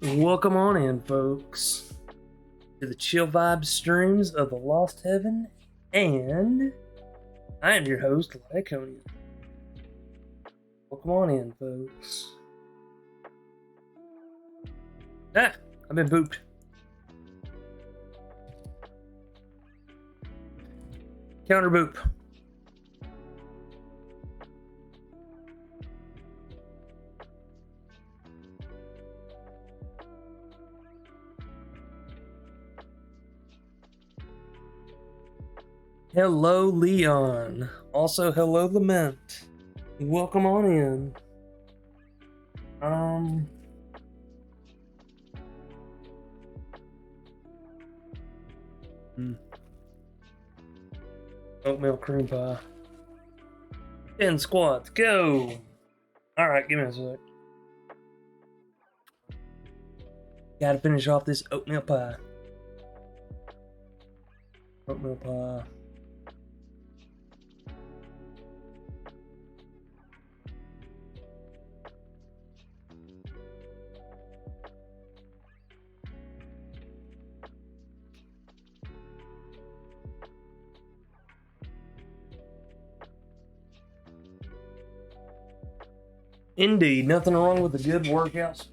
Welcome on in, folks, to the Chill Vibe streams of the Lost Heaven, and I am your host, Okami. Welcome on in, folks. I've been booped. Counter boop. Hello, Leon. Also, hello, Lament. Welcome on in. Oatmeal cream pie. 10 squats, go! Alright, give me a sec. Gotta finish off this oatmeal pie. Oatmeal pie. Indeed, nothing wrong with a good workout.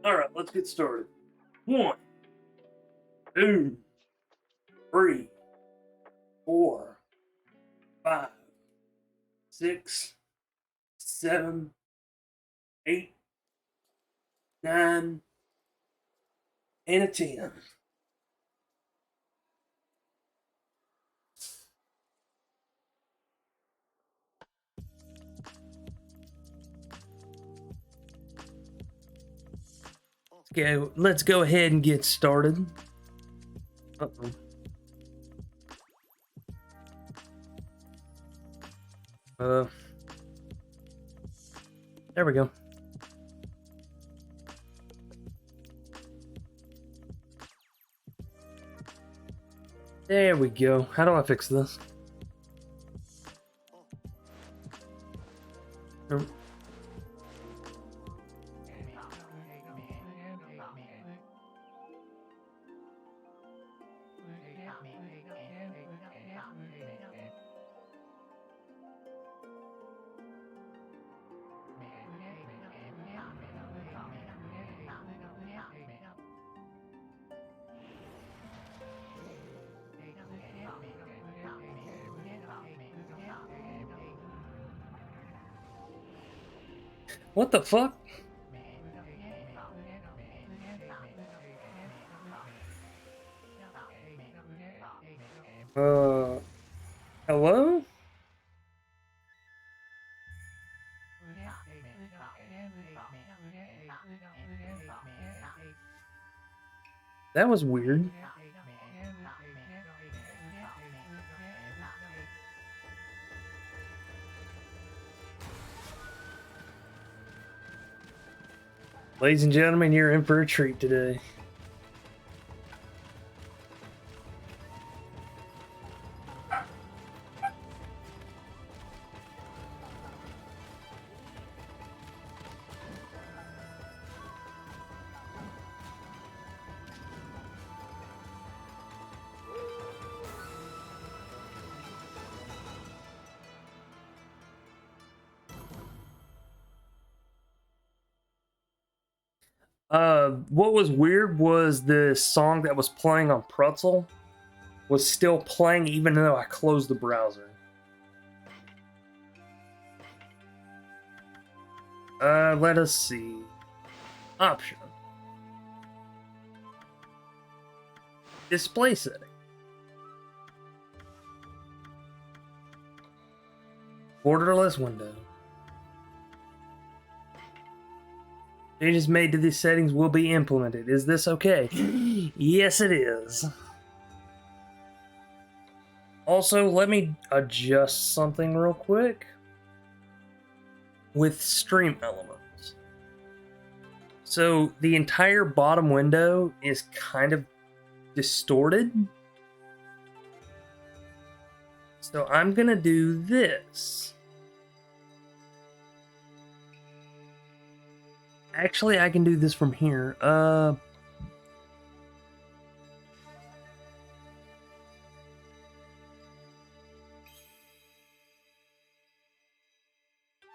Alright, let's get started. 1, 2, 3, 4, 5, 6, 7, 8, 9, and a 10. Okay, let's go ahead and get started. There we go. There we go. How do I fix this? What the fuck? Hello? That was weird. Ladies and gentlemen, you're in for a treat today. What was weird was the song that was playing on Pretzel was still playing even though I closed the browser. Let us see. Option. Display setting. Borderless window. Changes made to these settings will be implemented. Is this okay? Yes, it is. Also, let me adjust something real quick with stream elements. So the entire bottom window is kind of distorted. So I'm gonna do this. Actually, I can do this from here.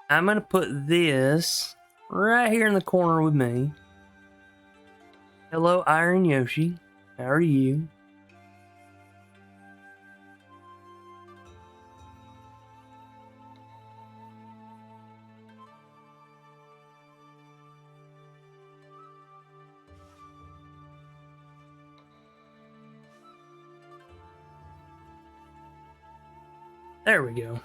I'm gonna put this right here in the corner with me. Hello, Iron Yoshi. How are you? There we go.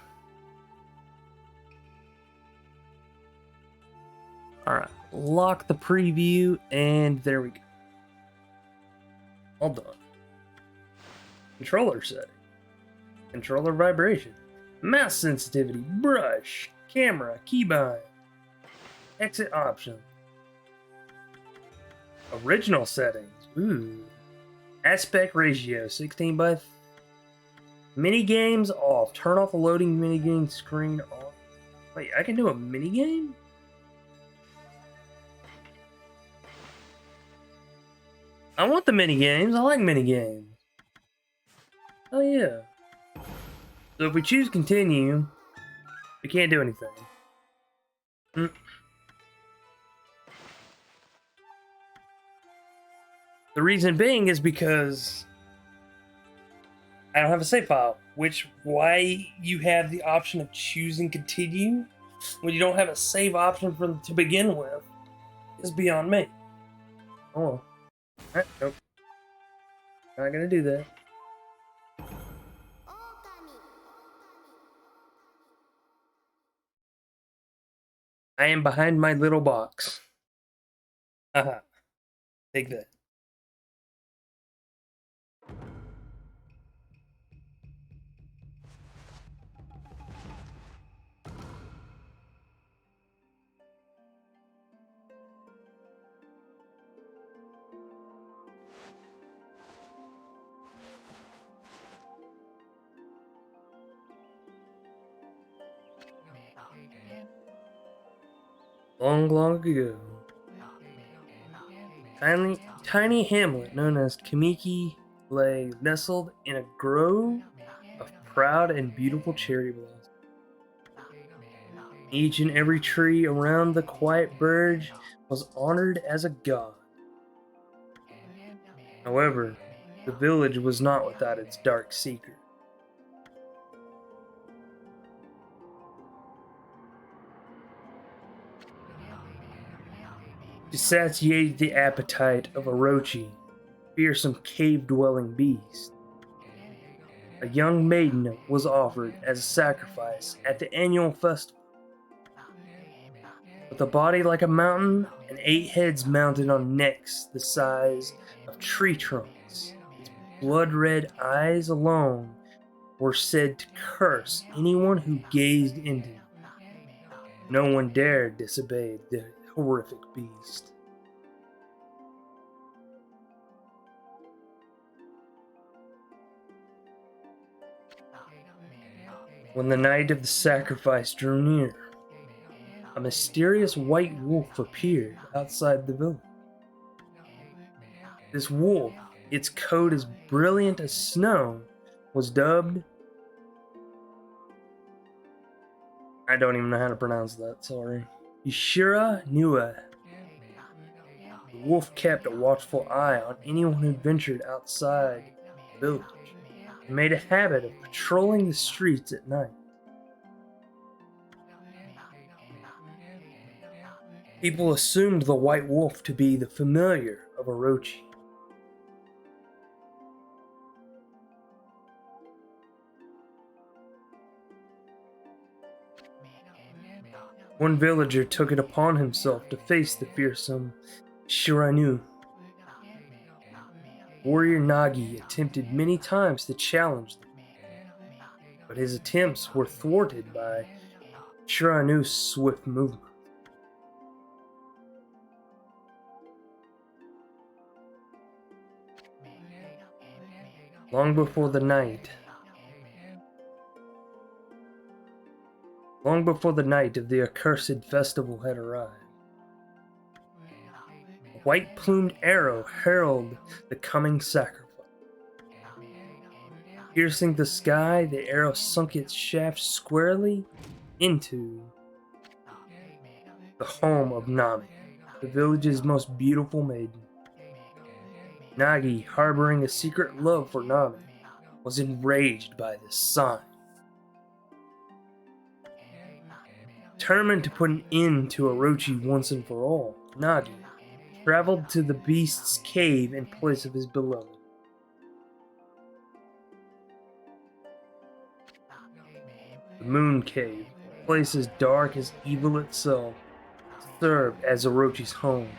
Alright, lock the preview, and there we go. All done. Controller setting. Controller vibration. Mouse sensitivity. Brush. Camera. Keybind. Exit option. Original settings. Ooh. Aspect ratio. 16 by... Mini games off. Turn off the loading minigame screen off. Wait, I can do a minigame? I want the minigames. I like minigames. Oh yeah. So if we choose continue, we can't do anything. The reason being is because I don't have a save file, which why you have the option of choosing continue when you don't have a save option to begin with is beyond me. Oh, nope, not gonna do that. I am behind my little box. Haha, take that. Long, long ago, tiny hamlet known as Kamiki lay nestled in a grove of proud and beautiful cherry blossoms. Each and every tree around the quiet verge was honored as a god. However, the village was not without its dark secret. To satiate the appetite of Orochi, fearsome cave-dwelling beast, a young maiden was offered as a sacrifice at the annual festival. With a body like a mountain and 8 heads mounted on necks the size of tree trunks, its blood-red eyes alone were said to curse anyone who gazed into them. No one dared disobey the horrific beast. When the night of the sacrifice drew near, a mysterious white wolf appeared outside the village. This wolf, its coat as brilliant as snow, was dubbed... I don't even know how to pronounce that, sorry. Ishira Nua. The wolf kept a watchful eye on anyone who ventured outside the village and made a habit of patrolling the streets at night. People assumed the white wolf to be the familiar of Orochi. One villager took it upon himself to face the fearsome Shiranu. Warrior Nagi attempted many times to challenge them, but his attempts were thwarted by Shiranu's swift movement. Long before the night of the accursed festival had arrived, white-plumed arrow heralded the coming sacrifice. Piercing the sky, the arrow sunk its shaft squarely into the home of Nami, the village's most beautiful maiden. Nagi, harboring a secret love for Nami, was enraged by this sign. Determined to put an end to Orochi once and for all, Nagi traveled to the beast's cave in place of his beloved. The Moon Cave, a place as dark as evil itself, served as Orochi's home.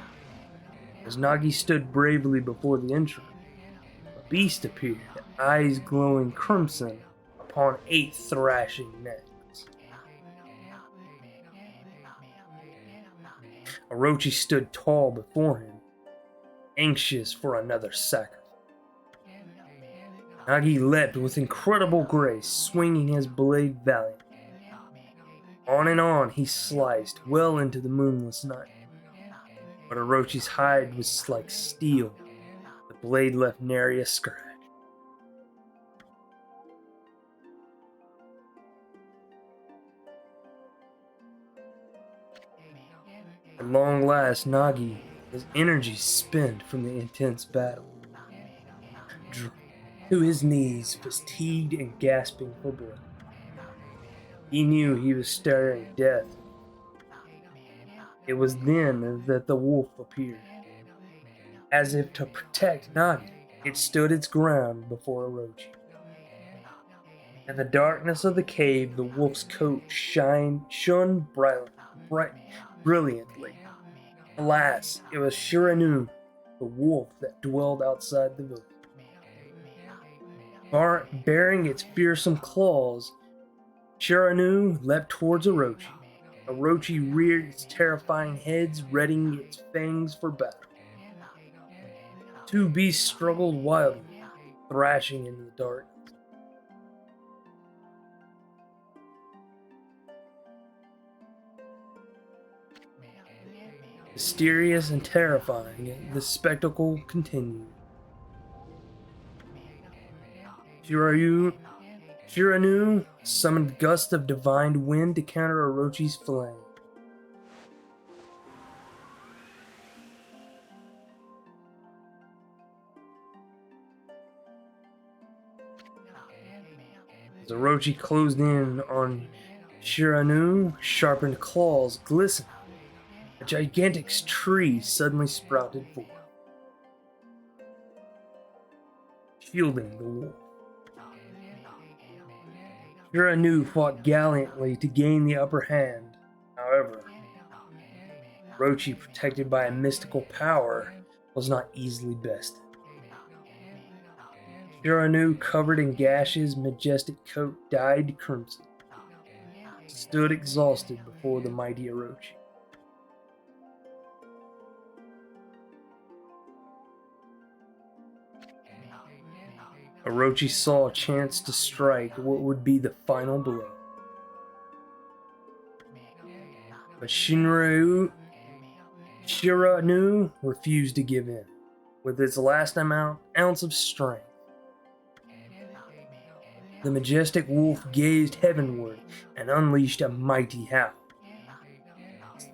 As Nagi stood bravely before the entrance, a beast appeared, eyes glowing crimson upon 8 thrashing necks. Orochi stood tall before him, anxious for another sacrifice. Nagi leapt with incredible grace, swinging his blade valiantly. On and on he sliced, well into the moonless night. But Orochi's hide was like steel. The blade left nary a scratch. At long last, Nagi, his energy spent from the intense battle, drew to his knees, fatigued and gasping for breath. He knew he was staring death. It was then that the wolf appeared. As if to protect Nagi, it stood its ground before Orochi. In the darkness of the cave, the wolf's coat shone brilliantly. Alas, it was Shiranu, the wolf that dwelled outside the village. Bearing its fearsome claws, Shiranu leapt towards Orochi. Orochi reared its terrifying heads, readying its fangs for battle. Two beasts struggled wildly, thrashing into the darkness. Mysterious and terrifying, the spectacle continued. Shiranu summoned gusts of divine wind to counter Orochi's flame. As Orochi closed in on Shiranu, sharpened claws glistened. A gigantic tree suddenly sprouted forth, shielding the wolf. Shiranu fought gallantly to gain the upper hand. However, Orochi, protected by a mystical power, was not easily bested. Shiranu, covered in gashes, majestic coat dyed crimson, stood exhausted before the mighty Orochi. Orochi saw a chance to strike what would be the final blow. But Shiranu refused to give in. With its last ounce of strength, the majestic wolf gazed heavenward and unleashed a mighty howl.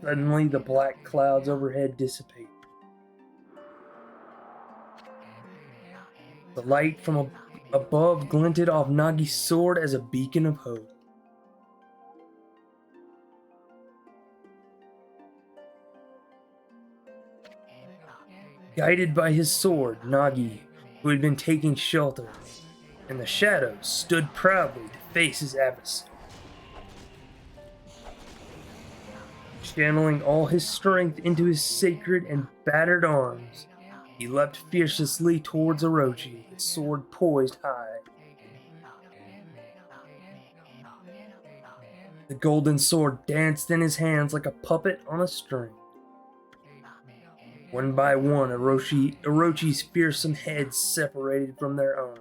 Suddenly, the black clouds overhead dissipated. The light from above glinted off Nagi's sword as a beacon of hope. Guided by his sword, Nagi, who had been taking shelter in the shadows, stood proudly to face his adversary. Channeling all his strength into his sacred and battered arms, he leapt fiercely towards Orochi, his sword poised high. The golden sword danced in his hands like a puppet on a string. One by one, Orochi's fearsome heads separated from their owner.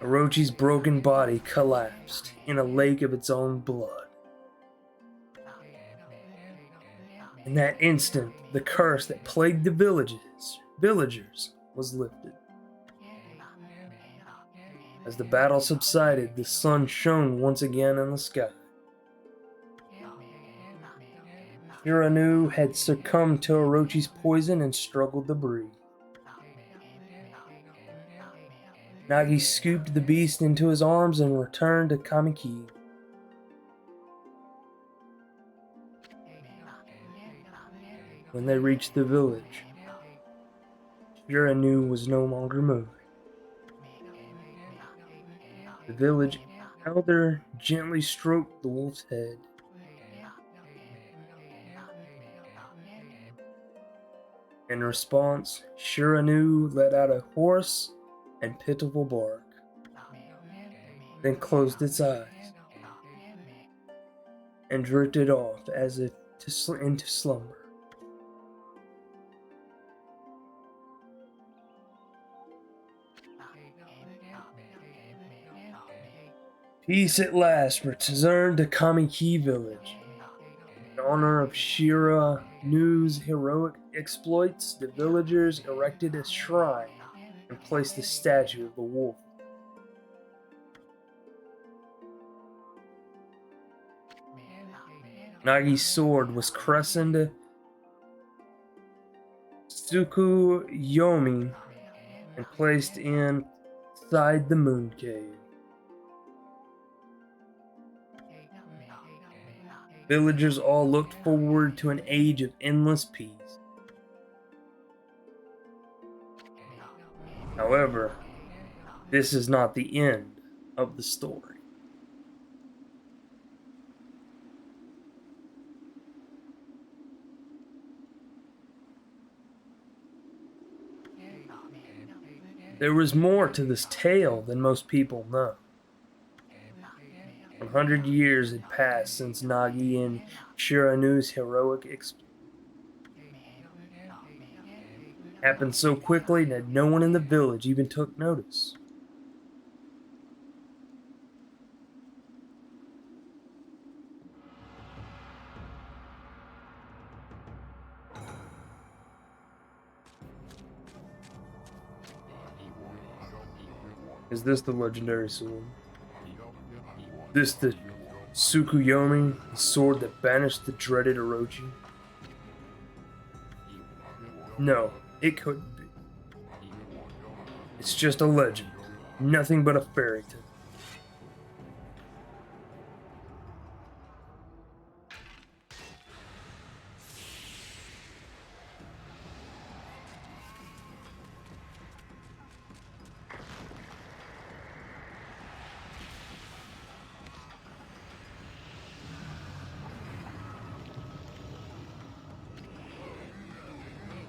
Orochi's broken body collapsed in a lake of its own blood. In that instant, the curse that plagued the villagers was lifted. As the battle subsided, the sun shone once again in the sky. Shiranu had succumbed to Orochi's poison and struggled to breathe. Nagi scooped the beast into his arms and returned to Kamiki. When they reached the village, Shiranu was no longer moving. The village elder gently stroked the wolf's head. In response, Shiranu let out a hoarse and pitiful bark, then closed its eyes and drifted off as if into slumber. Peace at last returned to Kamiki village. In honor of Shiranu's heroic exploits, the villagers erected a shrine and placed a statue of the wolf. Nagi's sword was christened Tsukuyomi and placed inside the moon cave. Villagers all looked forward to an age of endless peace. However, this is not the end of the story. There was more to this tale than most people know. 100 years had passed since Nagi and Shiranu's heroic exploit happened so quickly that no one in the village even took notice. Is this the legendary sword? This the Tsukuyomi, the sword that banished the dreaded Orochi? No, it couldn't be. It's just a legend, nothing but a fairy tale.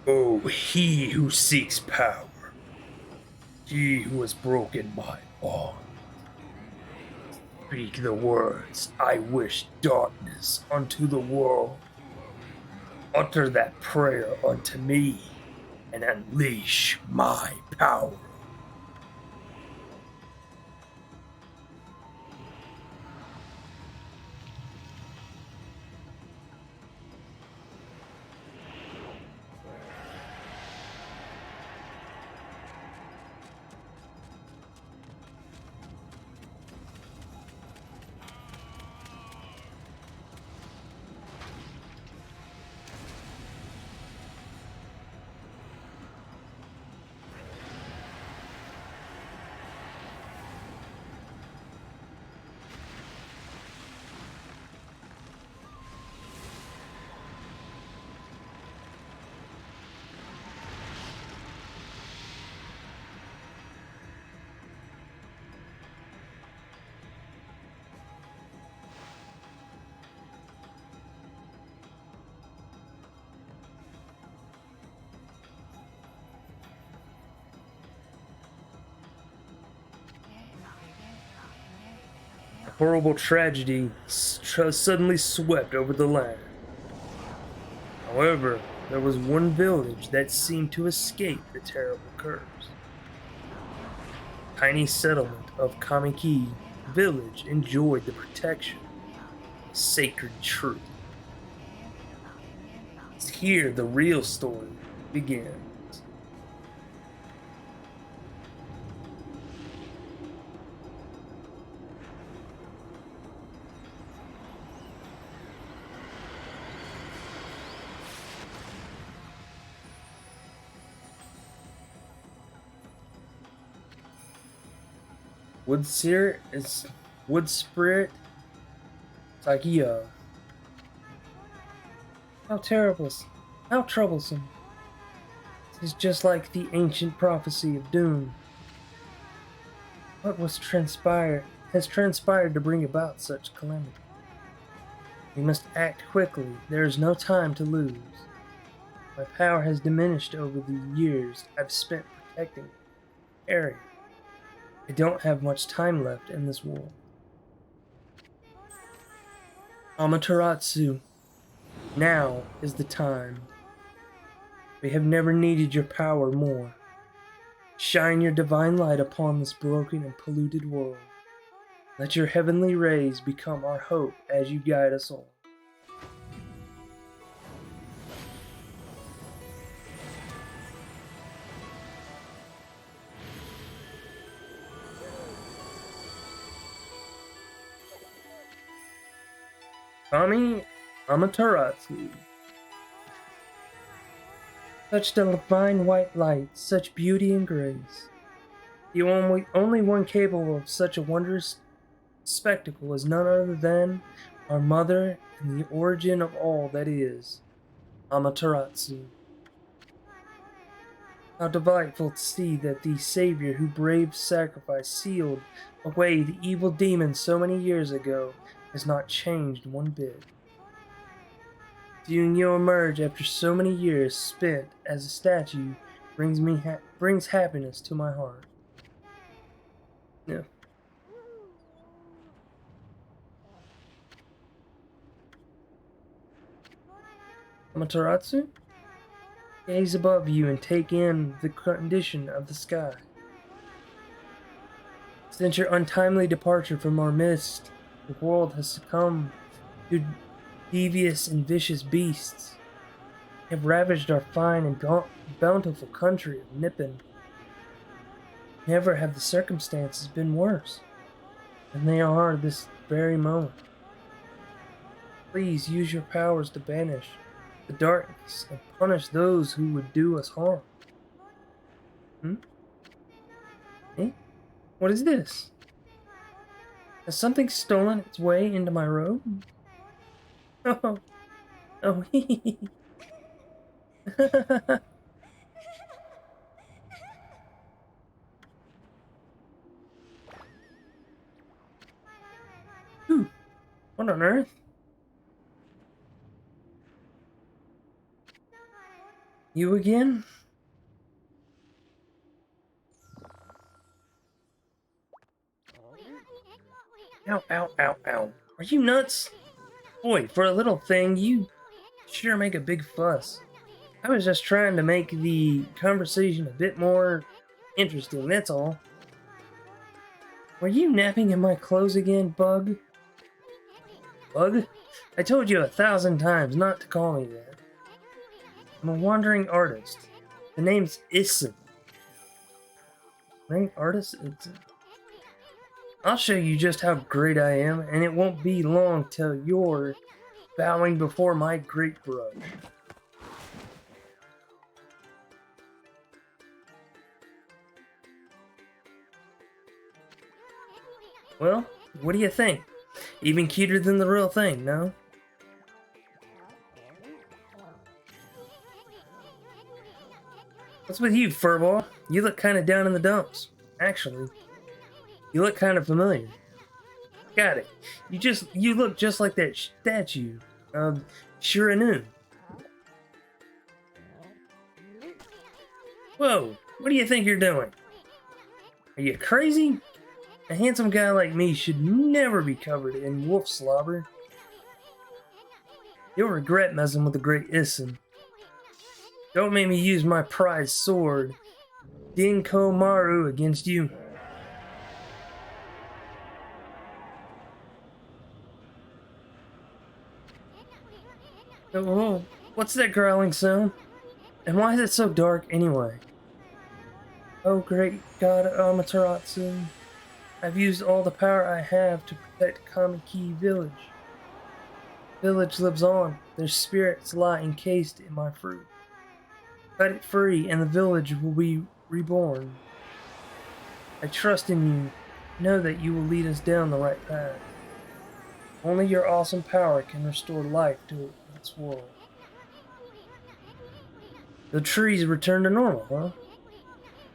Oh, he who seeks power, he who has broken my bond. Speak the words, I wish darkness unto the world. Utter that prayer unto me, and unleash my power. Horrible tragedy suddenly swept over the land. However, there was one village that seemed to escape the terrible curse. tiny settlement of Kamiki village enjoyed the protection of sacred truth. It's here the real story begins. Wood Spirit Sakia. How terrible, how troublesome. It is just like the ancient prophecy of doom. What has transpired to bring about such calamity? We must act quickly. There is no time to lose. My power has diminished over the years I've spent protecting the area. I don't have much time left in this world. Amaterasu, now is the time. We have never needed your power more. Shine your divine light upon this broken and polluted world. Let your heavenly rays become our hope as you guide us all. Okami Amaterasu. Such divine white light, such beauty and grace. The only one capable of such a wondrous spectacle is none other than our mother and the origin of all that is, Amaterasu. How delightful to see that the Savior who braved sacrifice sealed away the evil demon so many years ago has not changed one bit. Seeing you emerge after so many years spent as a statue brings happiness to my heart. Yeah. Amaterasu? Gaze above you and take in the condition of the sky. Since your untimely departure from our midst, the world has succumbed to devious and vicious beasts. They have ravaged our fine and bountiful country of Nippon. Never have the circumstances been worse than they are this very moment. Please use your powers to banish the darkness and punish those who would do us harm. Eh? What is this? Has something stolen its way into my robe? Oh, oh, hee. Ooh, what on earth? You again? Ow, ow, ow, ow. Are you nuts? Boy, for a little thing, you sure make a big fuss. I was just trying to make the conversation a bit more interesting, that's all. Were you napping in my clothes again, Bug? Bug? I told you 1,000 times not to call me that. I'm a wandering artist. The name's Issen. Wandering artist? I'll show you just how great I am, and it won't be long till you're bowing before my great brush. Well, what do you think? Even cuter than the real thing, no? What's with you, furball? You look kind of down in the dumps. Actually, you look kind of familiar. Got it. You look just like that statue of Shiranu. Whoa, what do you think you're doing? Are you crazy? A handsome guy like me should never be covered in wolf slobber. You'll regret messing with the great Issen. Don't make me use my prized sword, Dinko Maru, against you. Oh, what's that growling sound? And why is it so dark anyway? Oh, great God, Amaterasu. I've used all the power I have to protect Kamiki Village. Village lives on. Their spirits lie encased in my fruit. Cut it free, and the village will be reborn. I trust in you. Know that you will lead us down the right path. Only your awesome power can restore life to its world. The trees return to normal, huh?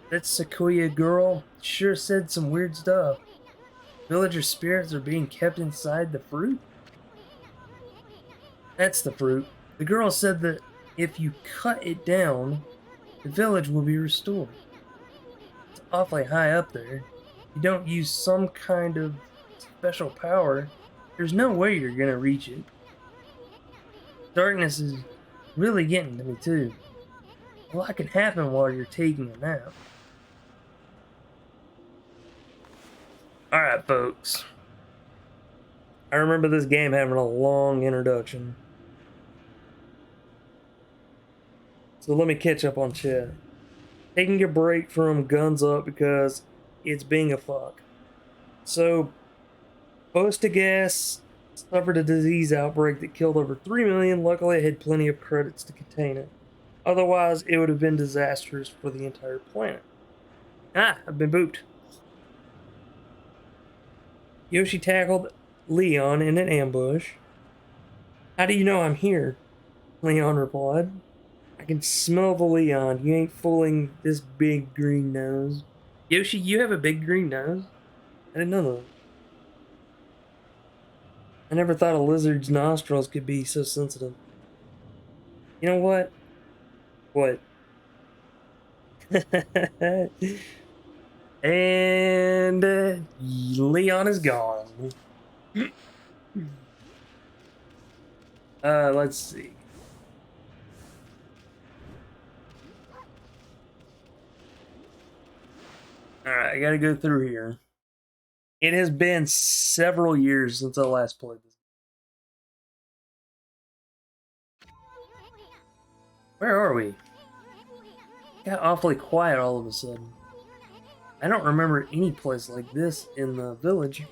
That Sequoia girl sure said some weird stuff. Villager spirits are being kept inside the fruit? That's the fruit. The girl said that if you cut it down, the village will be restored. It's awfully high up there. You don't use some kind of special power, there's no way you're gonna reach it. Darkness is really getting to me too. A lot can happen while you're taking a nap. Alright, folks. I remember this game having a long introduction. So let me catch up on chat. Taking a break from Guns Up because it's being a fuck. So, Bostagas suffered a disease outbreak that killed over 3 million. Luckily, it had plenty of credits to contain it. Otherwise, it would have been disastrous for the entire planet. Ah, I've been booped. Yoshi tackled Leon in an ambush. How do you know I'm here? Leon replied. I can smell the Leon. You ain't fooling this big green nose. Yoshi, you have a big green nose? I didn't know that. I never thought a lizard's nostrils could be so sensitive. You know what? What? And Leon is gone. Let's see. Alright, I gotta go through here. It has been several years since I last played this. Where are we? Got awfully quiet all of a sudden. I don't remember any place like this in the village.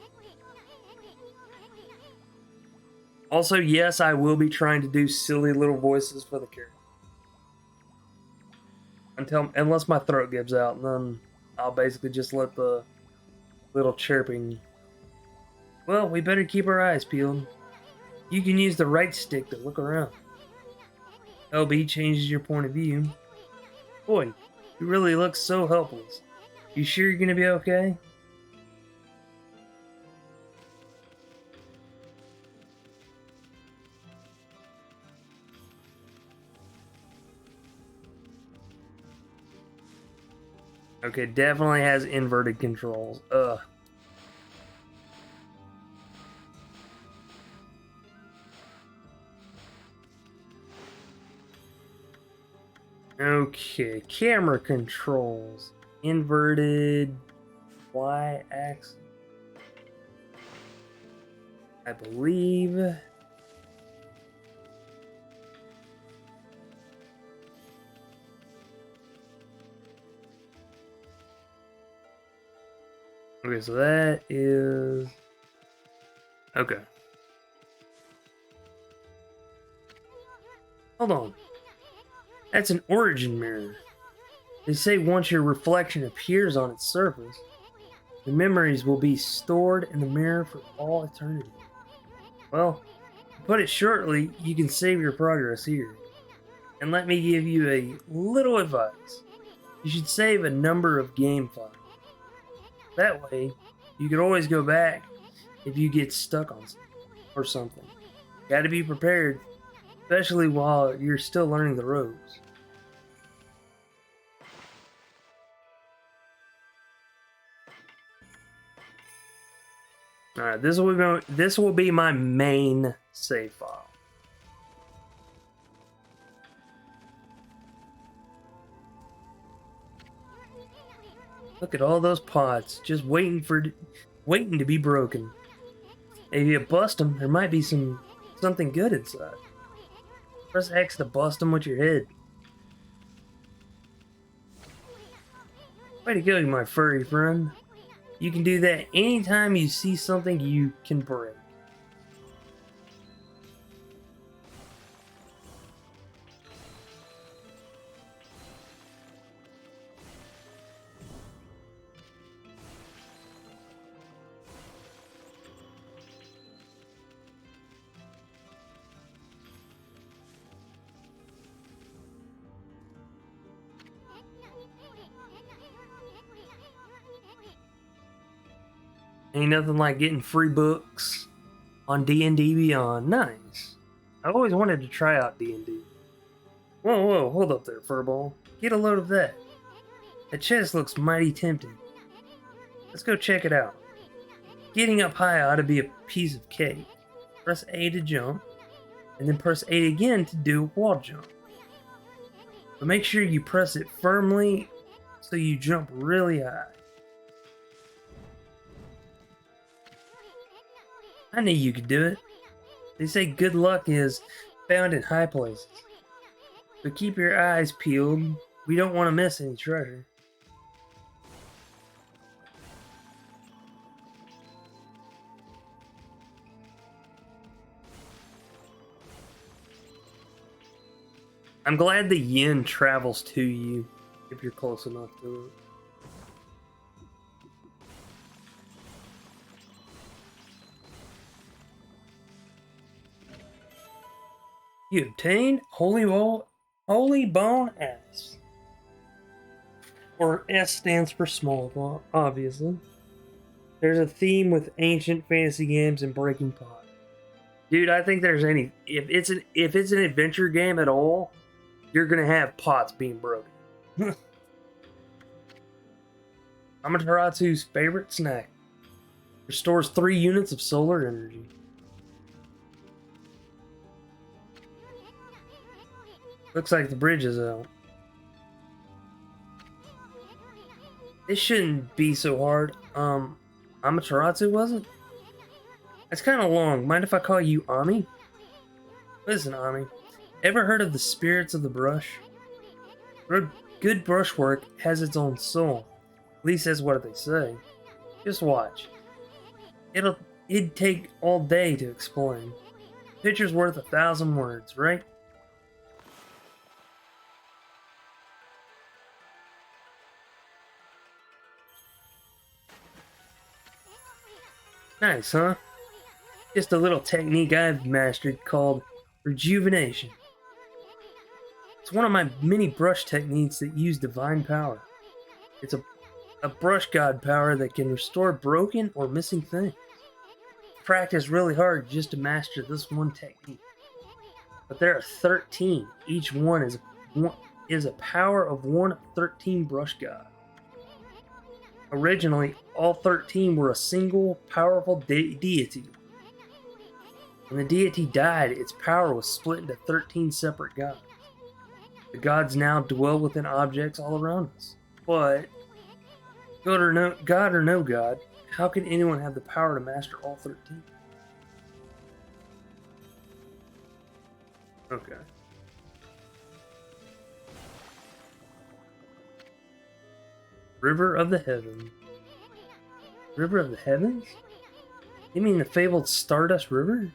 Also, yes, I will be trying to do silly little voices for the character. Unless my throat gives out, and then I'll basically just let the little chirping. Well, we better keep our eyes peeled. You can use the right stick to look around. LB changes your point of view. Boy, you really look so helpless. You sure you're gonna be okay? Okay, definitely has inverted controls. Ugh. Okay, camera controls. Inverted Y-axis. I believe. Okay, so that is... Okay. Hold on. That's an origin mirror. They say once your reflection appears on its surface, the memories will be stored in the mirror for all eternity. Well, to put it shortly, you can save your progress here. And let me give you a little advice. You should save a number of game files. That way, you can always go back if you get stuck on something or something. Gotta be prepared, especially while you're still learning the ropes. Alright, this will be my main save file. Look at all those pots, just waiting to be broken. If you bust them, there might be something good inside. Press X to bust them with your head. Way to go, my furry friend. You can do that anytime you see something you can break. Ain't nothing like getting free books on D&D Beyond. Nice. I always wanted to try out D&D. Whoa, hold up there, Furball. Get a load of that. That chest looks mighty tempting. Let's go check it out. Getting up high ought to be a piece of cake. Press A to jump, and then press A again to do a wall jump. But make sure you press it firmly so you jump really high. I knew you could do it. They say good luck is found in high places. So keep your eyes peeled. We don't want to miss any treasure. I'm glad the yin travels to you if you're close enough to it. You obtained Holy Bone S. Or S stands for small bone, obviously. There's a theme with ancient fantasy games and breaking pot. Dude, I think there's any if it's an adventure game at all, you're gonna have pots being broken. Amaterasu's favorite snack. Restores 3 units of solar energy. Looks like the bridge is out. This shouldn't be so hard. Amaterasu, was it? That's kind of long. Mind if I call you Ami? Listen, Ami. Ever heard of the spirits of the brush? Good brushwork has its own soul. At least that's what they say. Just watch. It'd take all day to explain. Picture's worth 1,000 words, right? Nice, huh? Just a little technique I've mastered called rejuvenation. It's one of my many brush techniques that use divine power. It's a brush god power that can restore broken or missing things. Practice really hard just to master this one technique. But there are 13. Each one is a power of one of 13 brush gods. Originally, all 13 were a single, powerful deity. When the deity died, its power was split into 13 separate gods. The gods now dwell within objects all around us. But, God or no god, how can anyone have the power to master all 13? Okay. River of the Heavens. River of the Heavens? You mean the fabled Stardust River?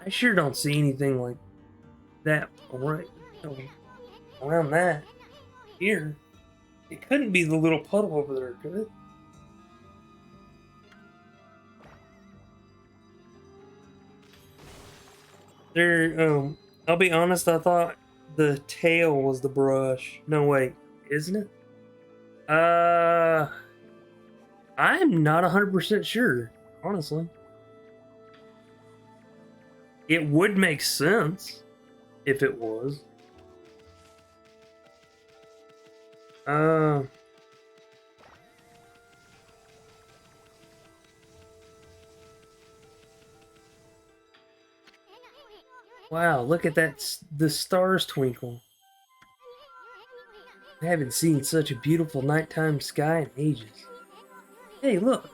I sure don't see anything like that around that here. It couldn't be the little puddle over there, could it? I'll be honest, I thought the tail was the brush. No, wait, isn't it? I'm not 100% sure, honestly. It would make sense if it was. Wow, look at that, the stars twinkle. I haven't seen such a beautiful nighttime sky in ages. Hey, look.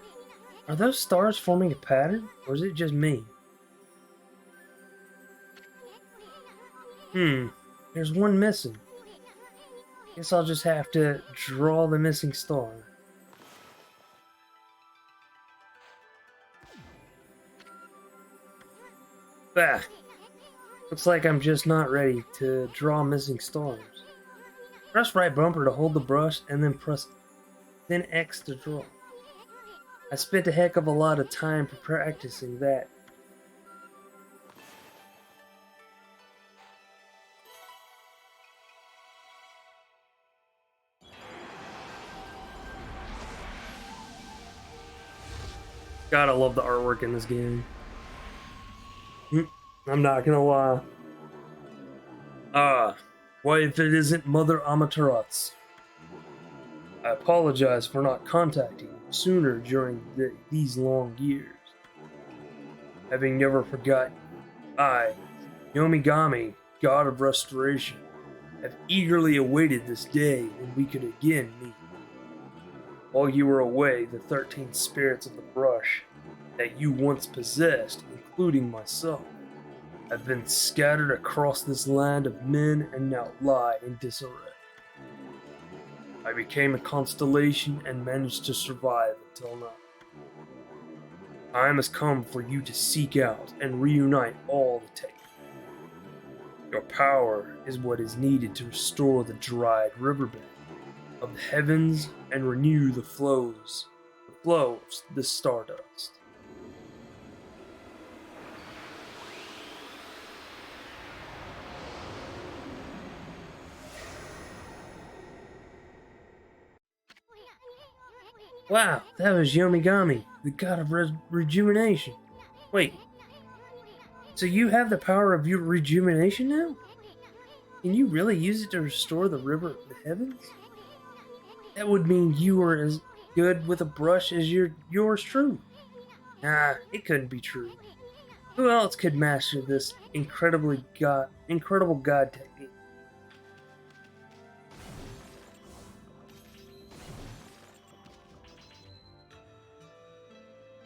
Are those stars forming a pattern, or is it just me? There's one missing. Guess I'll just have to draw the missing star. Bah! Looks like I'm just not ready to draw missing stars. Press right bumper to hold the brush and then press then X to draw. I spent a heck of a lot of time practicing that. God, I love the artwork in this game. I'm not gonna lie. What if it isn't Mother Amaterasu? I apologize for not contacting you sooner during these long years. Having never forgotten, I, Yomigami, God of Restoration, have eagerly awaited this day when we could again meet. While you were away, the 13 spirits of the brush that you once possessed, including myself, have been scattered across this land of men and now lie in disarray. I became a constellation and managed to survive until now. Time has come for you to seek out and reunite all the Taken. Your power is what is needed to restore the dried riverbed of the heavens and renew the flow of the stardust. Wow, that was Yomigami, the god of rejuvenation. Wait, so you have the power of your rejuvenation now? Can you really use it to restore the river of the heavens? That would mean you are as good with a brush as yours true. Nah, it couldn't be true. Who else could master this incredible god technique?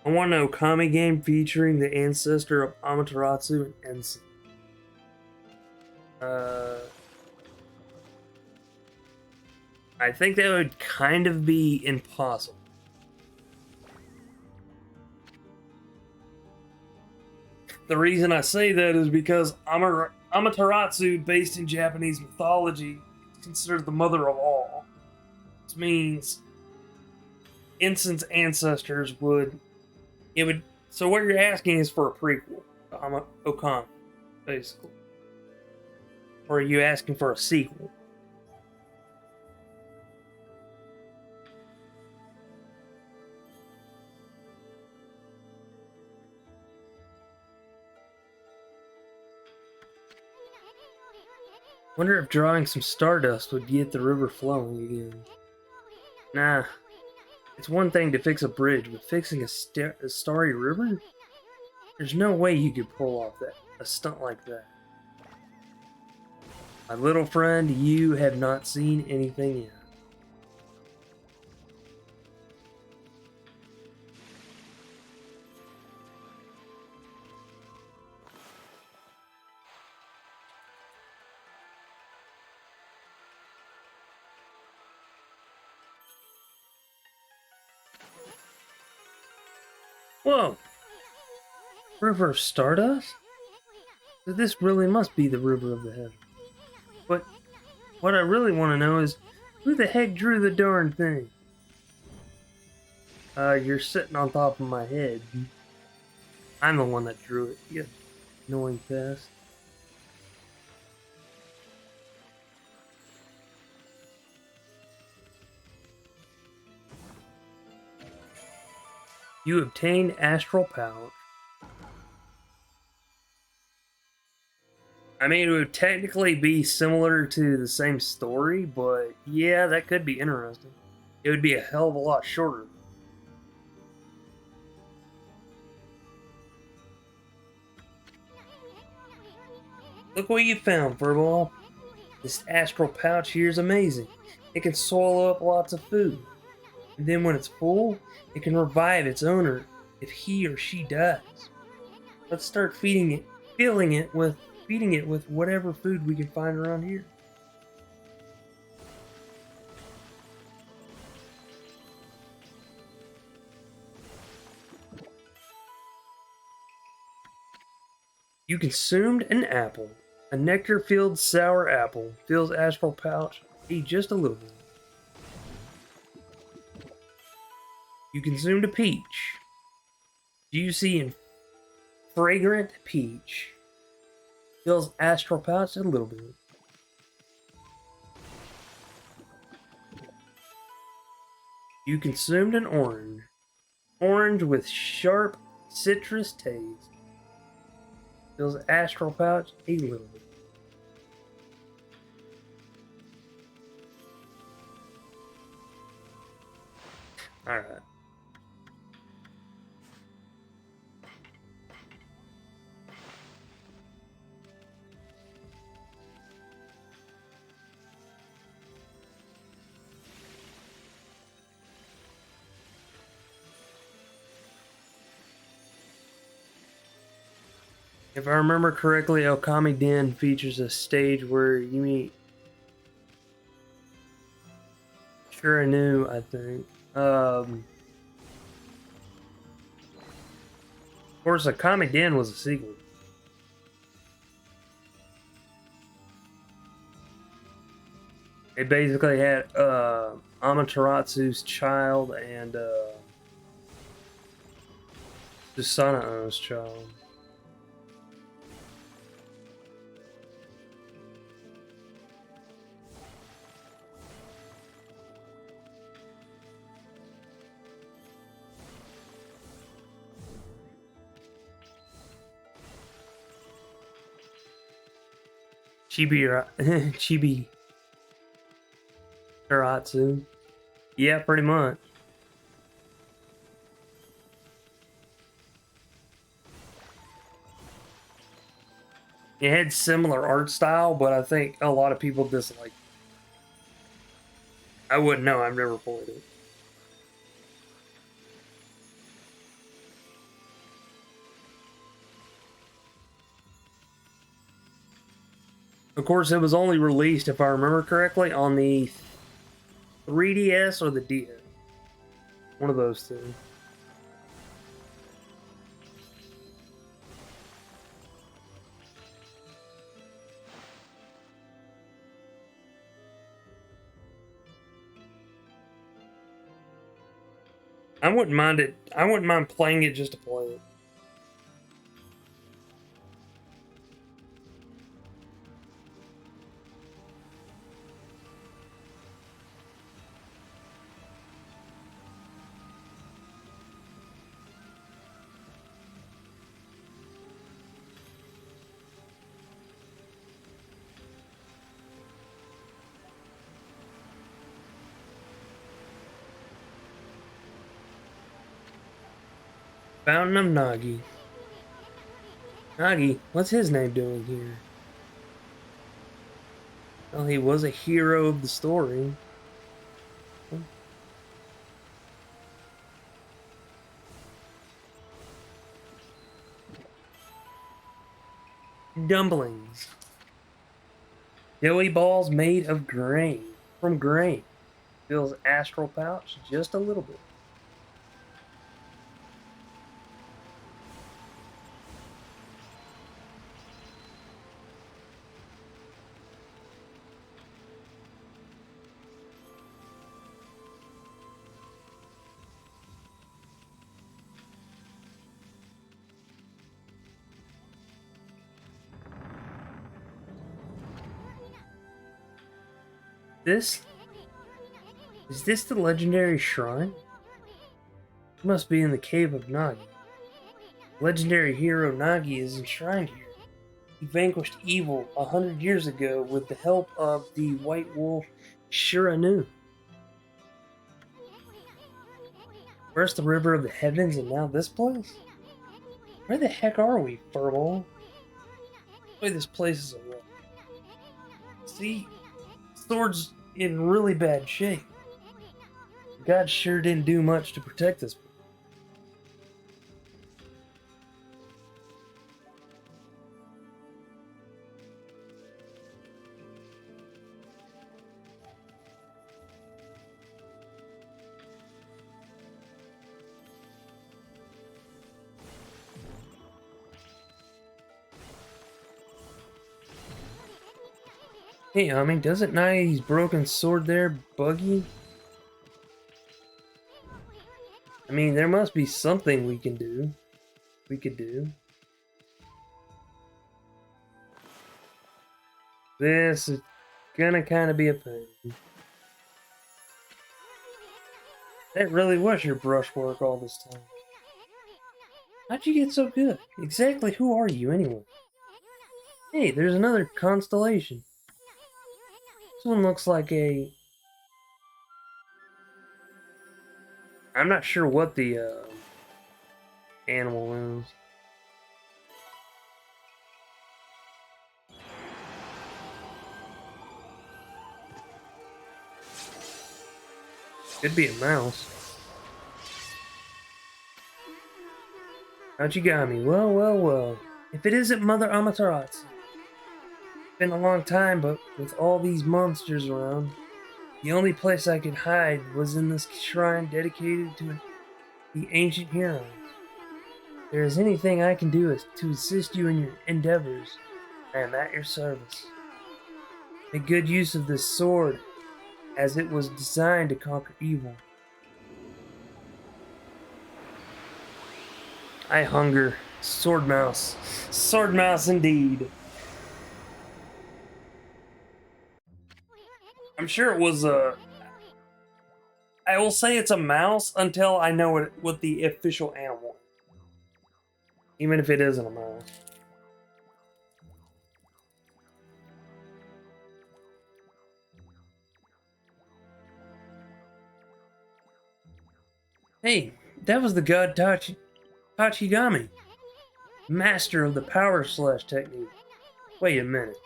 I want an Okami game featuring the ancestor of Amaterasu and Ensign. I think that would kind of be impossible. The reason I say that is because Amaterasu, based in Japanese mythology, is considered the mother of all. This means Ensign's ancestors would. So what you're asking is for a prequel to Okami, basically. Or are you asking for a sequel? Wonder if drawing some stardust would get the river flowing again. Nah. It's one thing to fix a bridge, but fixing a starry river? There's no way you could pull off a stunt like that. My little friend, you have not seen anything yet. Whoa! River of Stardust? So this really must be the River of the Heavens. But what I really want to know is, who the heck drew the darn thing? You're sitting on top of my head. I'm the one that drew it, you annoying pest. You obtained astral power. I mean, it would technically be similar to the same story, but yeah, that could be interesting. It would be a hell of a lot shorter. Look what you found, Furball. This astral pouch here is amazing. It can swallow up lots of food. And then when it's full, it can revive its owner if he or she dies. Let's start filling it with feeding it with whatever food we can find around here. You consumed an apple. A nectar-filled sour apple fills astral pouch. Eat just a little bit. You consumed a peach. Juicy and fragrant peach fills astral pouch a little bit. You consumed an orange. Orange with sharp citrus taste fills astral pouch a little bit. Alright. If I remember correctly, Okami Den features a stage where you meet Shiranu, I think. Of course, Okami Den was a sequel. It basically had Amateratsu's child and Susanoo's child. Chibi Taratsu. Yeah, pretty much. It had similar art style, but I think a lot of people dislike it. I wouldn't know, I've never played it. Of course, it was only released, if I remember correctly, on the 3DS or the DS. One of those two. I wouldn't mind it. I wouldn't mind playing it just to play it. Fountain of Nagi. Nagi, what's his name doing here? Well, he was a hero of the story. Dumplings. Doughy balls made of grain. From grain. Fills astral pouch just a little bit. Is this the legendary shrine? It must be in the cave of Nagi. Legendary hero Nagi is enshrined here. He vanquished evil 100 years ago with the help of the White Wolf Shiranu. First the River of the Heavens and now this place? Where the heck are we, Furball? Boy, this place is a wreck. See? Sword's in really bad shape. God sure didn't do much to protect this. Hey, I mean, doesn't Nai's broken sword there bug you? I mean, there must be something we can do. We could do. This is gonna kind of be a pain. That really was your brushwork all this time. How'd you get so good? Exactly who are you anyway? Hey, there's another constellation. This one looks like a... I'm not sure what the animal is. Could be a mouse. Ochigami, well, well, well. If it isn't Mother Amaterasu. It's been a long time, but with all these monsters around, the only place I could hide was in this shrine dedicated to the ancient heroes. If there is anything I can do to assist you in your endeavors, I am at your service. Make good use of this sword, as it was designed to conquer evil. I hunger. Sword mouse. Sword mouse indeed. I'm sure it was a... I will say it's a mouse until I know what the official animal is. Even if it isn't a mouse. Hey, that was the god Tachigami, master of the power slash technique. Wait a minute.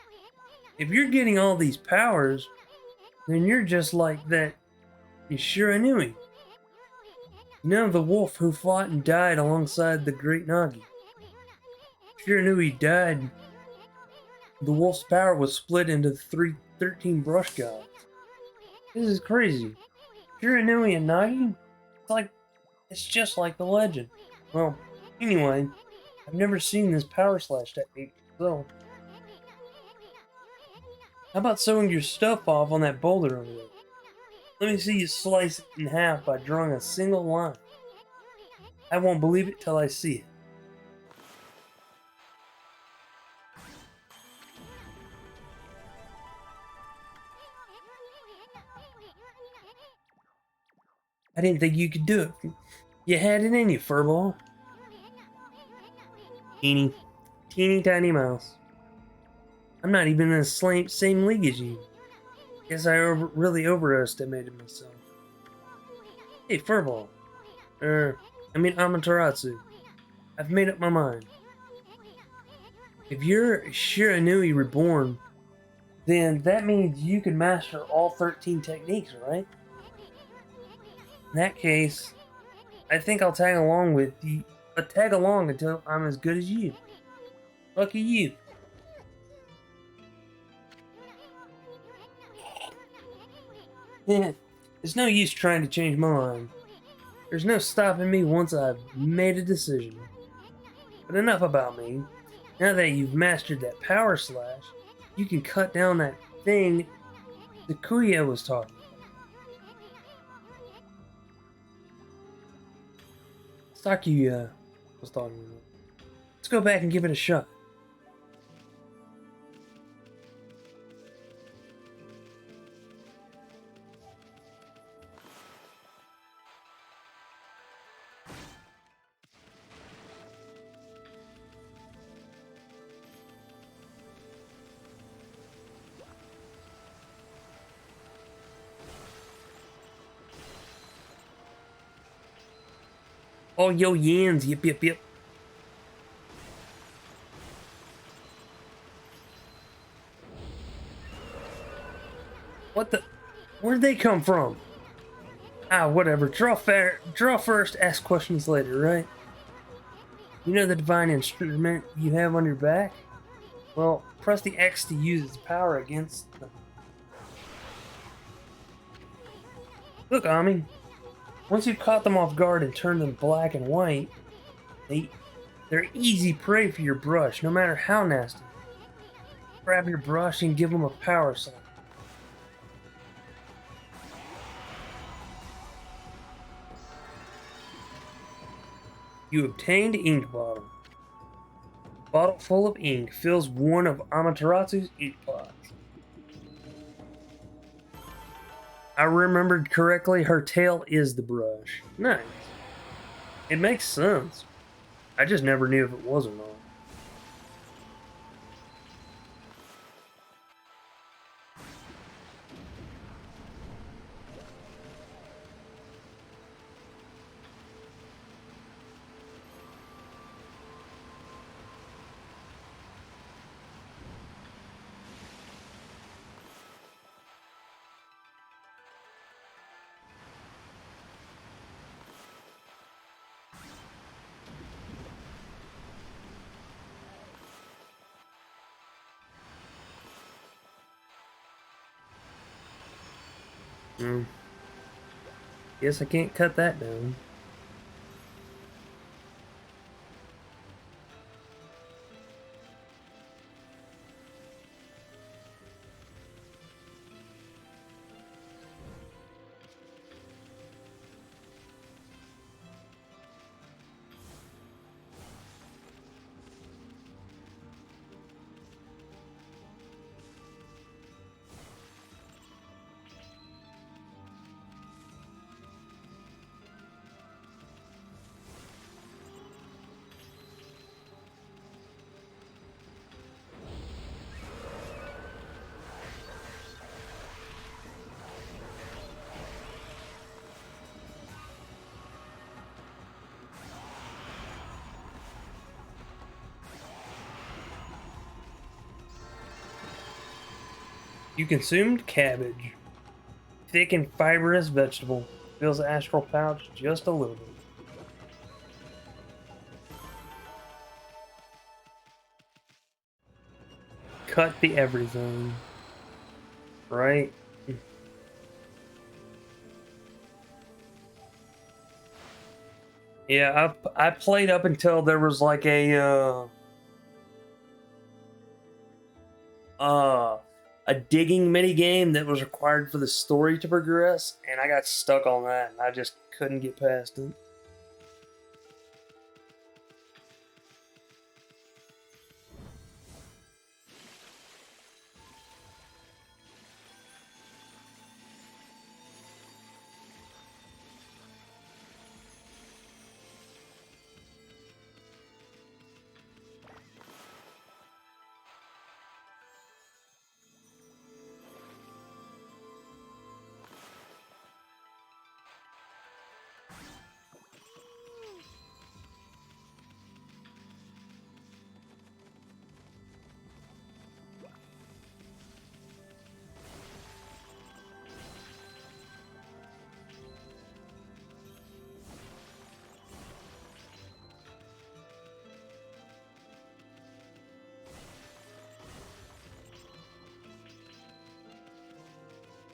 If you're getting all these powers, then you're just like that Shiranui. You know, the wolf who fought and died alongside the great Nagi. Shiranui died. The wolf's power was split into 13 brush gods. This is crazy. Shiranui and Nagi? It's just like the legend. Well, anyway, I've never seen this power slash technique, so... How about sewing your stuff off on that boulder over there? Let me see you slice it in half by drawing a single line. I won't believe it till I see it. I didn't think you could do it. You had it in you, furball. Teeny tiny mouse. I'm not even in the same league as you. Guess I really overestimated myself. Hey, furball. Amaterasu. I've made up my mind. If you're Shiranui reborn, then that means you can master all 13 techniques, right? In that case, I think I'll tag along with you. Tag along until I'm as good as you. Lucky you. Yeah, it's no use trying to change my mind. There's no stopping me once I've made a decision. But enough about me. Now that you've mastered that power slash, you can cut down that thing the Kuya was talking about. Saki was talking about. Let's go back and give it a shot. Oh, yo, yins, yip, yip, yip. What the? Where'd they come from? Ah, whatever. Draw first, ask questions later, right? You know the divine instrument you have on your back? Well, press the X to use its power against them. Look, Ami. Once you've caught them off guard and turned them black and white, they're easy prey for your brush, no matter how nasty. Grab your brush and give them a power sign. You obtained ink bottle. Bottle full of ink fills one of Amaterasu's ink pots. I remembered correctly, her tail is the brush. Nice. It makes sense. I just never knew if it was or not. Guess I can't cut that down. You consumed cabbage. Thick and fibrous vegetable. Fills the astral pouch just a little bit. Cut the everything. Right? Yeah, I played up until there was like a digging mini game that was required for the story to progress, and I got stuck on that, and I just couldn't get past it.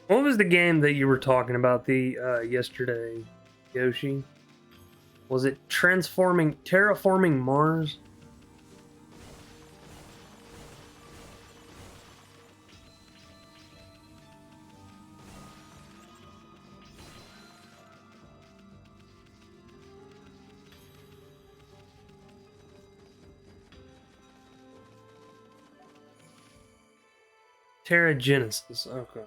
What was the game that you were talking about yesterday, Yoshi? Was it Terraforming Mars? Terra Genesis, okay.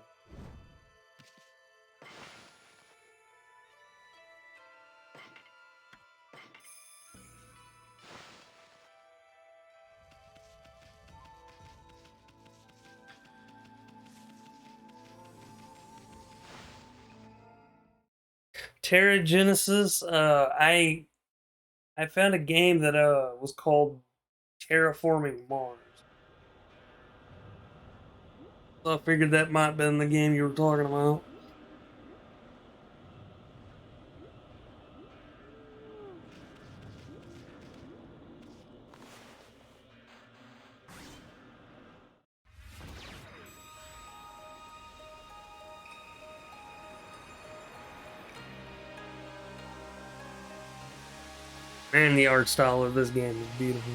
Terra Genesis, I found a game that was called Terraforming Mars. So I figured that might have been the game you were talking about. Man, the art style of this game is beautiful.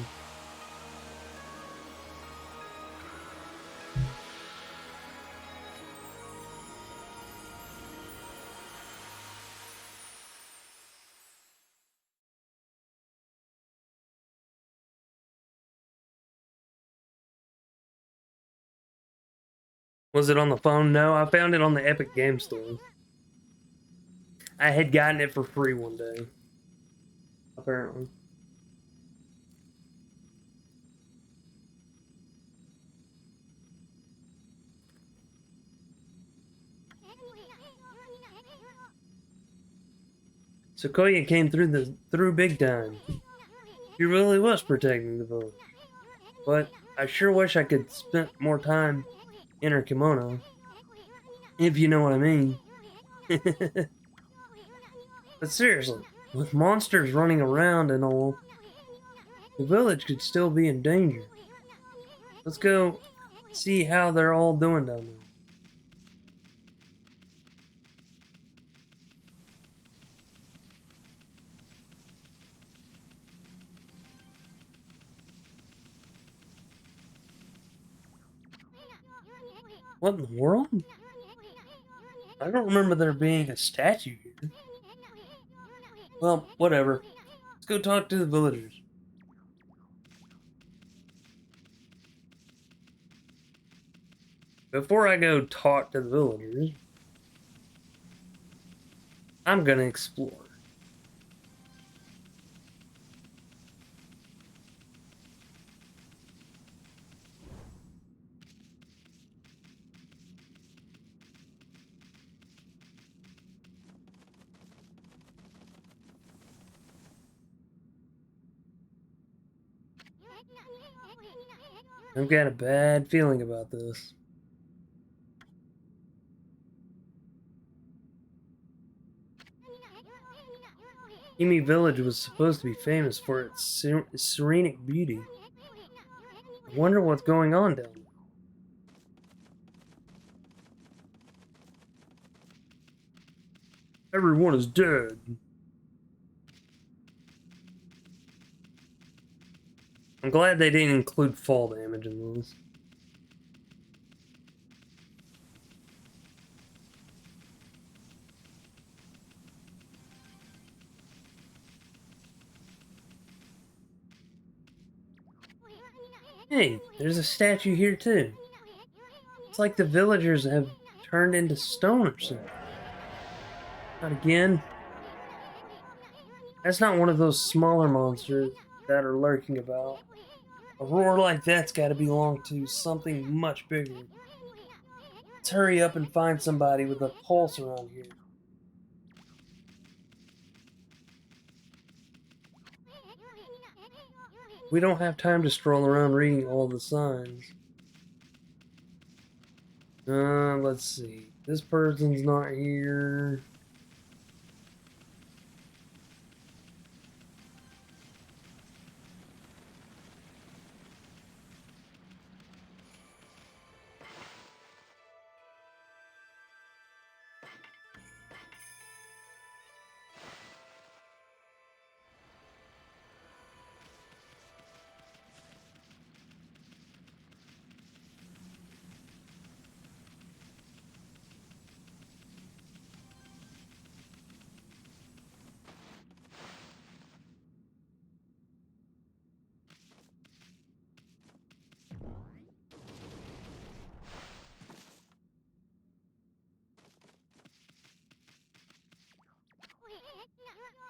Was it on the phone? No, I found it on the Epic Game Store. I had gotten it for free one day. Apparently. Sequoia came through big time. She really was protecting the village. But I sure wish I could spend more time in her kimono. If you know what I mean. But seriously, with monsters running around and all, the village could still be in danger. Let's go see how they're all doing down there. What in the world? I don't remember there being a statue here. Well, whatever. Let's go talk to the villagers. Before I go talk to the villagers, I'm gonna explore. I've got a bad feeling about this. Okami Village was supposed to be famous for its serenic beauty. I wonder what's going on down there. Everyone is dead. I'm glad they didn't include fall damage in this. Hey, there's a statue here too. It's like the villagers have turned into stone or something. Not again. That's not one of those smaller monsters that are lurking about. A roar like that's gotta belong to something much bigger. Let's hurry up and find somebody with a pulse around here. We don't have time to stroll around reading all the signs. Let's see. This person's not here.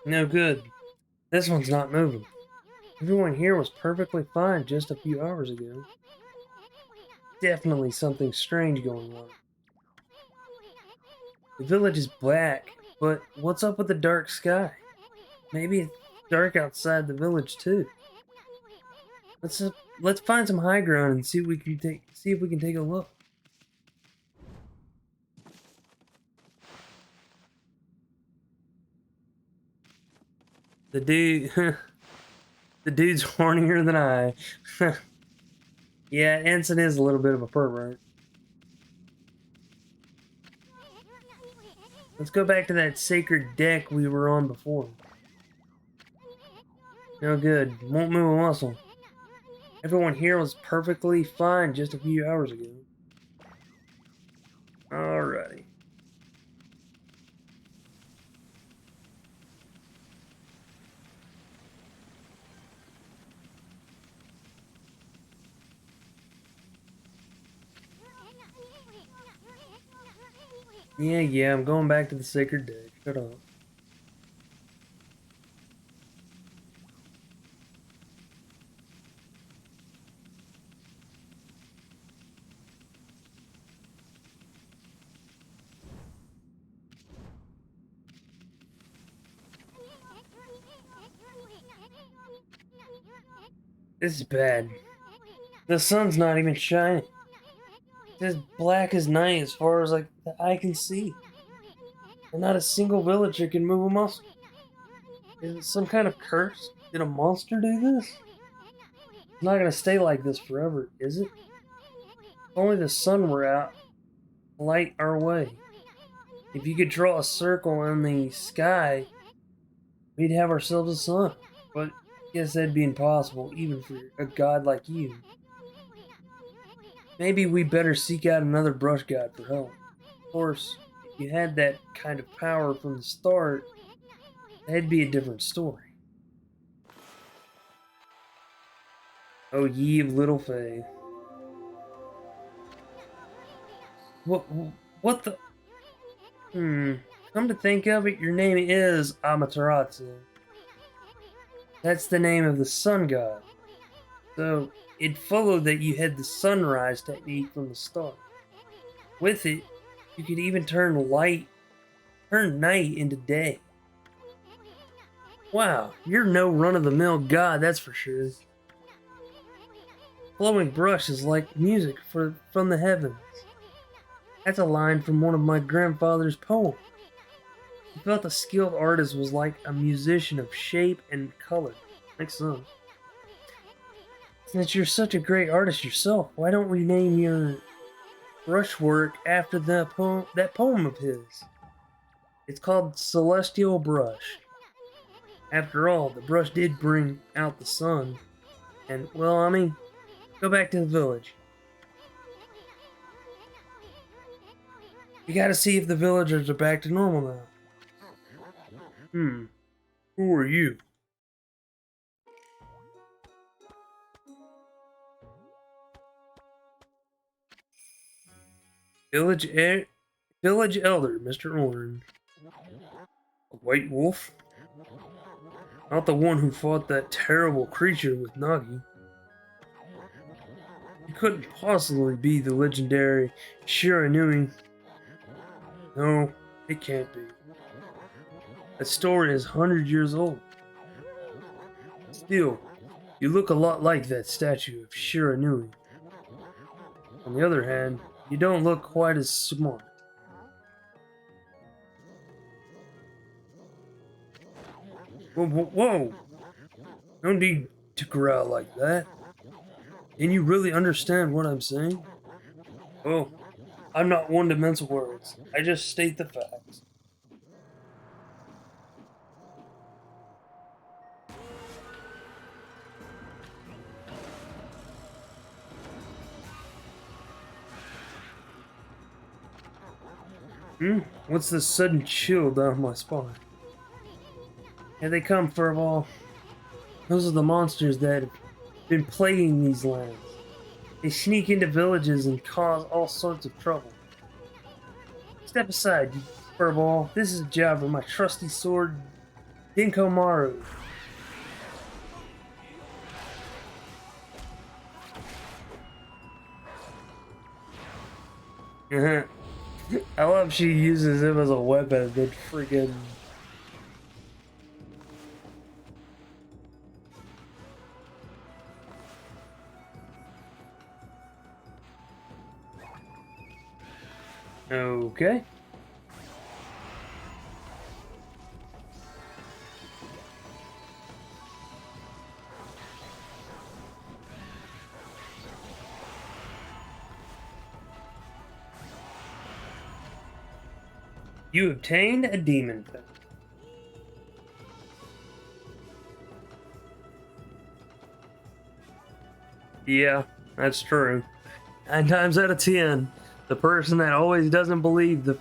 No good. This one's not moving. Everyone here was perfectly fine just a few hours ago. Definitely something strange going on. The village is black, but what's up with the dark sky? Maybe it's dark outside the village too. Let's find some high ground and see if we can take a look. The dude, the dude's hornier than I. Yeah, Ensign is a little bit of a pervert. Let's go back to that sacred deck we were on before. No good. Won't move a muscle. Everyone here was perfectly fine just a few hours ago. Alrighty. Yeah, I'm going back to the sacred deck. Shut up. This is bad. The sun's not even shining. It's as black as night as far as like the eye can see. And not a single villager can move a muscle. Is it some kind of curse? Did a monster do this? It's not gonna stay like this forever, is it? If only the sun were out, light our way. If you could draw a circle in the sky, we'd have ourselves a sun. But I guess that'd be impossible, even for a god like you. Maybe we better seek out another brush god for help. Of course, if you had that kind of power from the start, that'd be a different story. Oh, ye of little faith. What? What the? Come to think of it, your name is Amaterasu. That's the name of the sun god. So it followed that you had the sunrise technique from the start. With it, you could even turn night into day. Wow, you're no run-of-the-mill god, that's for sure. Flowing brush is like music from the heavens. That's a line from one of my grandfather's poems. He felt a skilled artist was like a musician of shape and color. Makes sense. Since you're such a great artist yourself, why don't we name your brushwork after that poem of his? It's called Celestial Brush. After all, the brush did bring out the sun. And, well, I mean, go back to the village. You gotta see if the villagers are back to normal now. Who are you? Village Village Elder, Mr. Orange. A white wolf? Not the one who fought that terrible creature with Nagi. You couldn't possibly be the legendary Shiranui. No, it can't be. That story is 100 years old. Still, you look a lot like that statue of Shiranui. On the other hand, you don't look quite as smart. Whoa! No need to growl like that. Can you really understand what I'm saying? Oh, I'm not one to mince words. I just state the facts. What's this sudden chill down my spine? Here they come, Furball. Those are the monsters that have been plaguing these lands. They sneak into villages and cause all sorts of trouble. Step aside, you Furball. This is a job for my trusty sword, Dinkomaru. I love she uses him as a weapon and then freaking. Okay. You obtained a demon thing. Yeah, that's true. 9 times out of 10, the person that always doesn't believe the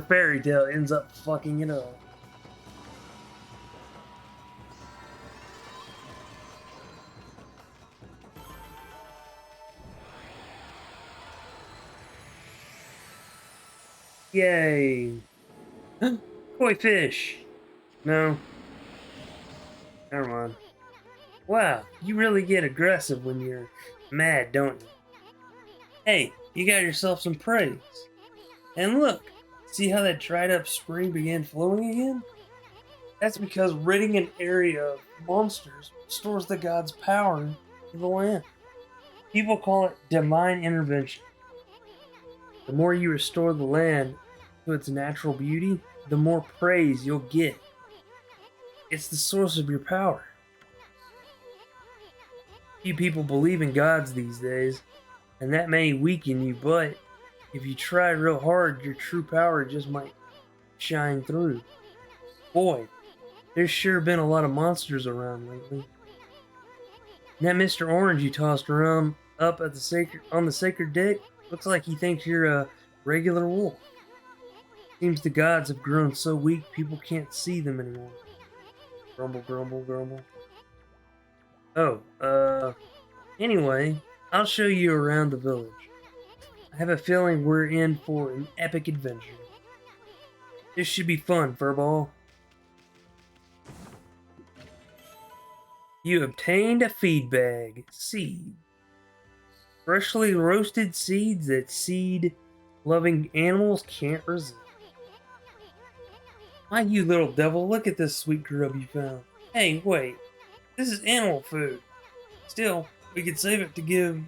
fairy tale ends up fucking it up. Yay! Koi fish! No, never mind. Wow, you really get aggressive when you're mad, don't you? Hey, you got yourself some praise. And look, see how that dried up spring began flowing again? That's because ridding an area of monsters restores the god's power to the land. People call it divine intervention. The more you restore the land to its natural beauty, the more praise you'll get. It's the source of your power. Few people believe in gods these days, and that may weaken you, but if you try real hard, your true power just might shine through. Boy, there's sure been a lot of monsters around lately. And that Mr. Orange you tossed around up at the sacred deck looks like he thinks you're a regular wolf. Seems the gods have grown so weak people can't see them anymore. Grumble, grumble, grumble. Anyway, I'll show you around the village. I have a feeling we're in for an epic adventure. This should be fun, Furball. You obtained a feed bag. Seed. Freshly roasted seeds that seed-loving animals can't resist. Why, you little devil, look at this sweet grub you found. Hey, wait. This is animal food. Still, we could save it to give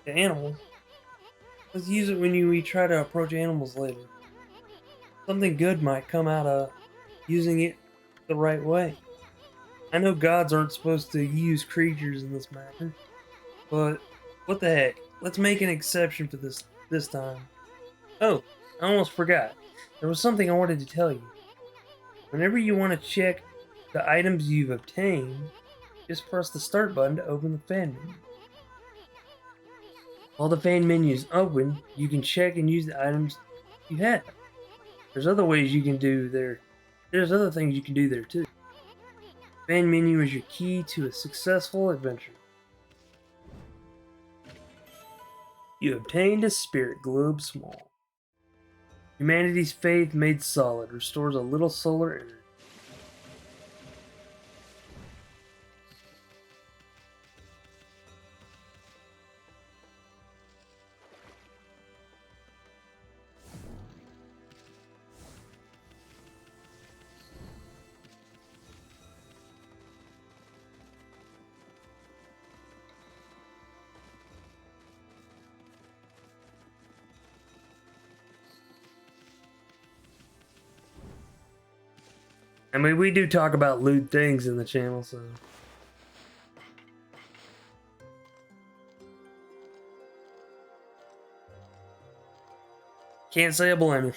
to animals. Let's use it when we try to approach animals later. Something good might come out of using it the right way. I know gods aren't supposed to use creatures in this matter, but what the heck? Let's make an exception for this time. Oh, I almost forgot. There was something I wanted to tell you. Whenever you want to check the items you've obtained, just press the start button to open the fan menu. While the fan menu is open, you can check and use the items you have. There's other ways you can do there. There's other things you can do there too. Fan menu is your key to a successful adventure. You obtained a spirit globe small. Humanity's faith made solid restores a little solar energy. I mean, we do talk about lewd things in the channel, so. Can't say I blame you.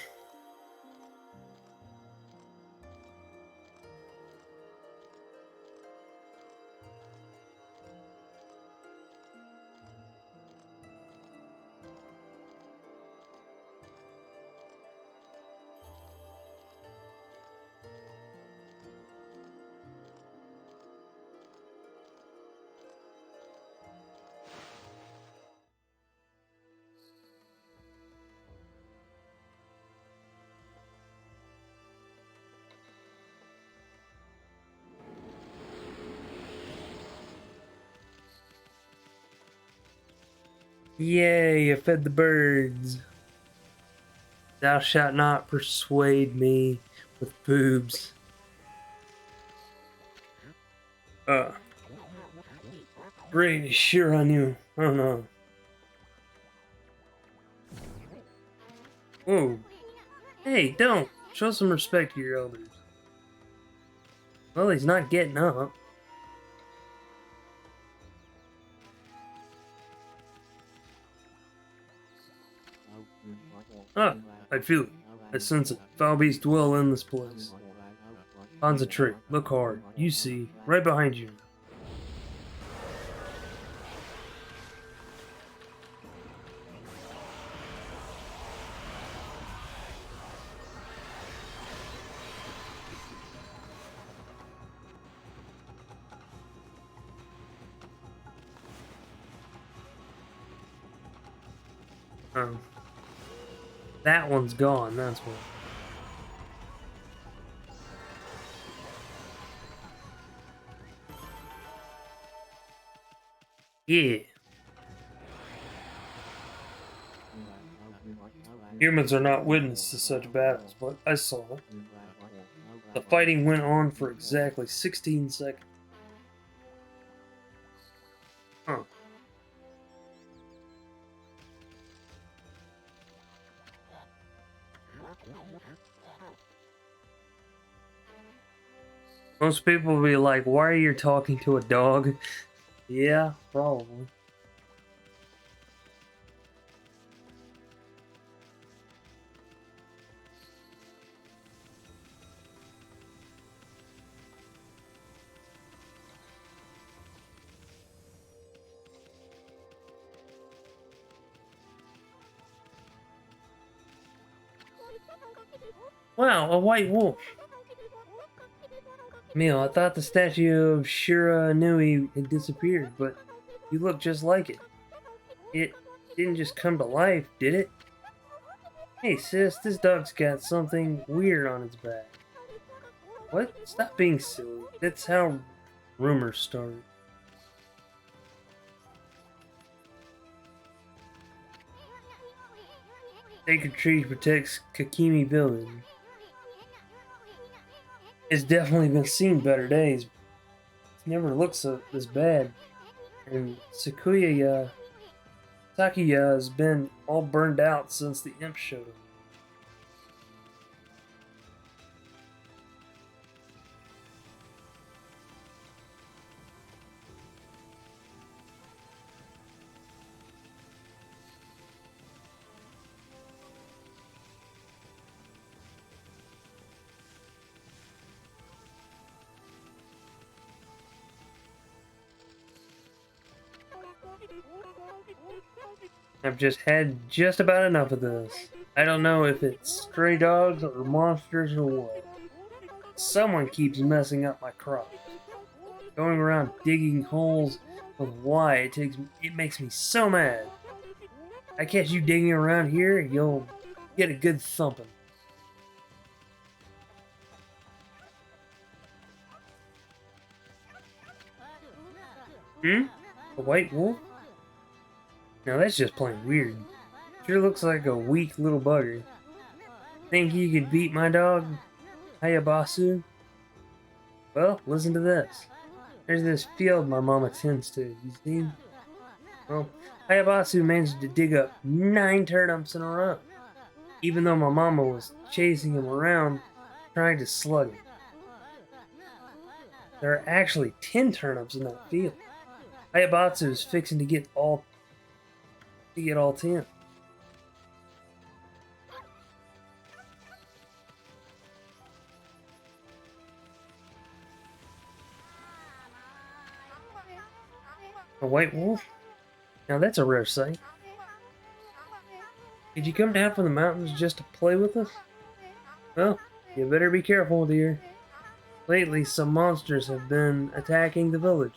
Yay, I fed the birds. Thou shalt not persuade me with boobs. Great, sure I knew. Oh no. Whoa. Hey, don't. Show some respect to your elders. Well, he's not getting up. Ah, I feel it. I sense it. Foul beasts dwell in this place. Concentrate. Look hard. You see. Right behind you. Um, That one's gone, that's what. Yeah. Humans are not witness to such battles, but I saw it. The fighting went on for exactly 16 seconds. Huh. Most people will be like, why are you talking to a dog? Yeah, probably. Wow, a white wolf. Emil, I thought the statue of Shira Nui had disappeared, but you look just like it. It didn't just come to life, did it? Hey sis, this dog's got something weird on its back. What? Stop being silly. That's how rumors start. Sacred tree protects Kakimi village. It's definitely been seen better days. It never looks this bad. And Sakuya has been all burned out since the imp showed up. I've just had just about enough of this. I don't know if it's stray dogs or monsters or what. Someone keeps messing up my crops. Going around digging holes with why it makes me so mad. I catch you digging around here, you'll get a good thumping. Hmm? A white wolf? Now that's just plain weird. Sure looks like a weak little bugger. Think you could beat my dog, Hayabasu? Well, listen to this. There's this field my mama tends to. You see? Well, Hayabasu managed to dig up 9 turnips in a row, even though my mama was chasing him around, trying to slug him. There are actually 10 turnips in that field. Hayabatsu is fixing to get all 10. A white wolf? Now that's a rare sight. Did you come down from the mountains just to play with us? Well, you better be careful, dear. Lately, some monsters have been attacking the villagers.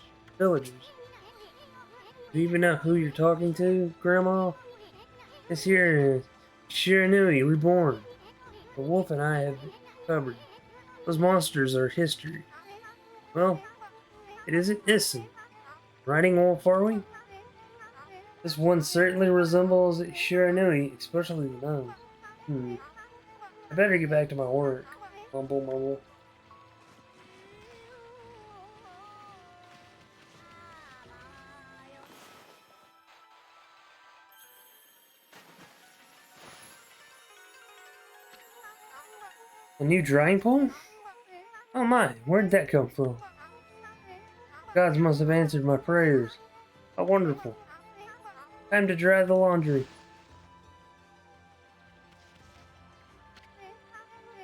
Do you even know who you're talking to, Grandma? This here is Shiranui Reborn. The wolf and I have covered. Those monsters are history. Well, it isn't innocent. Riding wolf, are we? This one certainly resembles Shiranui, especially the nose. I better get back to my work. Mumble, mumble. A new drying pole? Oh my, where did that come from? Gods must have answered my prayers. How wonderful. Time to dry the laundry.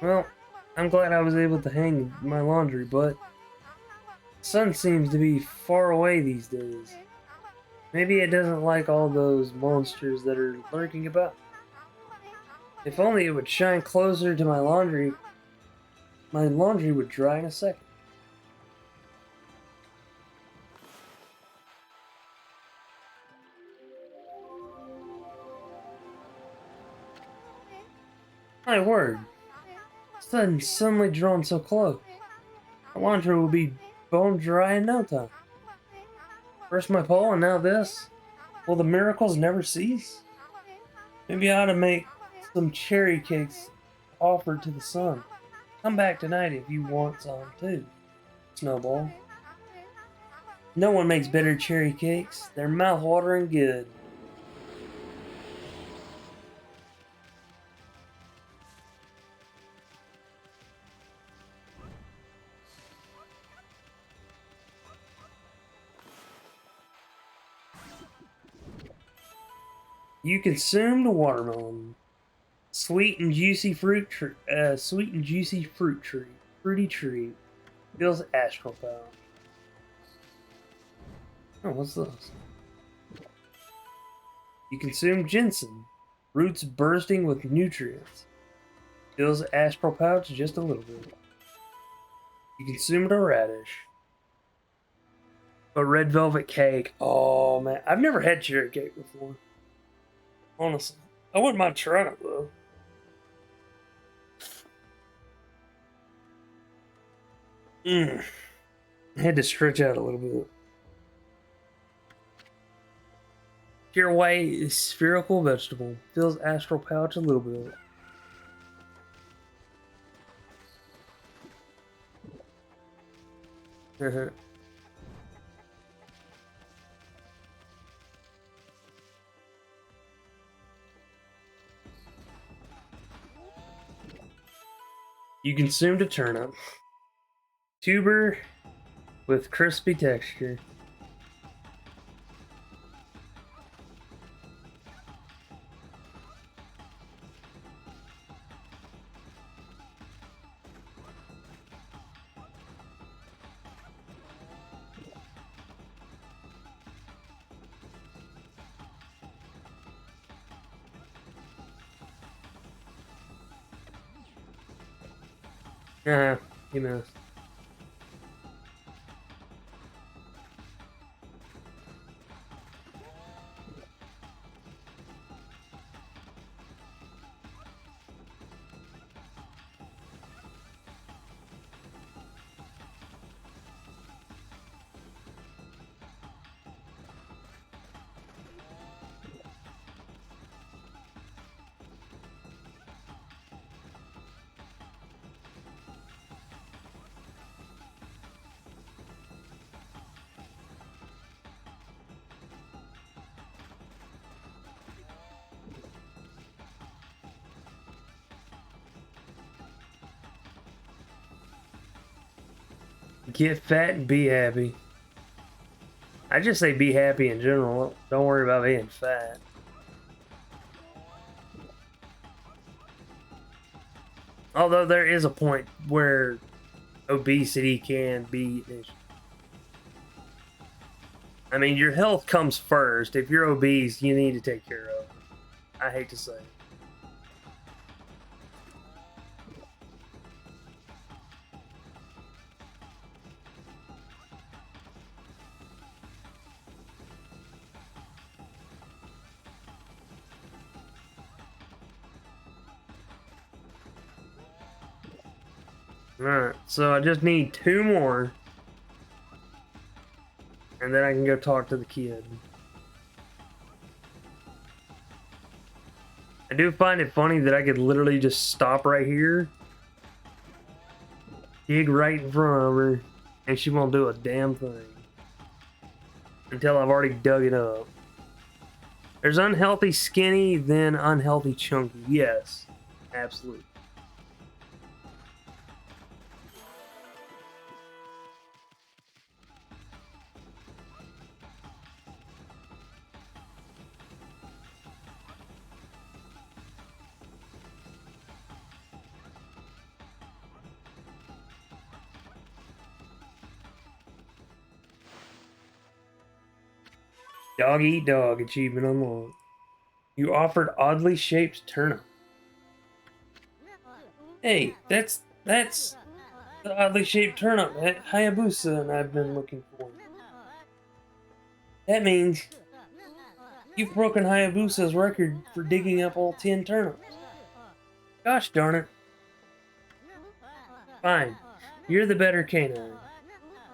Well, I'm glad I was able to hang my laundry, but the sun seems to be far away these days. Maybe it doesn't like all those monsters that are lurking about. If only it would shine closer to my laundry would dry in a second. My word. Suddenly drawn so close. Elantra will be bone dry in no time. First my pole and now this. Will the miracles never cease? Maybe I ought to make some cherry cakes offered to the sun. Come back tonight if you want some too, Snowball. No one makes better cherry cakes. They're mouth-watering good. You consumed watermelon. Sweet and juicy fruit tree. Fruity tree. Feels astral power. Oh, what's this? You consume ginseng. Roots bursting with nutrients. Fills astral pouch just a little bit. You consumed a radish. A red velvet cake. Oh man, I've never had cherry cake before. Honestly, I wouldn't mind trying it though. I had to stretch out a little bit. Pure white is spherical vegetable. Fills astral pouch a little bit. You consumed a turnip. Tuber with crispy texture. He missed. Get fat and be happy. I just say be happy in general. Don't worry about being fat. Although there is a point where obesity can be an issue. I mean, your health comes first. If you're obese, you need to take care of it. I hate to say it. Alright, so I just need 2 more. And then I can go talk to the kid. I do find it funny that I could literally just stop right here. Dig right in front of her. And she won't do a damn thing. Until I've already dug it up. There's unhealthy skinny, then unhealthy chunky. Yes, absolutely. Dog eat dog achievement unlocked. You offered oddly shaped turnip. Hey, that's the oddly shaped turnip that Hayabusa and I've been looking for. That means you've broken Hayabusa's record for digging up all 10 turnips. Gosh darn it. Fine. You're the better canine.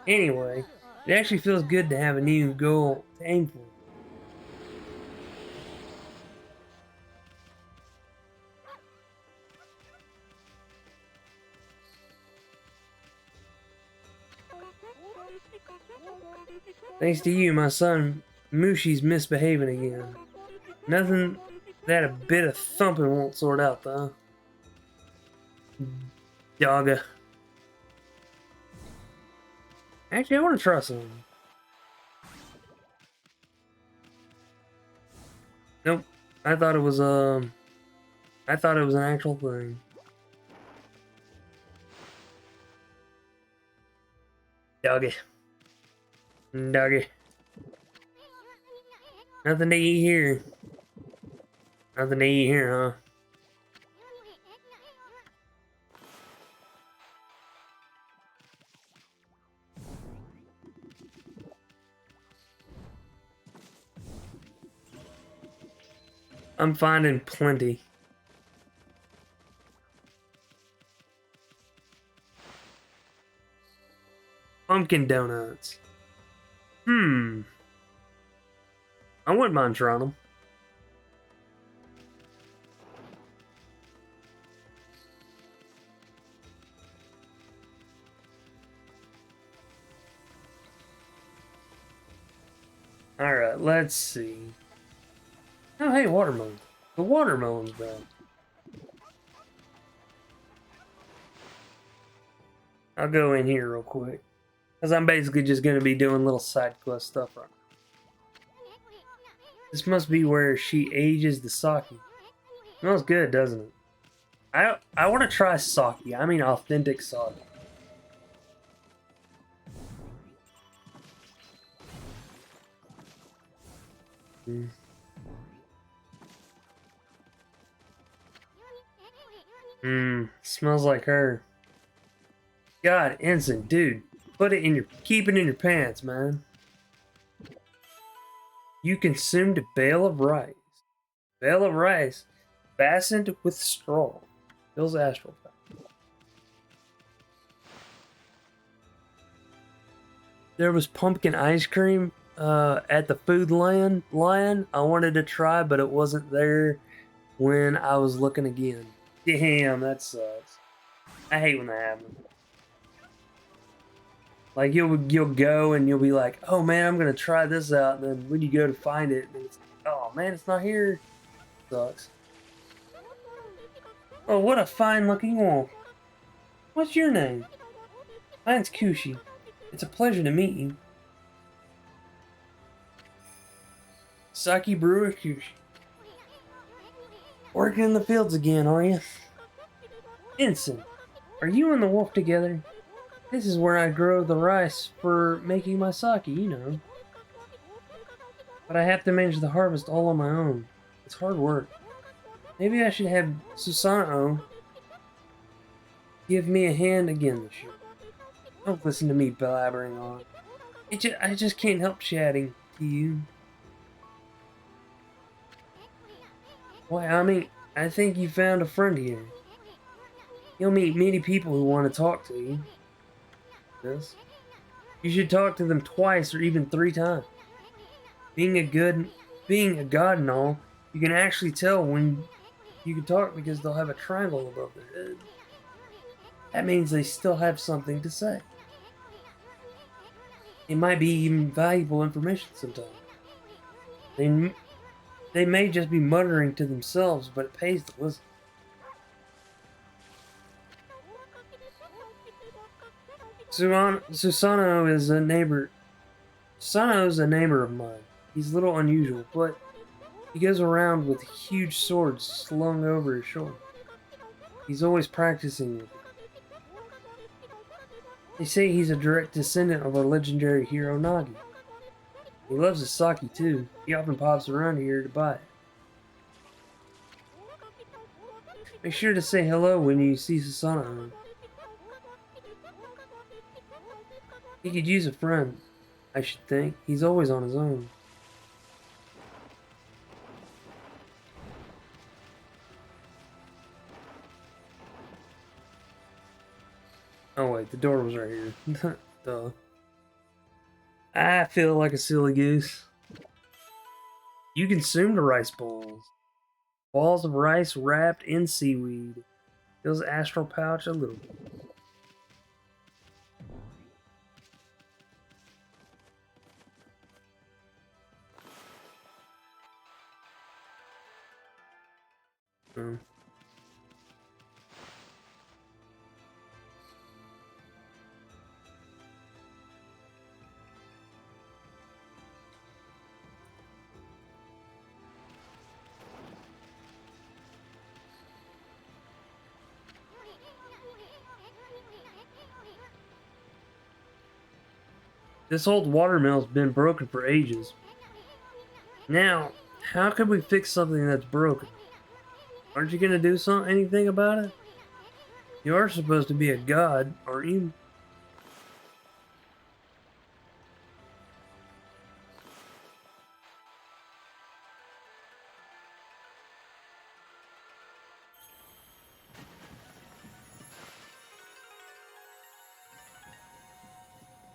Anyway, it actually feels good to have a new goal to aim for. Thanks to you, my son Mushi's misbehaving again. Nothing that a bit of thumping won't sort out, though. Dogga. Actually, I want to try some. Nope. I thought it was an actual thing. Doggy. Doggy. Nothing to eat here. Nothing to eat here, huh? I'm finding plenty. Pumpkin donuts. I wouldn't mind trying them. Alright, let's see. Oh, hey, watermelon. The watermelon's back. I'll go in here real quick. Because I'm basically just going to be doing little side quest stuff right now. This must be where she ages the sake. Smells good, doesn't it? I want to try sake. I mean authentic sake. Smells like her. God, Ensign, dude, keep it in your pants, man. You consumed a bale of rice. Bale of rice, fastened with straw. Bill's astral pack. There was pumpkin ice cream at the Food Lion. I wanted to try, but it wasn't there when I was looking again. Damn, that sucks. I hate when that happens. Like, you'll go and you'll be like, oh man, I'm gonna try this out, and then when you go to find it, it's like, oh man, it's not here. Sucks. Oh, what a fine looking wolf. What's your name? Mine's Kushi. It's a pleasure to meet you. Sake Brewer Kushi. Working in the fields again, are you? Ensign, are you and the wolf together? This is where I grow the rice for making my sake, you know. But I have to manage the harvest all on my own. It's hard work. Maybe I should have Susanoo give me a hand again this year. Don't listen to me blabbering on. I just can't help chatting to you. Why, I think you found a friend here. You'll meet many people who want to talk to you. You should talk to them twice or even 3 times. Being a god and all, you can actually tell when you can talk because they'll have a triangle above their head. That means they still have something to say. It might be even valuable information sometimes. They may just be muttering to themselves, but it pays to listen. Susanoo is a neighbor. Susanoo is a neighbor of mine. He's a little unusual, but he goes around with huge swords slung over his shoulder. He's always practicing with it. They say he's a direct descendant of our legendary hero Nagi. He loves his sake too. He often pops around here to buy it. Make sure to say hello when you see Susanoo. He could use a friend, I should think. He's always on his own. Oh wait, the door was right here. Duh. I feel like a silly goose. You consume the rice balls. Balls of rice wrapped in seaweed. Fills astral pouch a little. Hmm. This old watermill's been broken for ages. Now, how can we fix something that's broken? Aren't you gonna do anything about it? You are supposed to be a god, aren't you?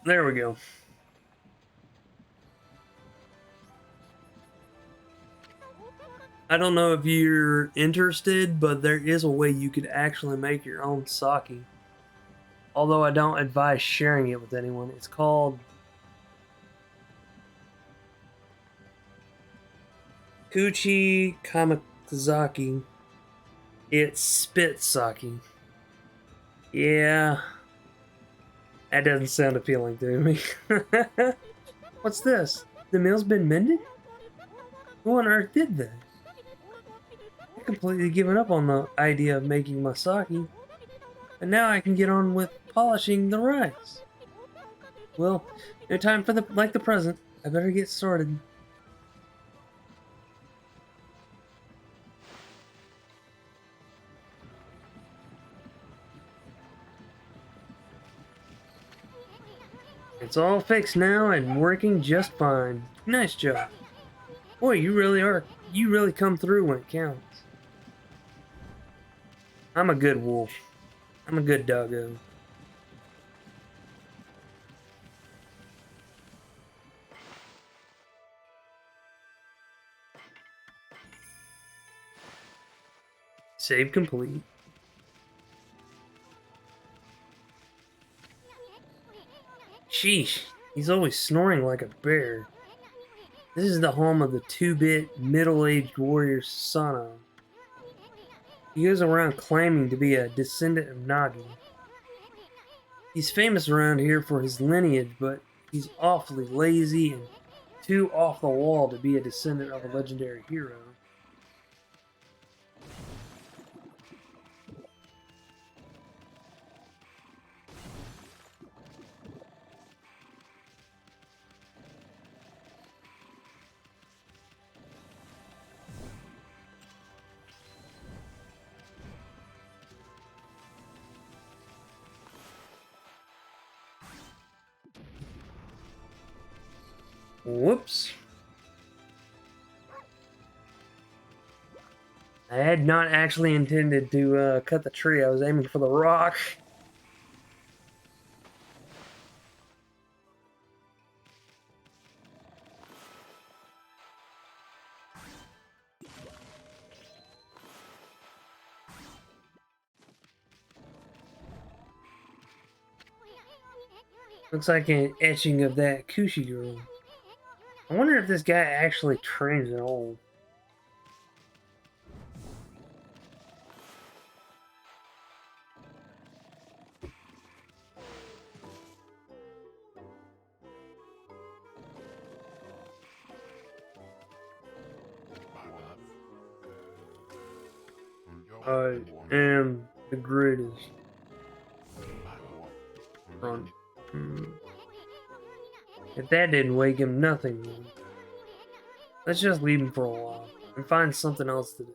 There we go. I don't know if you're interested, but there is a way you could actually make your own sake. Although I don't advise sharing it with anyone. It's called Kuchi Kamizaki. It's spit sake. Yeah, that doesn't sound appealing to me. What's this? The mill's been mended? Who on earth did that? I completely given up on the idea of making my sake, and now I can get on with polishing the rice. Well, no time for the present. I better get started. It's all fixed now and working just fine. Nice job. Boy, you really come through when it counts. I'm a good wolf. I'm a good doggo. Save complete. Sheesh, he's always snoring like a bear. This is the home of the 2-bit middle-aged warrior Sano. He goes around claiming to be a descendant of Nagi. He's famous around here for his lineage, but he's awfully lazy and too off the wall to be a descendant of a legendary hero. Whoops. I had not actually intended to cut the tree. I was aiming for the rock. Looks like an etching of that Kushi girl. I wonder if this guy actually trains at all. I am the greatest. Front. If that didn't wake him, nothing would. Let's just leave him for a while and find something else to do.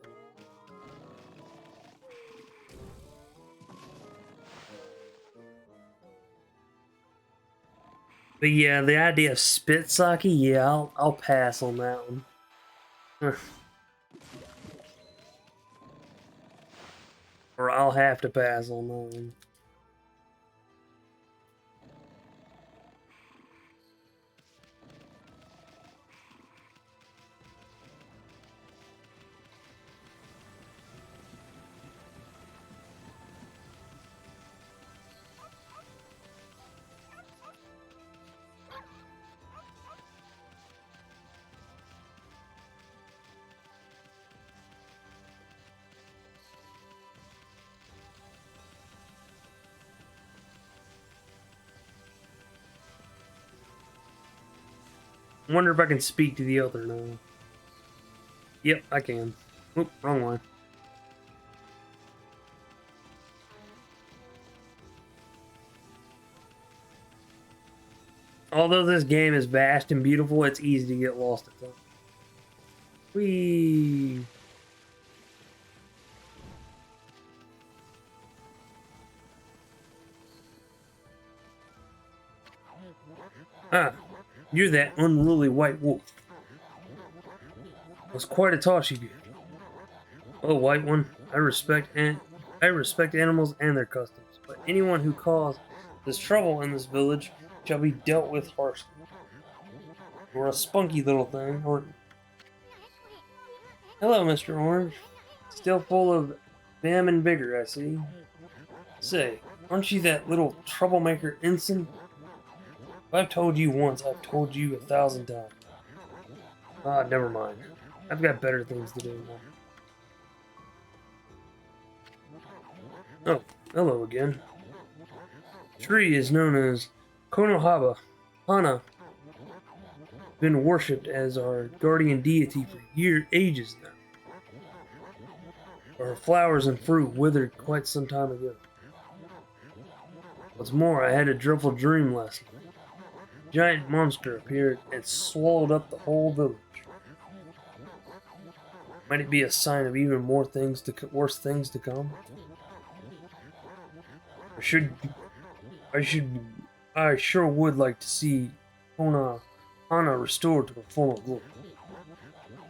But yeah, the idea of spit sake, yeah, I'll pass on that one. Or I'll have to pass on that one. I wonder if I can speak to the other now. Yep, I can. Oop, wrong one. Although this game is vast and beautiful, it's easy to get lost at times. Whee! Ah, you're that unruly white wolf. It was quite a toss you gave. Oh, white one, I respect animals and their customs, but anyone who causes trouble in this village shall be dealt with harshly. You're a spunky little thing, aren't you? Hello, Mr. Orange. Still full of vim and vigor, I see. Say, aren't you that little troublemaker Ensign? If I've told you once, I've told you 1,000 times. Ah, never mind. I've got better things to do now. Oh, hello again. Tree is known as Konohaba Hana. Been worshipped as our guardian deity for ages now. Our flowers and fruit withered quite some time ago. What's more, I had a dreadful dream last night. A giant monster appeared and swallowed up the whole village. Might it be a sign of even worse things to come? I sure would like to see Hana restored to her former glory.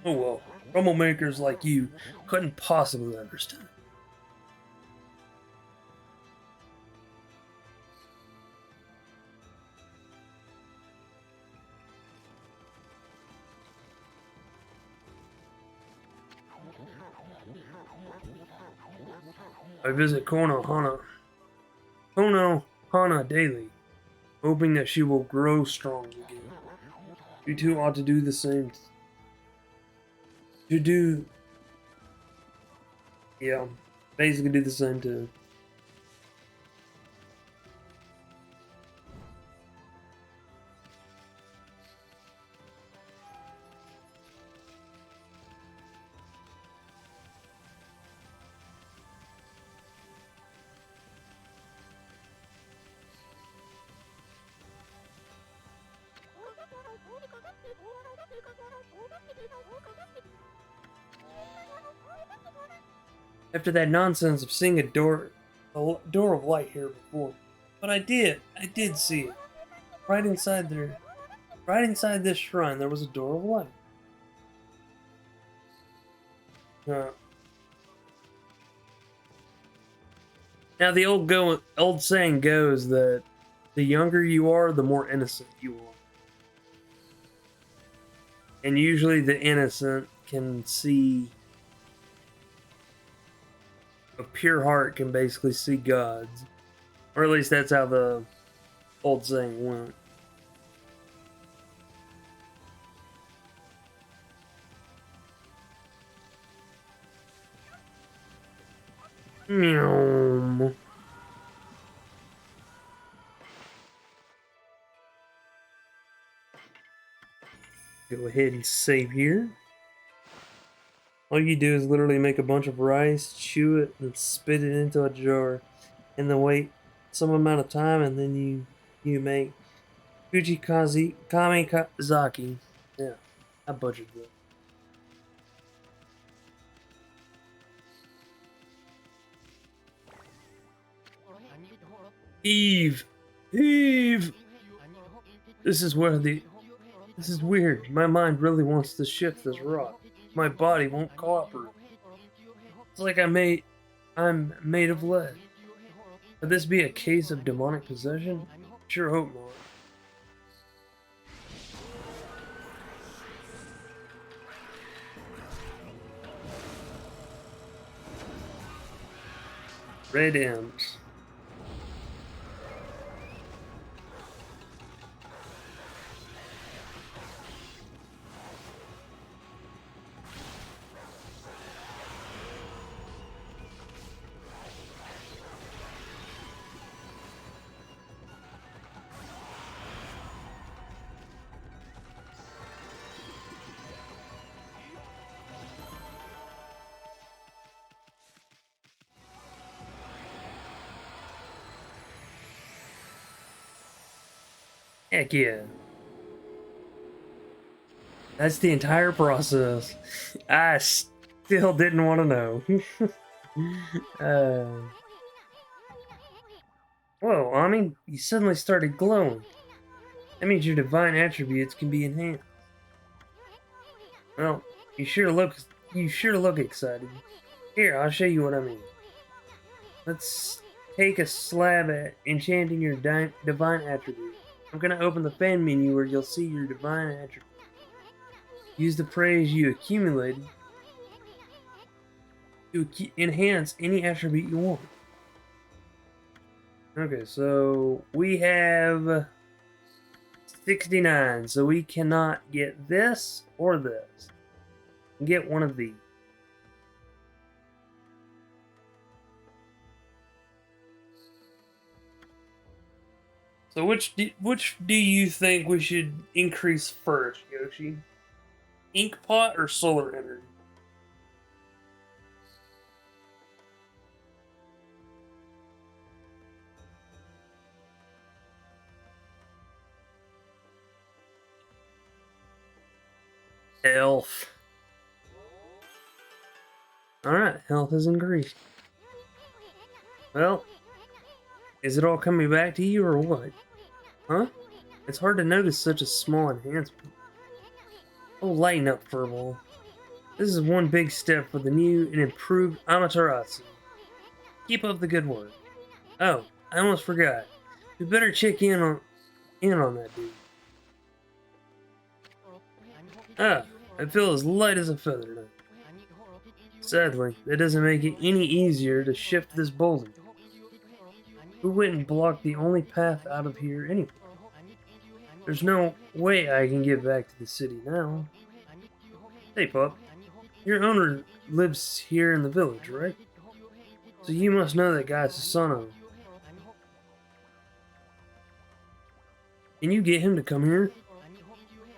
Oh well, troublemakers like you couldn't possibly understand. I visit Kono Hana daily, hoping that she will grow strong again. You two ought to do the same. Yeah, basically do the same too. After that nonsense of seeing a door of light here before. But I did see it. Right inside there. Right inside this shrine, there was a door of light. Now the old saying goes that the younger you are, the more innocent you are. And usually the innocent can see, a pure heart can basically see gods. Or at least that's how the old saying went. Meow. Go ahead and save here. All you do is literally make a bunch of rice, chew it, and spit it into a jar, and then wait some amount of time, and then you make Kamikazaki. Yeah, I butchered that. Eve! Eve! This is weird. My mind really wants to shift this rock. My body won't cooperate. It's like I'm made of lead. Could this be a case of demonic possession? Sure hope not. Red M's. Heck yeah. That's the entire process. I still didn't want to know. uh, Whoa, Ami, you suddenly started glowing. That means your divine attributes can be enhanced. Well, you sure look excited. Here, I'll show you what I mean. Let's take a slab at enchanting your divine attribute. I'm gonna open the fan menu where you'll see your divine attribute. Use the praise you accumulated to enhance any attribute you want. Okay, so we have 69, so we cannot get this or this. Get one of these. So which do you think we should increase first, Yoshi? Ink pot or solar energy? Health. Alright, health has increased. Well, is it all coming back to you or what? Huh? It's hard to notice such a small enhancement. Oh, lighten up, Furball. This is one big step for the new and improved Amaterasu. Keep up the good work. Oh, I almost forgot. We better check in on that dude. Ah, I feel as light as a feather now. Sadly, that doesn't make it any easier to shift this boulder. Who went and blocked the only path out of here anyway? There's no way I can get back to the city now. Hey, pup. Your owner lives here in the village, right? So you must know that guy Susanoo. Can you get him to come here?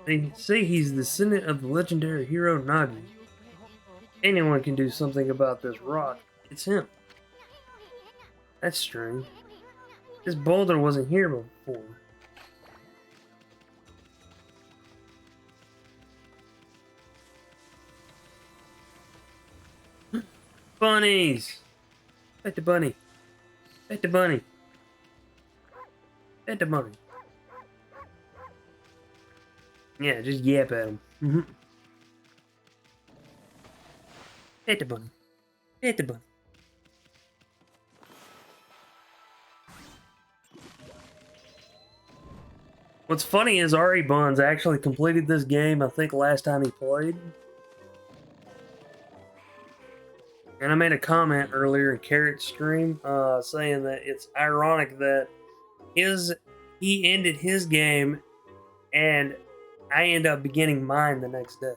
They say he's the descendant of the legendary hero Nagi. Anyone can do something about this rock. It's him. That's strange. This boulder wasn't here before. Bunnies! Pet the bunny. Pet the bunny. Pet the bunny. Yeah, just yap at him. Pet the bunny. Pet the bunny. What's funny is Ari Buns actually completed this game, I think, last time he played. And I made a comment earlier in Carrot's stream saying that it's ironic that he ended his game and I end up beginning mine the next day.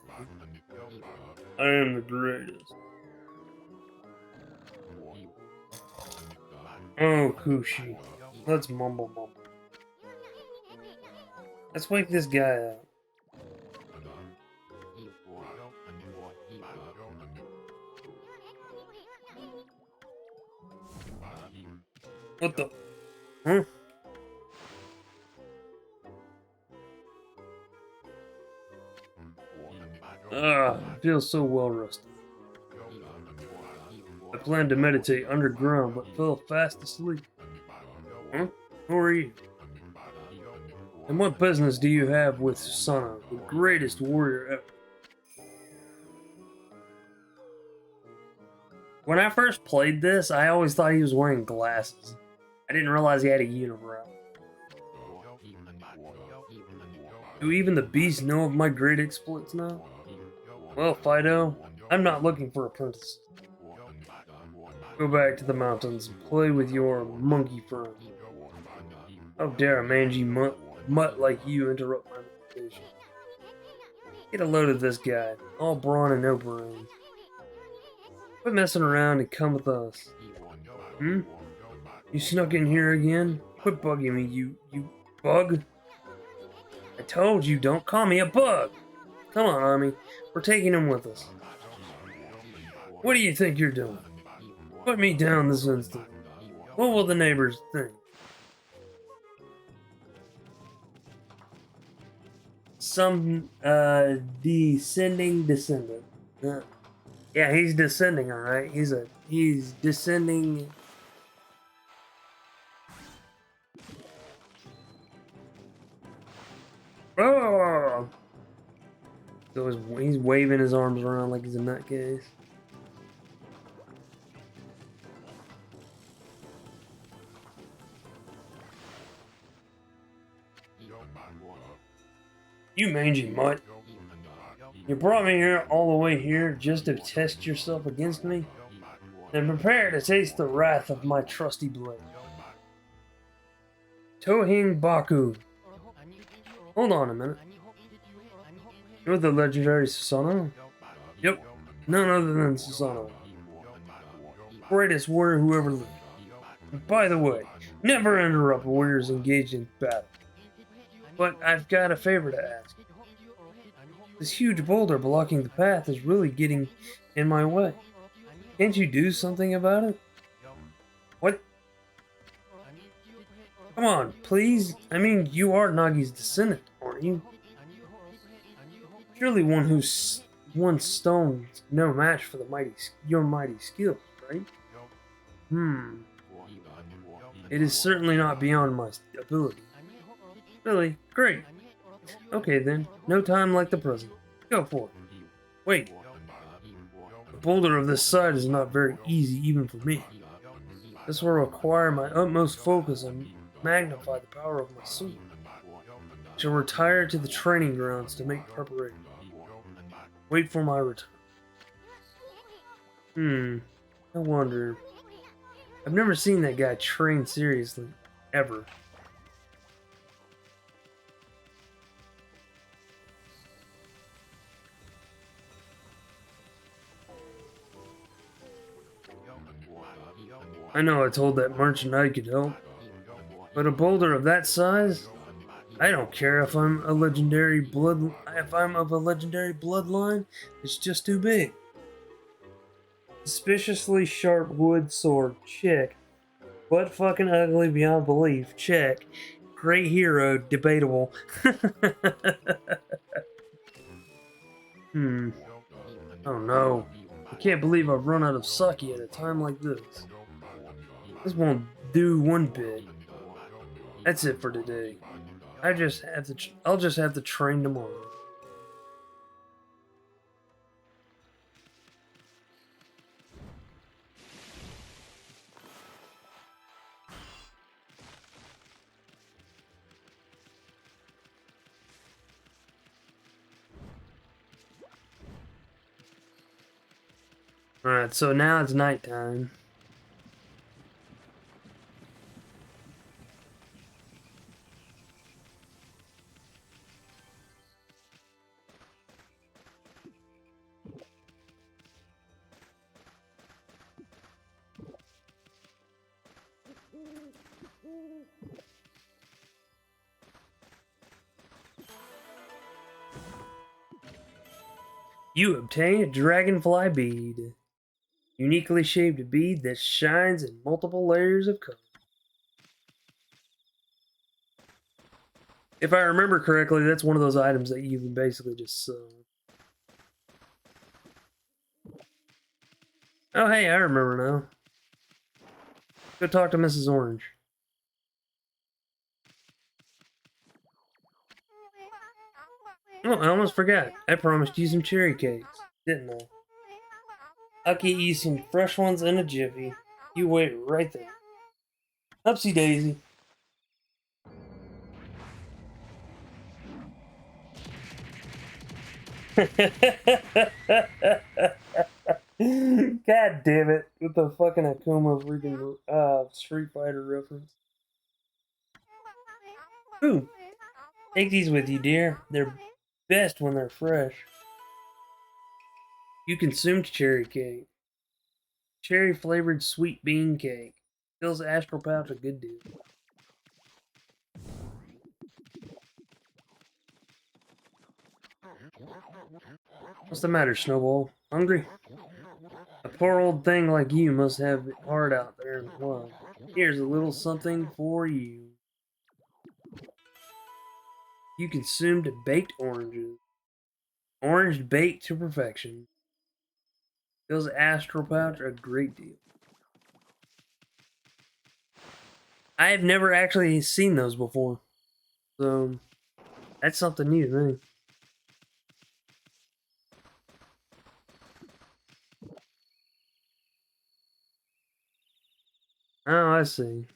I am the greatest. Oh, Kushi. Let's mumble. Let's wake this guy up. What the? Huh? I feel so well rested. I planned to meditate underground, but fell fast asleep. Huh? Who are you? And what business do you have with Susanoo, the greatest warrior ever? When I first played this, I always thought he was wearing glasses. I didn't realize he had a unibrow. Do even the beasts know of my great exploits now? Well, Fido, I'm not looking for apprentices. Go back to the mountains and play with your monkey friend. How dare a mangy mutt like you interrupt my meditation? Get a load of this guy, all brawn and no brains. Quit messing around and come with us. You snuck in here again? Quit bugging me, you bug. I told you, don't call me a bug. Come on, Ami. We're taking him with us. What do you think you're doing? Put me down this instant. What will the neighbors think? some descending descendant. Yeah, he's descending, all right. He's descending. Oh! So he's waving his arms around like he's a nutcase. You mangy mutt. You brought me here all the way here just to test yourself against me? Then prepare to taste the wrath of my trusty blade. Tohing Baku. Hold on a minute. You're the legendary Susanoo? Yep. None other than Susanoo. Greatest warrior who ever lived. And by the way, never interrupt warriors engaged in battle. But I've got a favor to ask. This huge boulder blocking the path is really getting in my way. Can't you do something about it? What? Come on, please. I mean, you are Nagi's descendant, aren't you? Surely one stone's no match for your mighty skills, right? It is certainly not beyond my ability. Really? Great. Okay then, no time like the present. Go for it. Wait. A boulder of this size is not very easy even for me. This will require my utmost focus and magnify the power of my sword. I shall retire to the training grounds to make preparation. Wait for my return. I wonder. I've never seen that guy train seriously, ever. I know I told that merchant I could help, but a boulder of that size? I don't care if I'm of a legendary bloodline, it's just too big. Suspiciously sharp wood sword, check. Butt fucking ugly beyond belief, check. Great hero, debatable. Oh no. I can't believe I've run out of sake at a time like this. This won't do one bit. That's it for today. I'll just have to train tomorrow. Alright, so now it's nighttime. You obtain a dragonfly bead. Uniquely shaped bead that shines in multiple layers of color. If I remember correctly, that's one of those items that you can basically just sell. Oh hey, I remember now. Go talk to Mrs. Orange. Oh, I almost forgot. I promised you some cherry cakes, didn't I? I'll get you some fresh ones in a jiffy. You wait right there. Upsy daisy. God damn it. With the fucking Akuma freaking Street Fighter reference. Ooh. Take these with you, dear. They're best when they're fresh. You consumed cherry cake. Cherry flavored sweet bean cake. Fills astral pouch a good deal. What's the matter, Snowball? Hungry? A poor old thing like you must have it hard out there in the wild. Here's a little something for you. You consumed baked oranges. Orange baked to perfection. Fills astral pouch a great deal. I have never actually seen those before. So, that's something new to me. Oh, I see.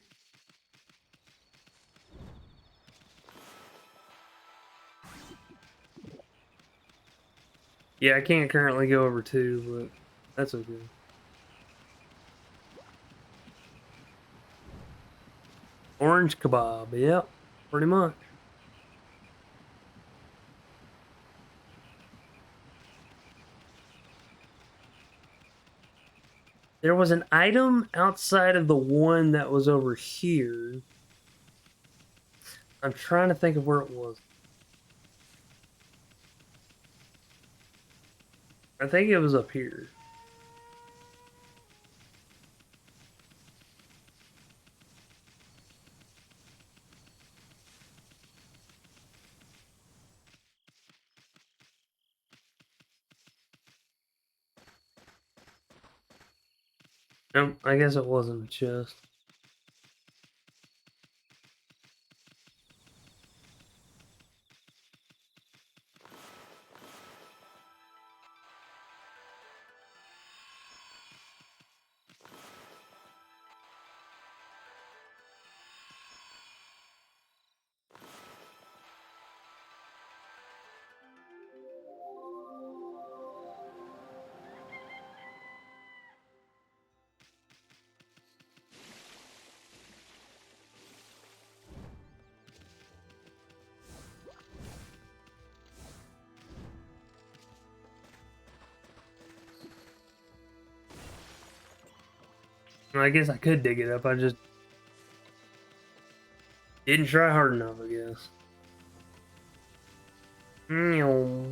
Yeah, I can't currently go over 2, but that's okay. Orange kebab, yep, pretty much. There was an item outside of the one that was over here. I'm trying to think of where it was. I think it was up here. Nope, I guess it wasn't a chest. I guess I could dig it up, I just didn't try hard enough, I guess. Meow.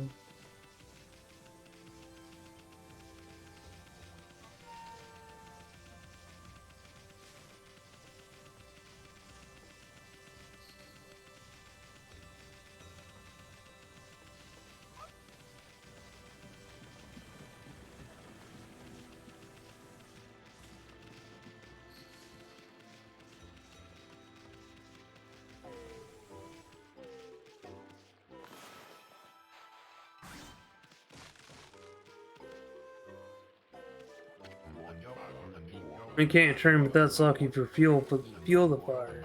We can't train without sake for fuel the fire.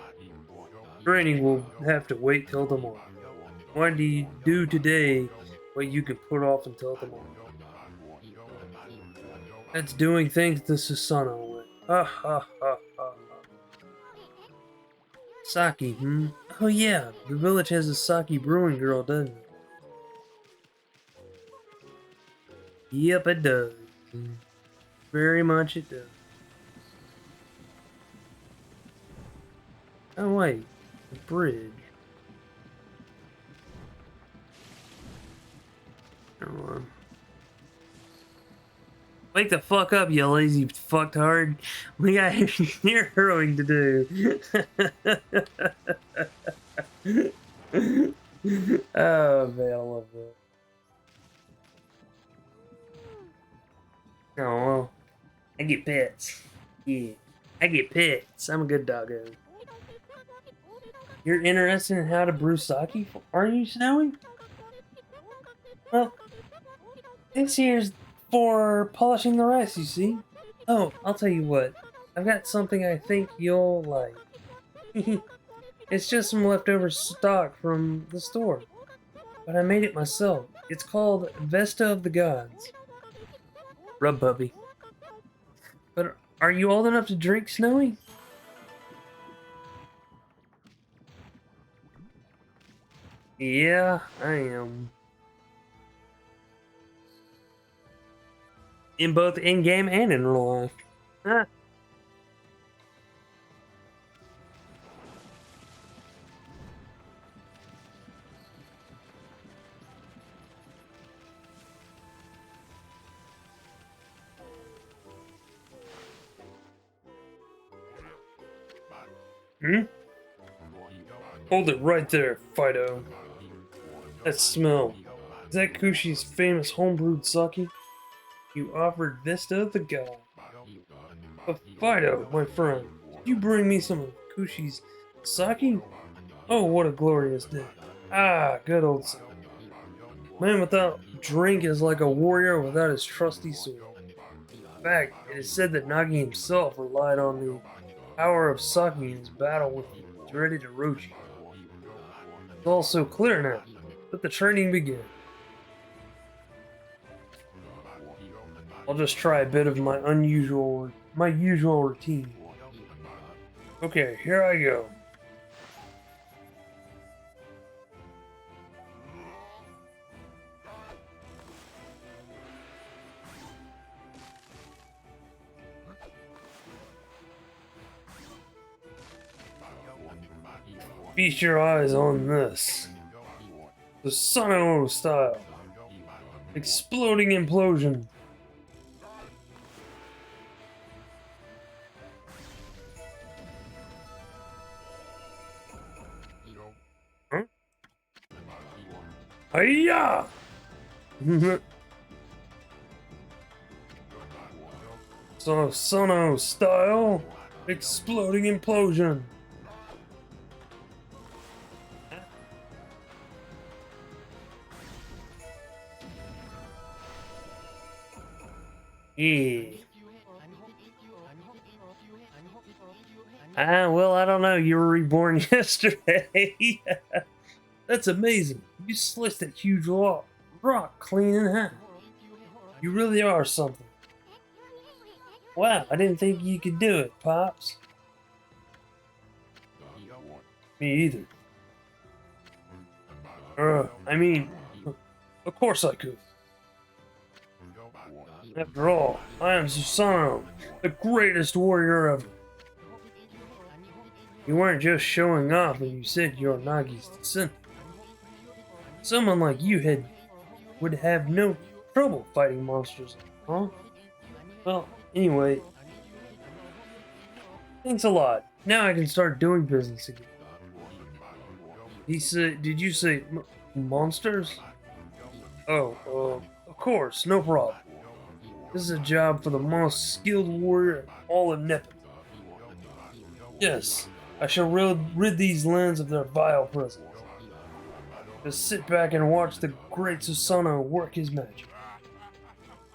Training will have to wait till tomorrow. Why do you do today what you could put off until tomorrow? That's doing things the Susanoo way. Ha ha ha ha. Sake, hmm? Oh yeah, the village has a sake brewing girl, doesn't it? Yep, it does. Very much it does. Oh wait, the bridge. Never mind. Wake the fuck up, you lazy fucktard. We got heroing to do. Oh man, I love that. Oh well, I get pets. Yeah, I get pets. I'm a good doggo. You're interested in how to brew sake, are you, Snowy? Well, this here's for polishing the rice, you see. Oh, I'll tell you what. I've got something I think you'll like. It's just some leftover stock from the store. But I made it myself. It's called Vesta of the Gods. Rub puppy. But are you old enough to drink, Snowy? Yeah, I am. In both in-game and in real life. Huh. Hmm? Hold it right there, Fido. That smell. Is that Kushi's famous homebrewed sake? You offered this to the god. But Fido, my friend, did you bring me some of Kushi's sake? Oh, what a glorious day. Ah, good old son. Man without drink is like a warrior without his trusty sword. In fact, it is said that Nagi himself relied on the power of sake in his battle with the dreaded Orochi. It's all so clear now. Let the training begin. I'll just try a bit of my usual routine. Okay, here I go. Feast your eyes on this. The Suno style. Exploding implosion. Huh? Hiya! So Suno style. Exploding implosion. Yeah. Well, I don't know. You were reborn yesterday. That's amazing. You sliced that huge rock clean in half. You really are something. Wow, I didn't think you could do it, Pops. Me either. I mean, of course I could. After all, I am Susanoo, the greatest warrior ever. You weren't just showing off when you said you're Nagi's descendant. Someone like you would have no trouble fighting monsters, huh? Well, anyway, thanks a lot. Now I can start doing business again. He said, did you say monsters? Oh, of course, no problem. This is a job for the most skilled warrior in all of Nippon. Yes, I shall rid these lands of their vile presence. Just sit back and watch the great Susanoo work his magic.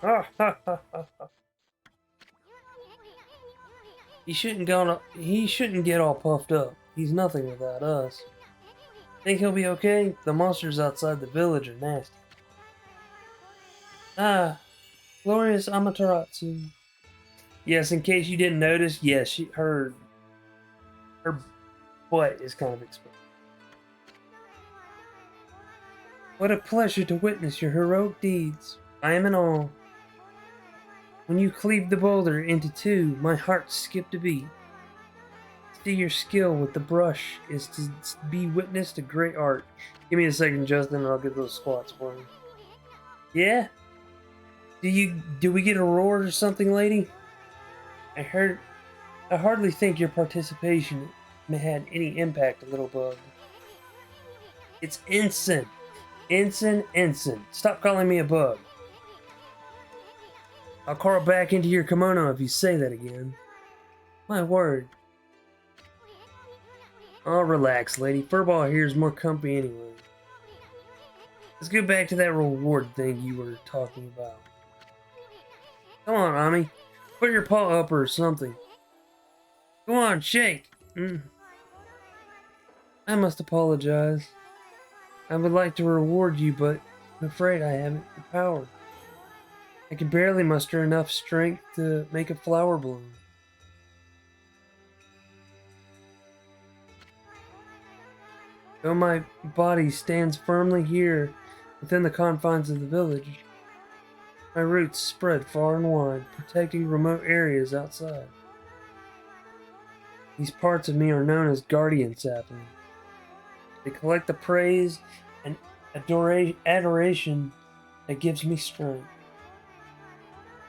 Ha ha ha ha ha. He shouldn't get all puffed up. He's nothing without us. Think he'll be okay? The monsters outside the village are nasty. Ah, glorious Amaterasu. Yes, in case you didn't notice, yes, her butt is kind of exposed. What a pleasure to witness your heroic deeds. I am in awe. When you cleaved the boulder into two, my heart skipped a beat. See, your skill with the brush is to be witness to great art. Give me a second, Justin, and I'll get those squats for you. Yeah? Do we get a reward or something, lady? I hardly think your participation may had any impact, little bug. It's Ensign. Ensign. Stop calling me a bug. I'll crawl back into your kimono if you say that again. My word. Oh, relax, lady. Furball here is more comfy anyway. Let's get back to that reward thing you were talking about. Come on, Ami. Put your paw up or something. Go on, shake. I must apologize. I would like to reward you, but I'm afraid I haven't the power. I can barely muster enough strength to make a flower bloom. Though my body stands firmly here within the confines of the village, my roots spread far and wide, protecting remote areas outside. These parts of me are known as guardian saplings. They collect the praise and adoration that gives me strength.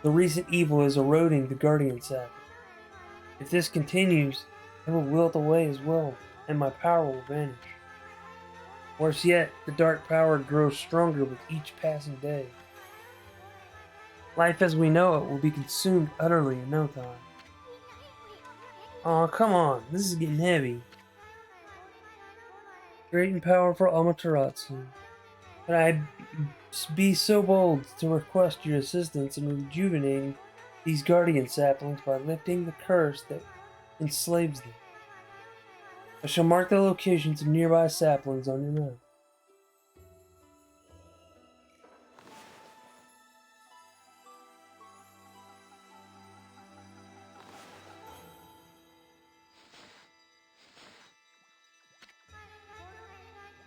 The recent evil is eroding the guardian sapling. If this continues, it will wilt away as well, and my power will vanish. Worse yet, the dark power grows stronger with each passing day. Life as we know it will be consumed utterly in no time. Aw, come on, this is getting heavy. Great and powerful Amaterasu, but I'd be so bold to request your assistance in rejuvenating these guardian saplings by lifting the curse that enslaves them. I shall mark the locations of nearby saplings on your map.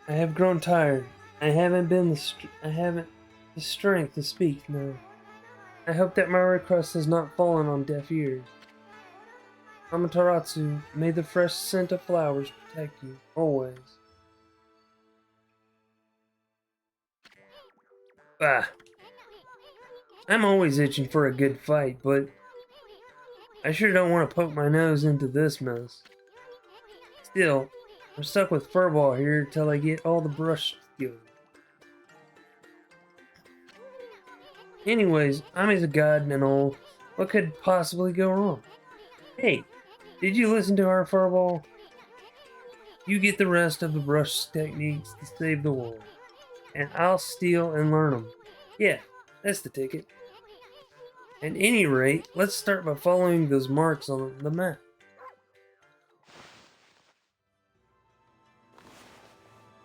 I have grown tired. I haven't the strength to speak now. I hope that my request has not fallen on deaf ears. Amaterasu, may the fresh scent of flowers protect you, always. Ah, I'm always itching for a good fight, but I sure don't want to poke my nose into this mess. Still, I'm stuck with Furball here till I get all the brush skills. Anyways, I'm as a god and all. What could possibly go wrong? Hey, did you listen to our Furball? You get the rest of the brush techniques to save the world, and I'll steal and learn them. Yeah, that's the ticket. At any rate, let's start by following those marks on the map.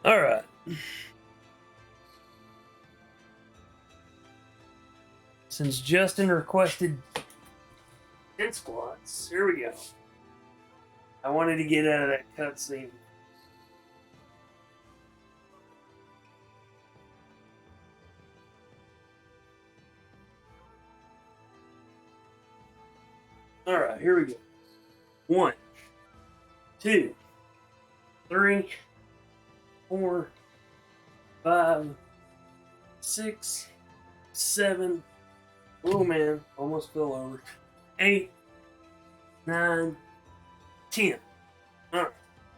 Alright. Since Justin requested 10 squats, here we go. I wanted to get out of that cutscene. Alright, here we go. 1, 2, 3, 4, 5, 6, 7. Oh man, almost fell over. 8, 9, 10. Alright,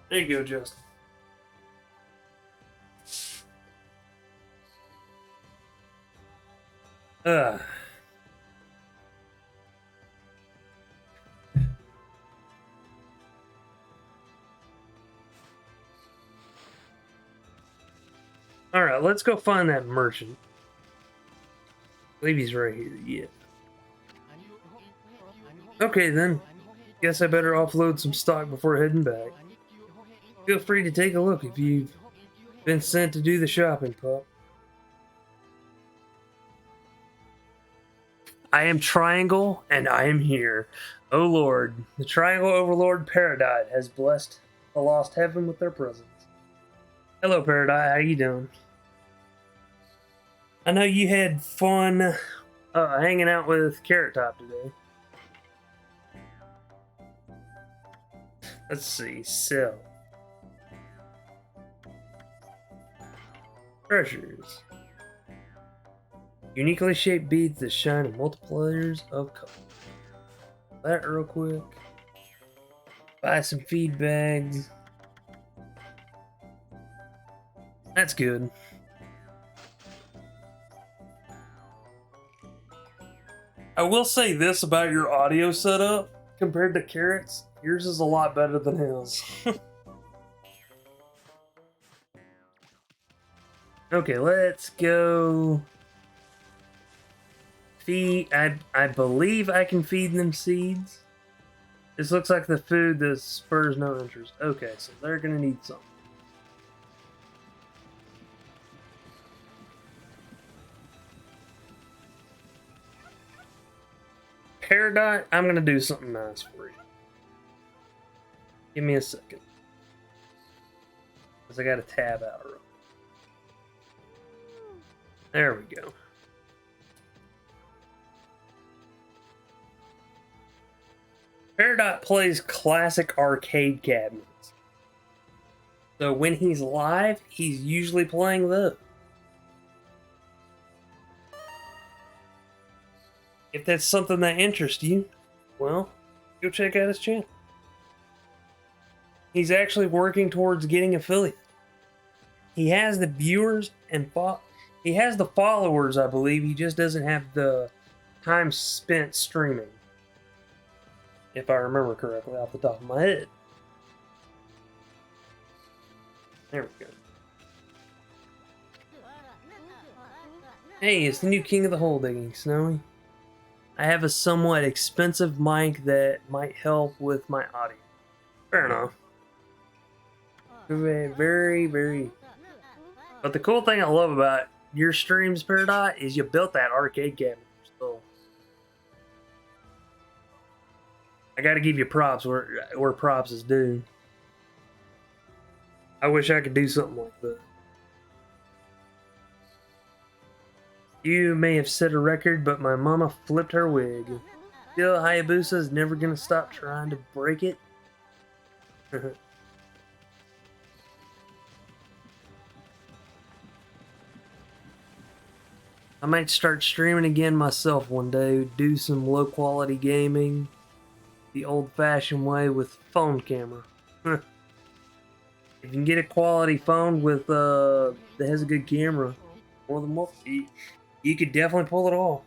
there you go, Justin. Alright, let's go find that merchant. I believe he's right here, yeah. Okay then, guess I better offload some stock before heading back. Feel free to take a look if you've been sent to do the shopping, pup. I am Triangle, and I am here. Oh Lord, the Triangle Overlord Paradise has blessed the Lost Heaven with their presence. Hello Paradise, how you doing? I know you had fun hanging out with Carrot Top today. Let's see, sell. Treasures. Uniquely shaped beads that shine in multipliers of color. That real quick. Buy some feed bags. That's good. I will say this about your audio setup. Compared to Carrot's, yours is a lot better than his. Okay, let's go feed. I believe I can feed them seeds. This looks like the food that spurs no interest. Okay, so they're gonna need something. Paradise, I'm gonna do something nice for you. Give me a second. Because I got a tab out of it. There we go. Peridot plays classic arcade cabinets. So when he's live, he's usually playing those. If that's something that interests you, well, go check out his channel. He's actually working towards getting affiliate. he has the viewers and he has the followers, I believe. He just doesn't have the time spent streaming, if I remember correctly off the top of my head. There we go. Hey, it's the new king of the hole digging, Snowy. I have a somewhat expensive mic that might help with my audio. Fair enough. Very, very. But the cool thing I love about your streams, Peridot, is you built that arcade cabinet. So I got to give you props where props is due. I wish I could do something like that. You may have set a record, but my mama flipped her wig. Still, Hayabusa is never gonna stop trying to break it. I might start streaming again myself one day, do some low quality gaming, the old fashioned way with phone camera. If you can get a quality phone with that has a good camera, more than what you could definitely pull it off.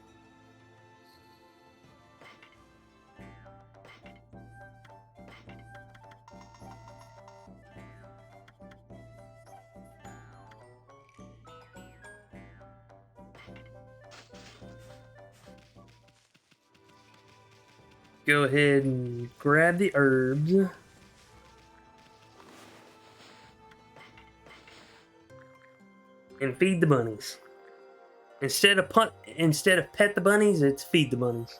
Go ahead and grab the herbs. And feed the bunnies. Instead of pet the bunnies, it's feed the bunnies.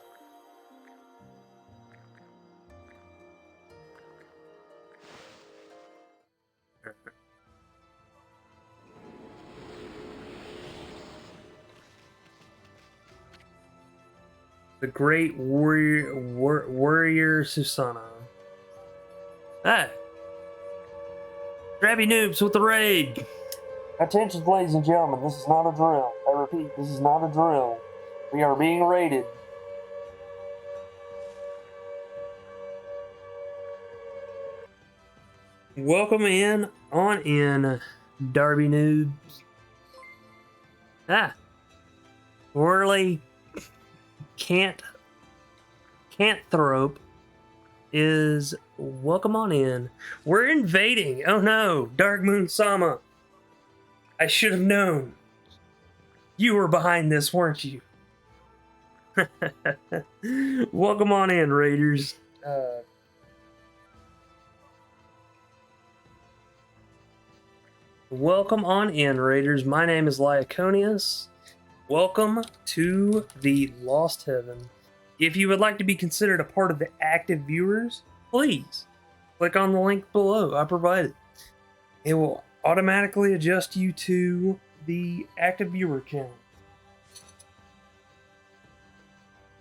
The great warrior Susana. Ah. Grabby noobs with the raid. Attention, ladies and gentlemen, this is not a drill. I repeat, this is not a drill. We are being raided. Welcome on in, Darby noobs. Ah. Whirly can't thrope is welcome on in. We're invading. Oh no, Dark Moon Sama. I should have known. You were behind this, weren't you? Welcome on in, Raiders. Welcome on in, Raiders. My name is Lyconius. Welcome to the Lost Heaven. If you would like to be considered a part of the active viewers, please click on the link below I provided. It will automatically adjust you to the active viewer count.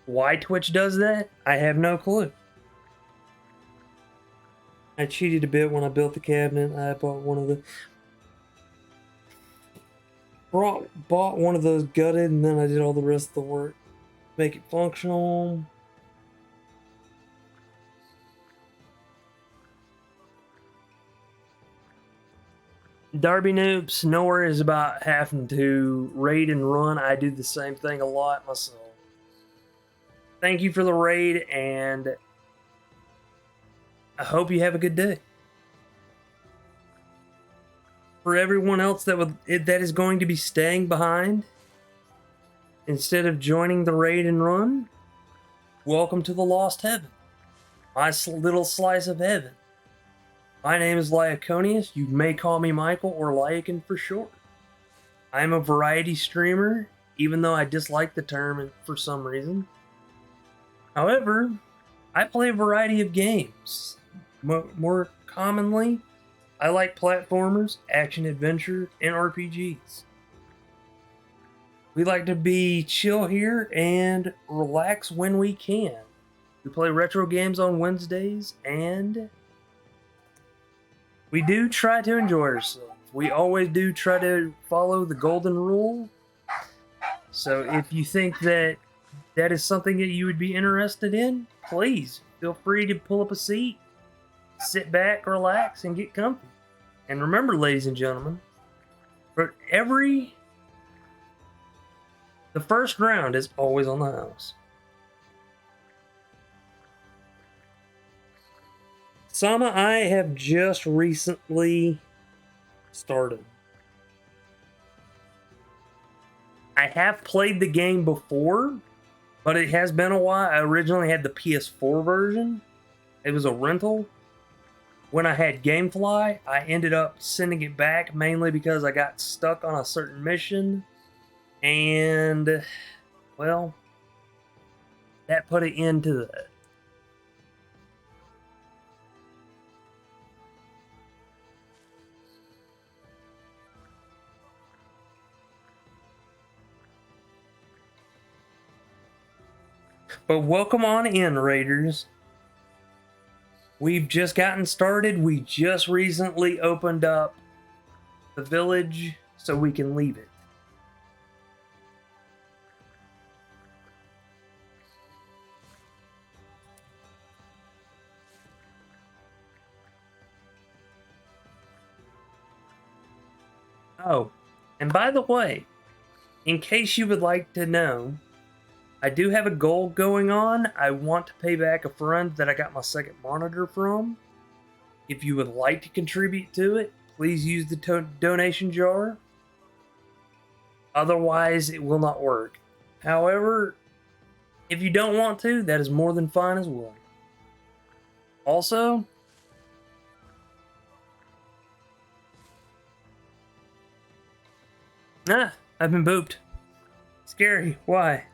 Why Twitch does that, I have no clue. I cheated a bit when I built the cabinet. I bought one of the bought one of those gutted, and then I did all the rest of the work. Make it functional. Darby Noops, no worries about having to raid and run. I do the same thing a lot myself. Thank you for the raid, and I hope you have a good day. For everyone else that is going to be staying behind, instead of joining the raid and run, welcome to the Lost Heaven. My little slice of heaven. My name is Lyconius. You may call me Michael or Lycan for short. I am a variety streamer, even though I dislike the term for some reason. However, I play a variety of games. More commonly, I like platformers, action-adventure, and RPGs. We like to be chill here and relax when we can. We play retro games on Wednesdays, and we do try to enjoy ourselves. We always do try to follow the golden rule. So if you think that is something that you would be interested in, please feel free to pull up a seat, sit back, relax, and get comfy. And remember, ladies and gentlemen, But the first round is always on the house. Sama, I have just recently started. I have played the game before, but it has been a while. I originally had the PS4 version. It was a rental. When I had Gamefly, I ended up sending it back mainly because I got stuck on a certain mission. And, well, that put an end to that. But welcome on in, Raiders. We've just gotten started. We just recently opened up the village so we can leave it. Oh, and by the way, in case you would like to know, I do have a goal going on. I want to pay back a friend that I got my second monitor from. If you would like to contribute to it, please use the donation jar. Otherwise, it will not work. However, if you don't want to, that is more than fine as well. Also, I've been booped. Scary. Why?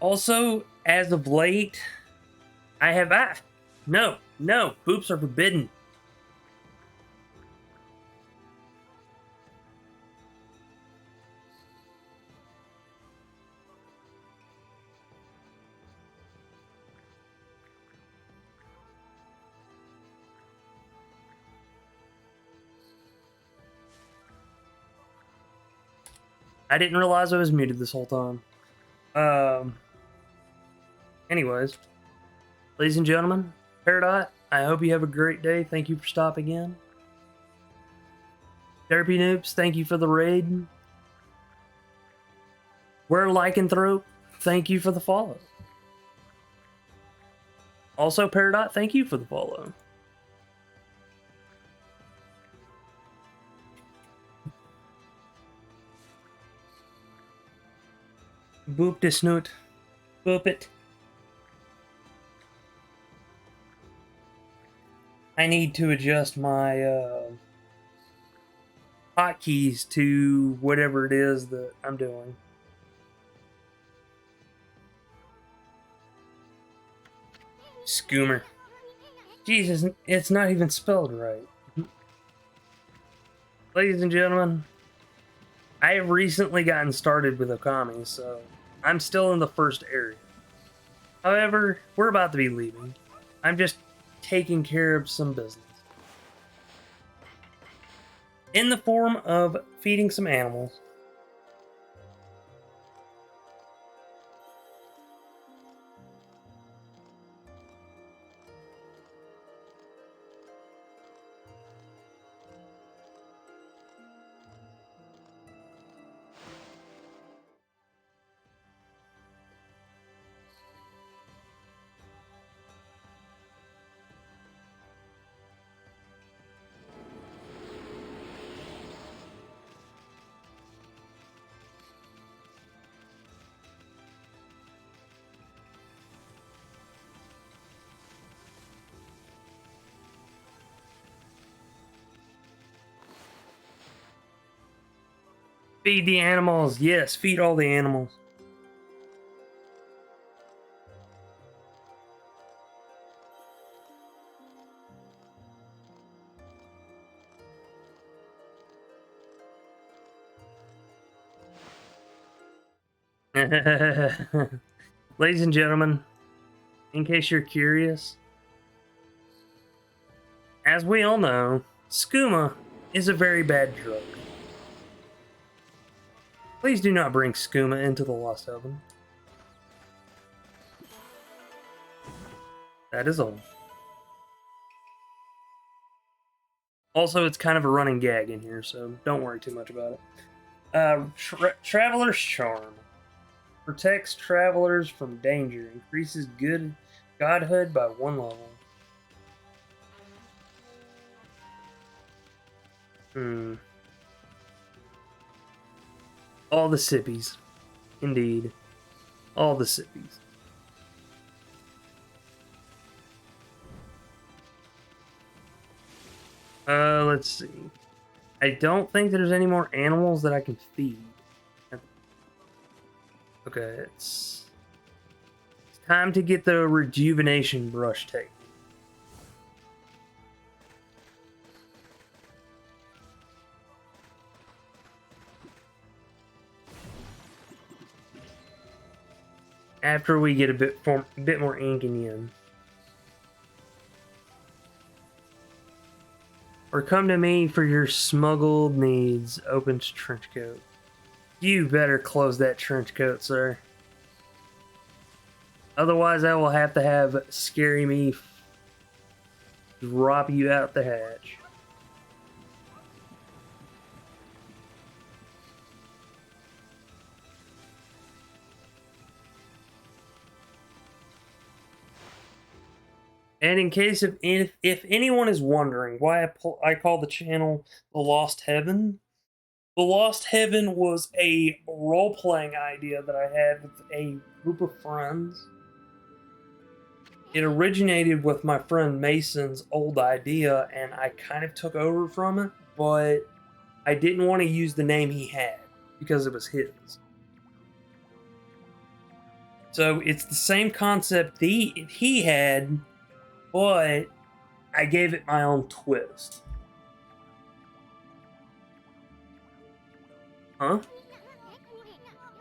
Also, as of late, I have no, boops are forbidden. I didn't realize I was muted this whole time. Anyways, ladies and gentlemen, Peridot, I hope you have a great day. Thank you for stopping in. Therapy Noobs, thank you for the raid. We're Lycanthrope, thank you for the follow. Also, Peridot, thank you for the follow. Boop de snoot. Boop it. I need to adjust my hotkeys to whatever it is that I'm doing. Scoomer. Jesus, it's not even spelled right. Ladies and gentlemen, I have recently gotten started with Okami, so I'm still in the first area. However, we're about to be leaving. I'm just taking care of some business. In the form of feeding some animals. Feed the animals. Yes, feed all the animals. Ladies and gentlemen, in case you're curious. As we all know, skooma is a very bad drug. Please do not bring skooma into the Lost Heaven. That is all. Also, it's kind of a running gag in here, so don't worry too much about it. Traveler's Charm. Protects travelers from danger. Increases godhood by 1 level. All the sippies. Indeed. All the sippies. Let's see. I don't think there's any more animals that I can feed. Okay, it's time to get the rejuvenation brush taken. After we get a bit more inking in. Or come to me for your smuggled needs. Opens trench coat. You better close that trench coat, sir. Otherwise, I will have to have Scary Me drop you out the hatch. And in case if anyone is wondering why I call the channel The Lost Heaven, The Lost Heaven was a role-playing idea that I had with a group of friends. It originated with my friend Mason's old idea, and I kind of took over from it, but I didn't want to use the name he had because it was his. So it's the same concept he had, but I gave it my own twist. Huh?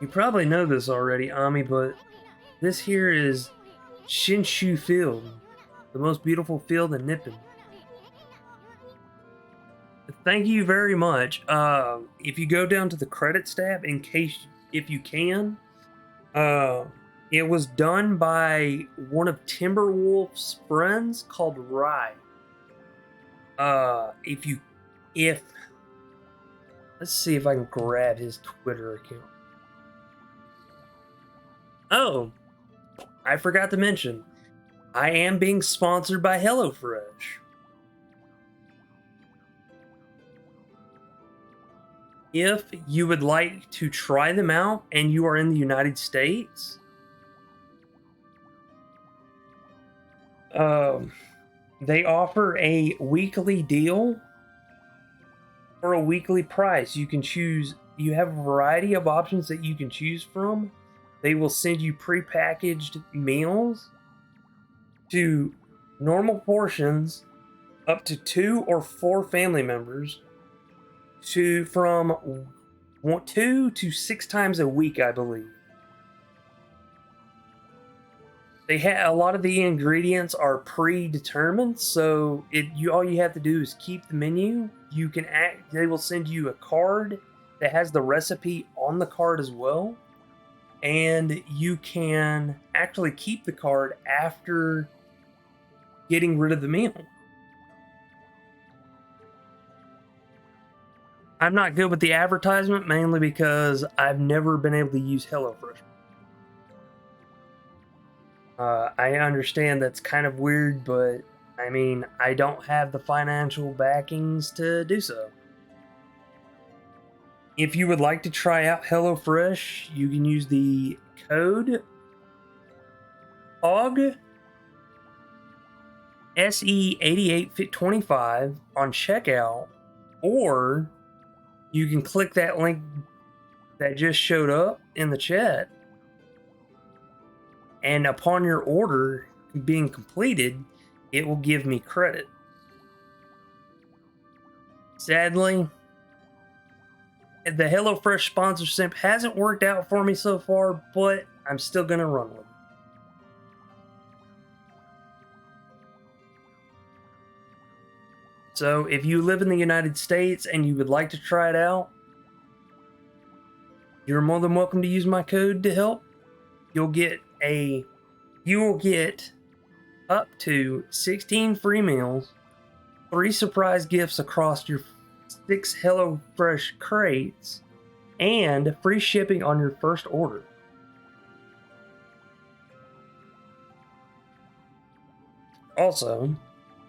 You probably know this already, Ami, but this here is Shinshu Field, the most beautiful field in Nippon. Thank you very much. If you go down to the credits tab, if you can, it was done by one of Timberwolf's friends called Rai. Let's see if I can grab his Twitter account. Oh, I forgot to mention, I am being sponsored by HelloFresh. If you would like to try them out and you are in the United States, they offer a weekly deal for a weekly price. You can choose, you have a variety of options that you can choose from. They will send you prepackaged meals to normal portions up to 2 or 4 family members from 2 to 6 times a week, I believe. They have a lot of the ingredients are predetermined, so all you have to do is keep the menu. They will send you a card that has the recipe on the card as well, and you can actually keep the card after getting rid of the meal. I'm not good with the advertisement, mainly because I've never been able to use HelloFresh. I understand that's kind of weird, but I mean, I don't have the financial backings to do so. If you would like to try out HelloFresh, you can use the code OG SE8825 on checkout, or you can click that link that just showed up in the chat, and upon your order being completed, it will give me credit. Sadly, the HelloFresh sponsorship hasn't worked out for me so far, but I'm still gonna run with it. So if you live in the United States and you would like to try it out, you're more than welcome to use my code to help. You will get up to 16 free meals, 3 surprise gifts across your 6 HelloFresh crates, and free shipping on your first order. Also,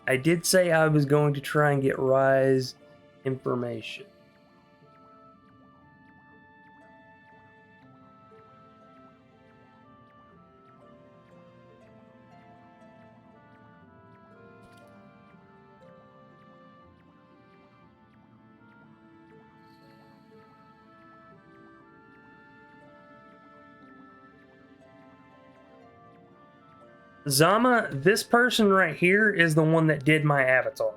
I did say I was going to try and get Rise information. Zama, this person right here is the one that did my avatar.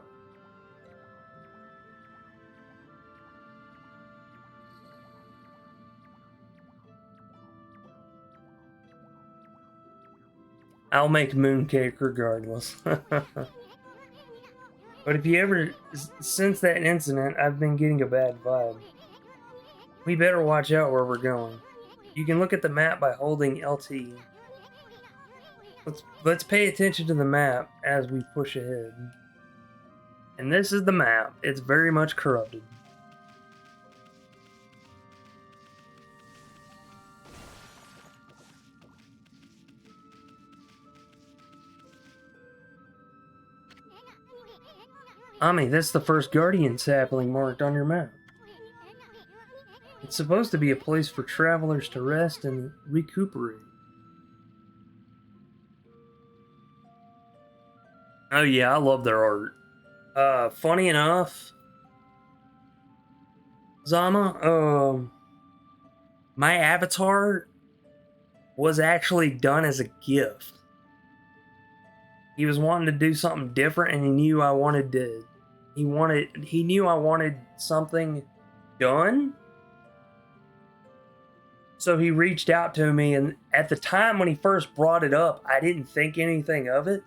I'll make mooncake regardless. But if you ever, since that incident, I've been getting a bad vibe. We better watch out where we're going. You can look at the map by holding LT. Let's pay attention to the map as we push ahead. And this is the map. It's very much corrupted. Ami, that's the first Guardian sapling marked on your map. It's supposed to be a place for travelers to rest and recuperate. Oh yeah, I love their art. Funny enough, Zama, my avatar was actually done as a gift. He was wanting to do something different, and he knew I wanted to. He knew I wanted something done. So he reached out to me, and at the time when he first brought it up, I didn't think anything of it.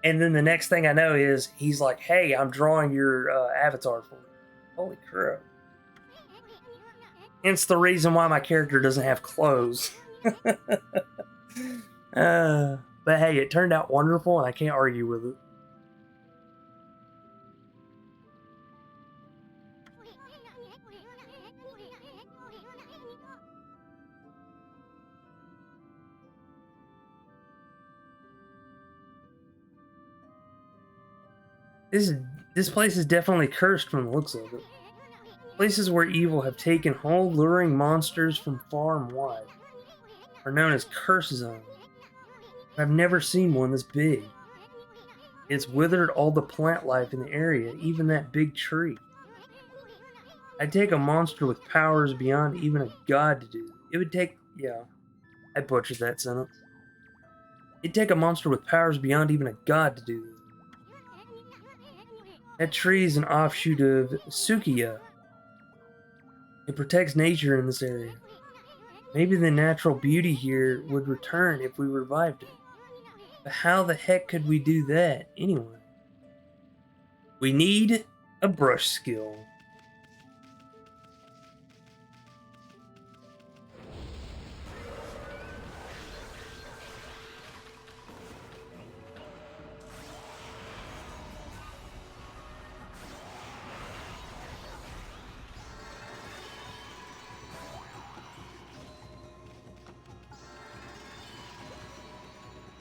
And then the next thing I know is he's like, "Hey, I'm drawing your avatar for you." Holy crap! Hence the reason why my character doesn't have clothes. But hey, it turned out wonderful, and I can't argue with it. This place is definitely cursed from the looks of it. Places where evil have taken hold, luring monsters from far and wide, are known as curse zones. I've never seen one this big. It's withered all the plant life in the area, even that big tree. I'd take a monster with powers beyond even a god to do. It would take... yeah, I butchered that sentence. It'd take a monster with powers beyond even a god to do this. That tree is an offshoot of Sukiya. It protects nature in this area. Maybe the natural beauty here would return if we revived it. But how the heck could we do that anyway? We need a brush skill.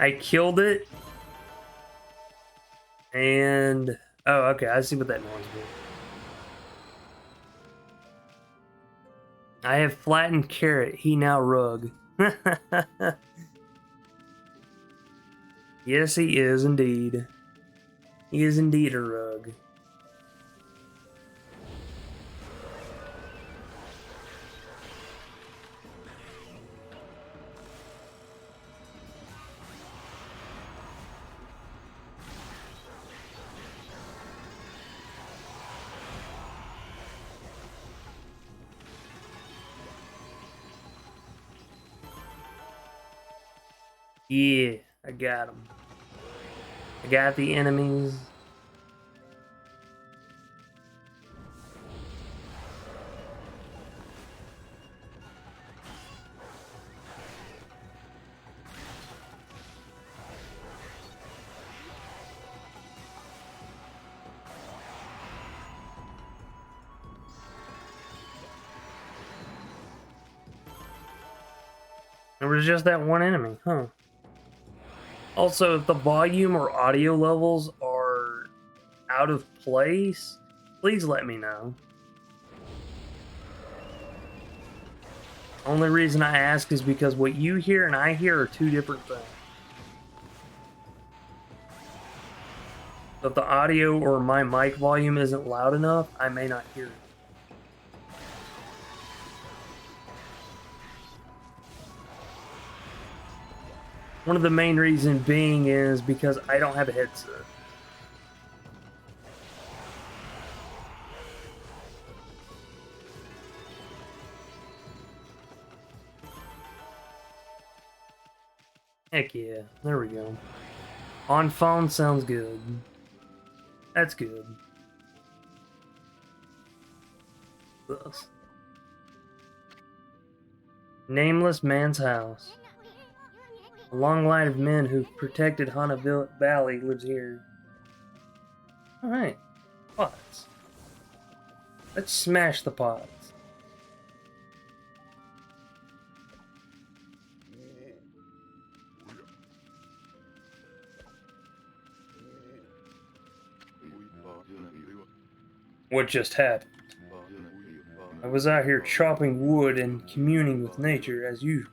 I killed it. And... oh, okay, I see what that noise was. I have flattened carrot. He now rug. Yes, he is indeed. He is indeed a rug. Yeah, I got him. I got the enemies. There was just that one enemy, huh? Also, if the volume or audio levels are out of place, please let me know. Only reason I ask is because what you hear and I hear are two different things. So if the audio or my mic volume isn't loud enough, I may not hear it. One of the main reasons being is because I don't have a headset. Heck yeah, there we go. On phone sounds good. That's good. Thus. Nameless man's house. A long line of men who've protected Hana Valley lives here. Alright. Pots. Let's smash the pots. What just happened? I was out here chopping wood and communing with nature as usual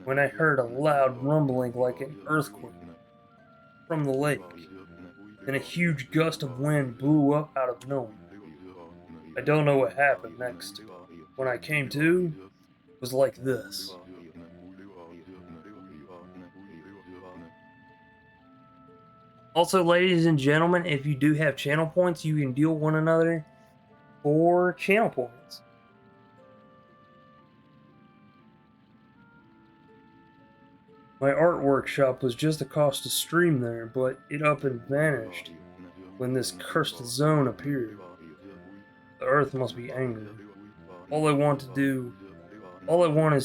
when I heard a loud rumbling like an earthquake from the lake. Then a huge gust of wind blew up out of nowhere. I don't know what happened next. When I came to, it was like this. Also, ladies and gentlemen, if you do have channel points, you can deal one another for channel points. My art workshop was just across the stream there, but it up and vanished when this cursed zone appeared. The earth must be angry. All I want is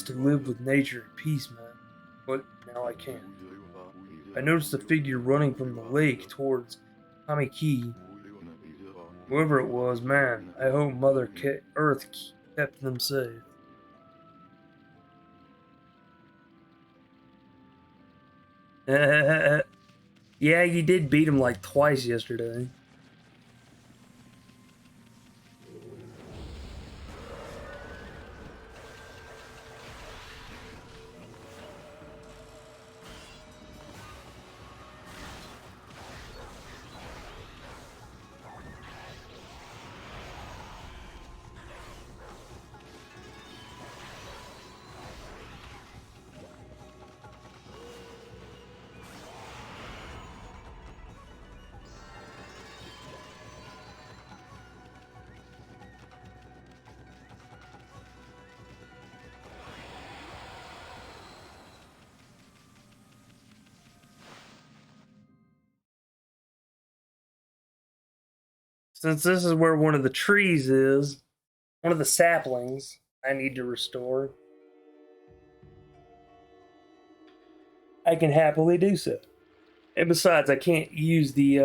to live with nature in peace, man. But now I can't. I noticed a figure running from the lake towards Okami. Whoever it was, man, I hope Mother Earth kept them safe. Yeah, you did beat him like twice yesterday. Since this is where one of the trees is, one of the saplings I need to restore, I can happily do so. And besides, I can't use the,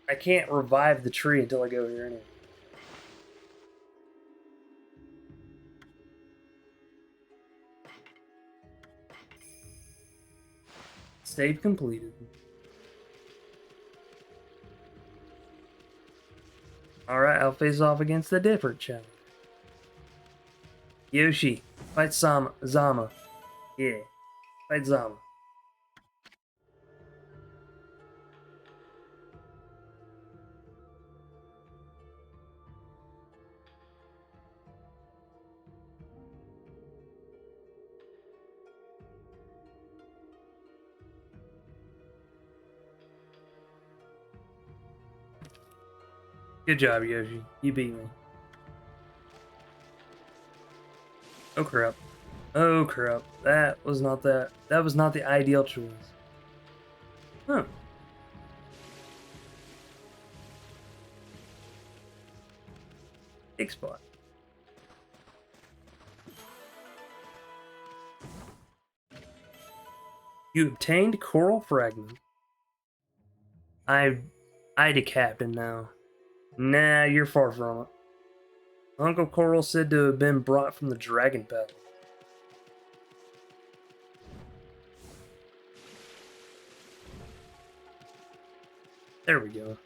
I can't revive the tree until I go here anyway. Save completed. Alright, I'll face off against a different challenge. Yoshi, fight Zama. Yeah, fight Zama. Good job, Yoshi. You beat me. Oh crap. Oh crap. That was not the ideal choice. Huh. Big spot. You obtained coral fragment. I a captain now. Nah, you're far from it. Uncle Coral said to have been brought from the Dragon Palace. There we go.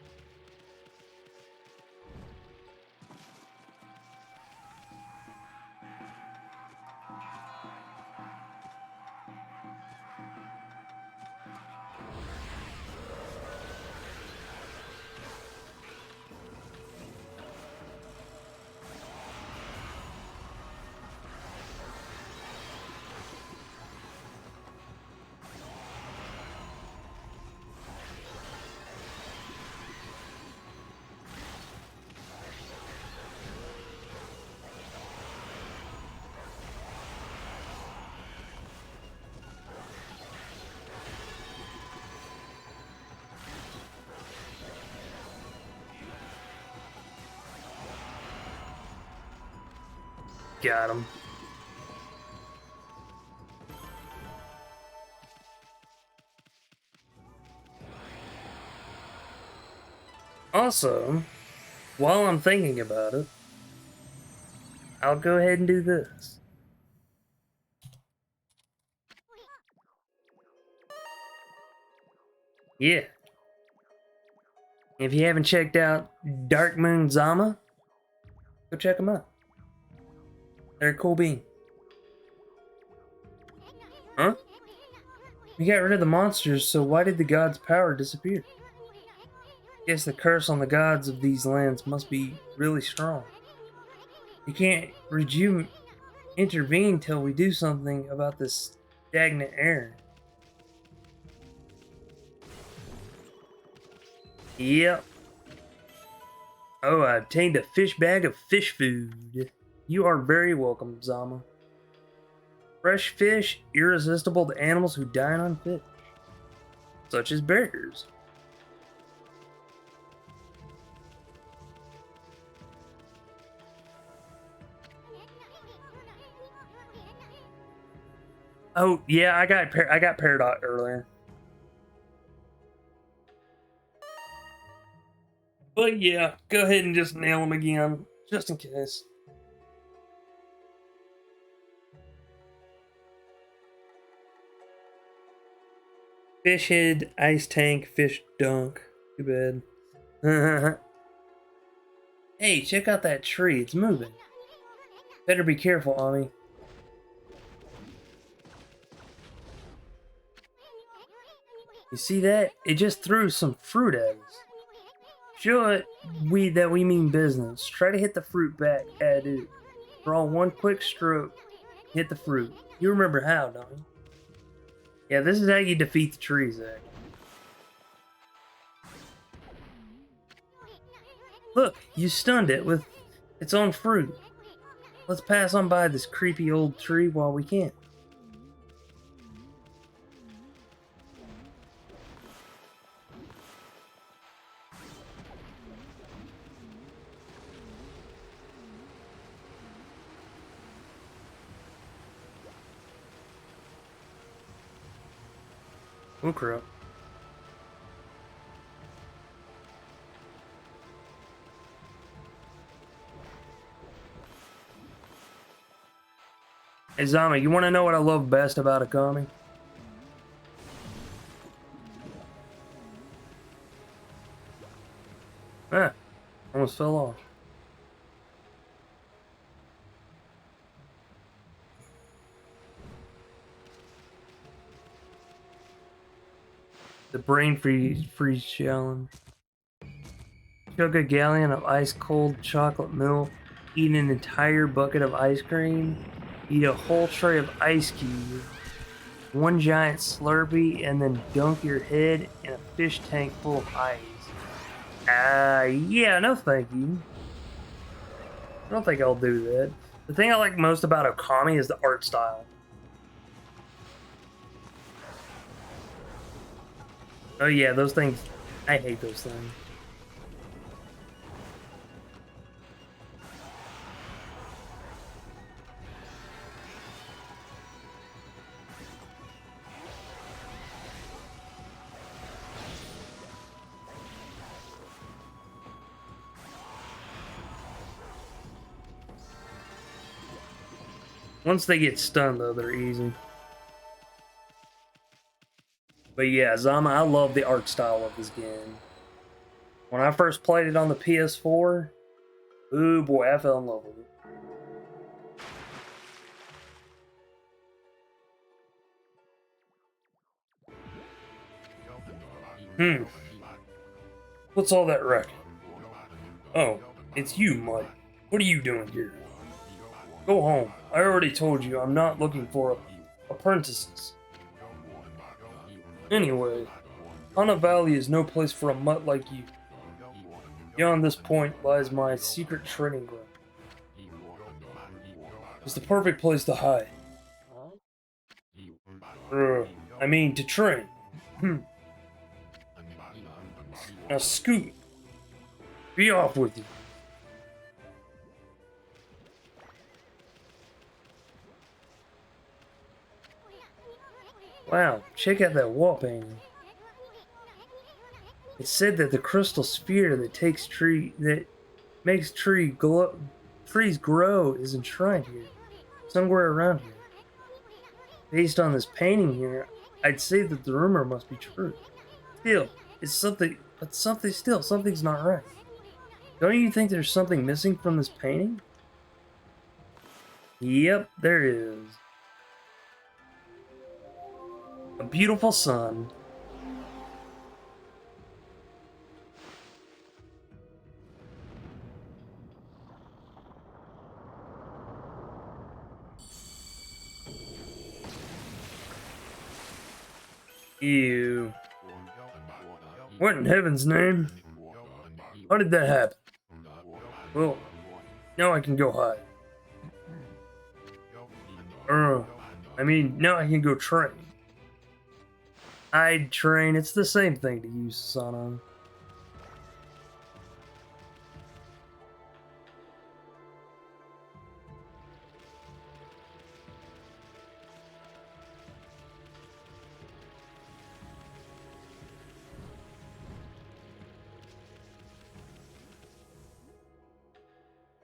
Got him. Also, while I'm thinking about it, I'll go ahead and do this. Yeah. If you haven't checked out Dark Moon Zama, go check them out. They're a cool bean. Huh? We got rid of the monsters, so why did the gods' power disappear? Guess the curse on the gods of these lands must be really strong. You can't intervene till we do something about this stagnant air. Yep. Oh, I obtained a fish bag of fish food. You are very welcome, Zama. Fresh fish, irresistible to animals who dine on fish, such as bears. Oh yeah, I got Peridot earlier. But yeah, go ahead and just nail him again, just in case. Fish head, ice tank, fish dunk. Too bad. Hey, check out that tree. It's moving. Better be careful, Ami. You see that? It just threw some fruit at us. Show it that we mean business. Try to hit the fruit back at it. Draw one quick stroke. Hit the fruit. You remember how, don't you? Yeah, this is how you defeat the tree, Zach. Look, you stunned it with its own fruit. Let's pass on by this creepy old tree while we can. Oh crap. Hey Zama, you want to know what I love best about Okami? Ah, almost fell off. The brain freeze challenge. Chug a gallon of ice cold chocolate milk. Eat an entire bucket of ice cream. Eat a whole tray of ice cubes. One giant Slurpee, and then dunk your head in a fish tank full of ice. Yeah, no thank you. I don't think I'll do that. The thing I like most about Okami is the art style. Oh yeah, those things. I hate those things. Once they get stunned, though, they're easy. But yeah, Zama, I love the art style of this game. When I first played it on the PS4, ooh boy, I fell in love with it. What's all that racket? Oh, it's you, Mike. What are you doing here? Go home. I already told you I'm not looking for apprentices. Anyway, Hana Valley is no place for a mutt like you. Beyond this point lies my secret training ground. It's the perfect place to hide. I mean, to train. Now scoot. Be off with you. Wow, check out that wall painting. It's said that the crystal sphere that makes trees grow is enshrined here, somewhere around here. Based on this painting here, I'd say that the rumor must be true. Still, something's not right. Don't you think there's something missing from this painting? Yep, there is. A beautiful sun. Ew. What in heaven's name? How did that happen? Well, now I can go hide. I mean, now I can go train. I'd train, it's the same thing to use Susano.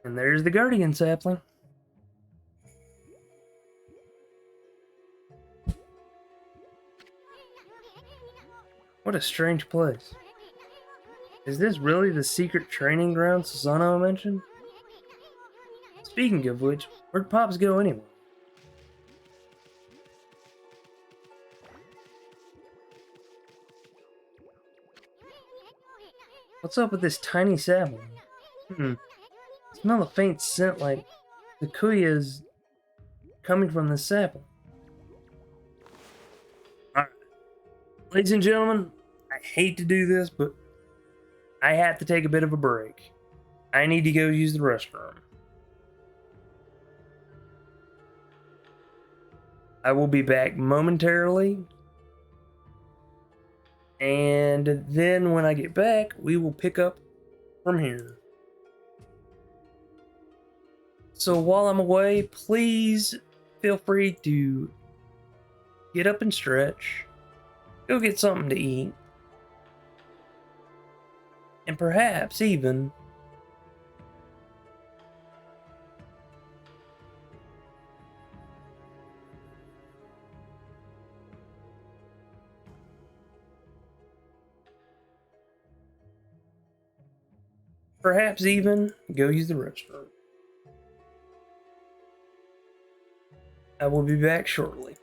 And there's the Guardian sapling. What a strange place. Is this really the secret training ground Susano mentioned? Speaking of which, where'd Pops go anyway? What's up with this tiny sapling? Smell a faint scent like the kuya is coming from the sapling. Alright. Ladies and gentlemen, I hate to do this, but I have to take a bit of a break. I need to go use the restroom. I will be back momentarily. And then when I get back, we will pick up from here. So while I'm away, please feel free to get up and stretch, go get something to eat, and perhaps even go use the restroom. I will be back shortly.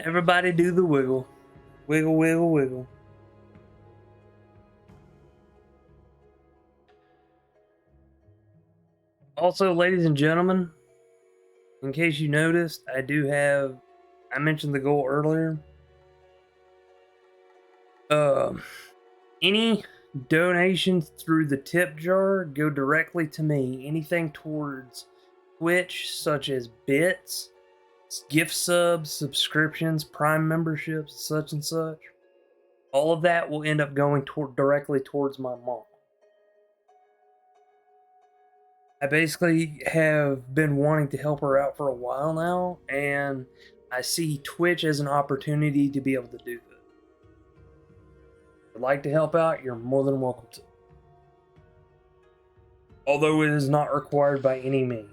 Everybody do the wiggle. Wiggle, wiggle, wiggle. Also, ladies and gentlemen, in case you noticed, I mentioned the goal earlier. Any donations through the tip jar go directly to me. Anything towards Twitch, such as bits, gift subs, subscriptions, Prime memberships, such and such, all of that will end up going directly towards my mom. I basically have been wanting to help her out for a while now, and I see Twitch as an opportunity to be able to do that. If you'd like to help out, you're more than welcome to. Although it is not required by any means.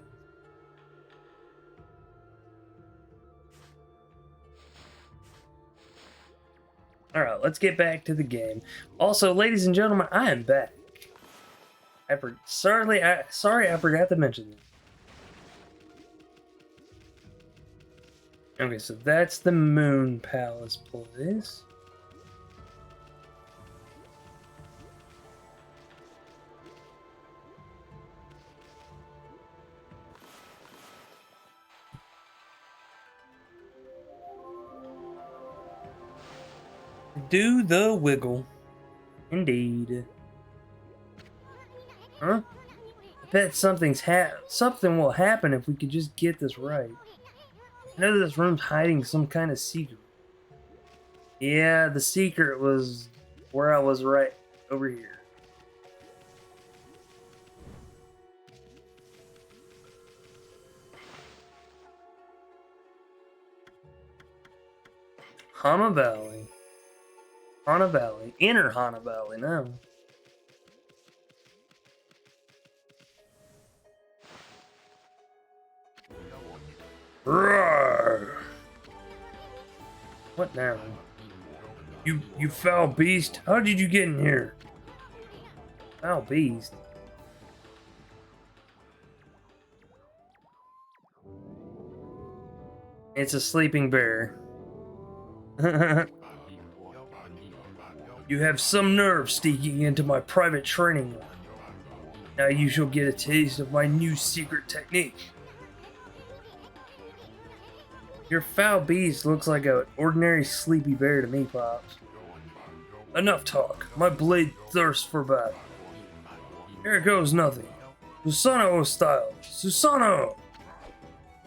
Alright, let's get back to the game. Also, ladies and gentlemen, I am back. Sorry, I forgot to mention this. Okay, so that's the Moon Palace place. Do the wiggle. Indeed. Huh? I bet something will happen if we could just get this right. I know this room's hiding some kind of secret. Yeah, the secret was where I was right over here. Hana Valley. Hana Valley. Inner Hana Valley now. Roar! What now? You foul beast! How did you get in here? Foul beast? It's a sleeping bear. You have some nerve sneaking into my private training room. Now you shall get a taste of my new secret technique. Your foul beast looks like an ordinary sleepy bear to me, Pops. Enough talk. My blade thirsts for battle. Here goes nothing. Susanoo style. Susanoo!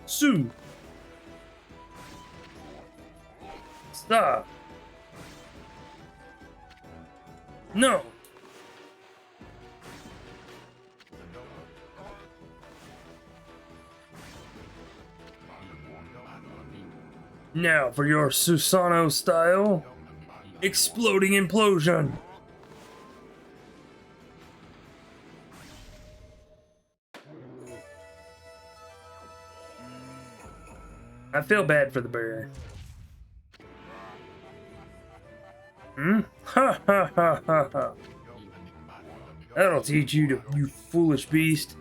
Sue! Stop! No! Now for your Susanoo style. Exploding implosion! I feel bad for the bear. Hmm? Ha ha ha ha ha. That'll teach you, you foolish beast.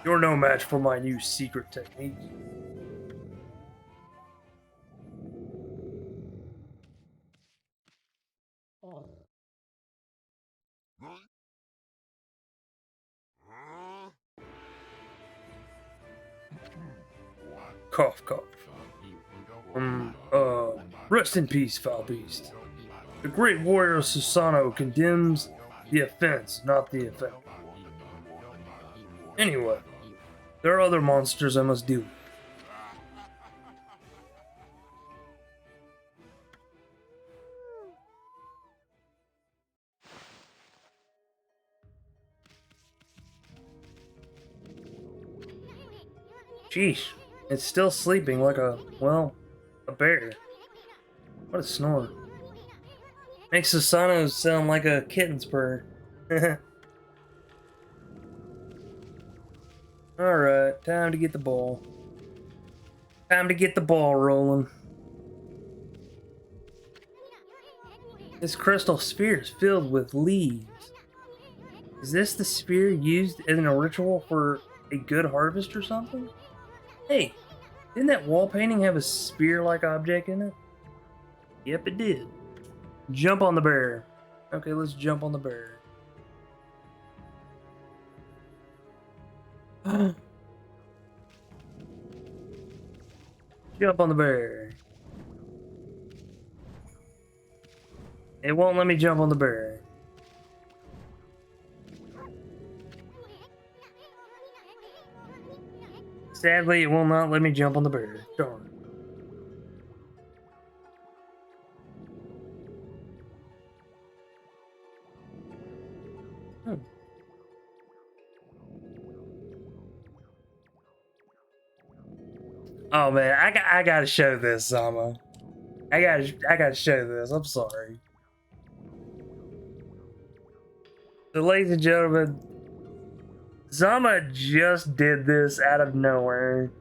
You're no match for my new secret technique. Cough, cough. Rest in peace, foul beast. The great warrior Susanoo condemns the offense, not the offender. Anyway, there are other monsters I must deal with. Sheesh, it's still sleeping like a bear. What a snore. Makes Susanoo sound like a kitten's purr. Alright, time to get the ball. Time to get the ball rolling. This crystal sphere is filled with leaves. Is this the sphere used in a ritual for a good harvest or something? Hey, Didn't that wall painting have a spear-like object in it? Yep, it did. Jump on the bear. Okay, let's jump on the bear. Jump on the bear. It won't let me jump on the bear. Sadly, it will not let me jump on the bear. Darn. Hmm. Oh man, I gotta show this, Zama. I gotta show this. I'm sorry. So, ladies and gentlemen, Zama just did this out of nowhere.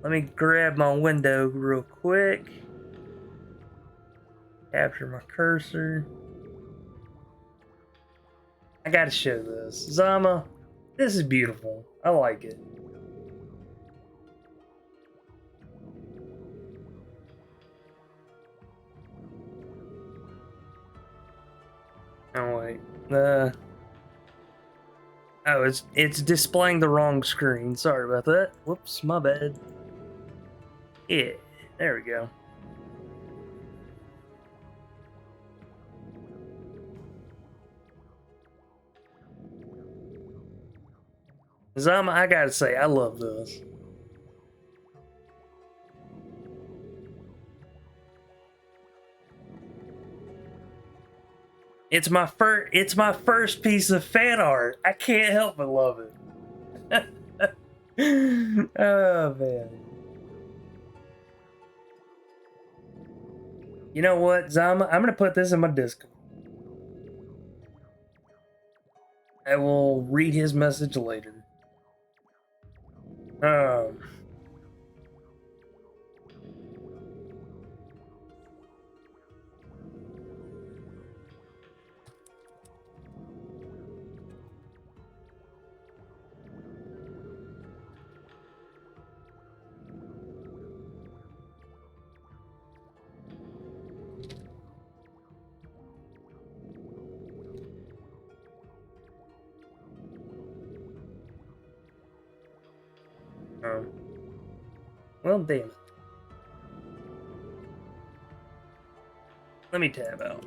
Let me grab my window real quick. Capture my cursor. I gotta show this. Zama, this is beautiful. I like it. Oh wait. Oh, it's displaying the wrong screen. Sorry about that. Whoops, my bad. Yeah, there we go. Zama, I gotta say, I love this. It's my first piece of fan art. I can't help but love it. Oh man. You know what, Zama? I'm gonna put this in my Discord. I will read his message later. Um well, damn it. Let me tab out.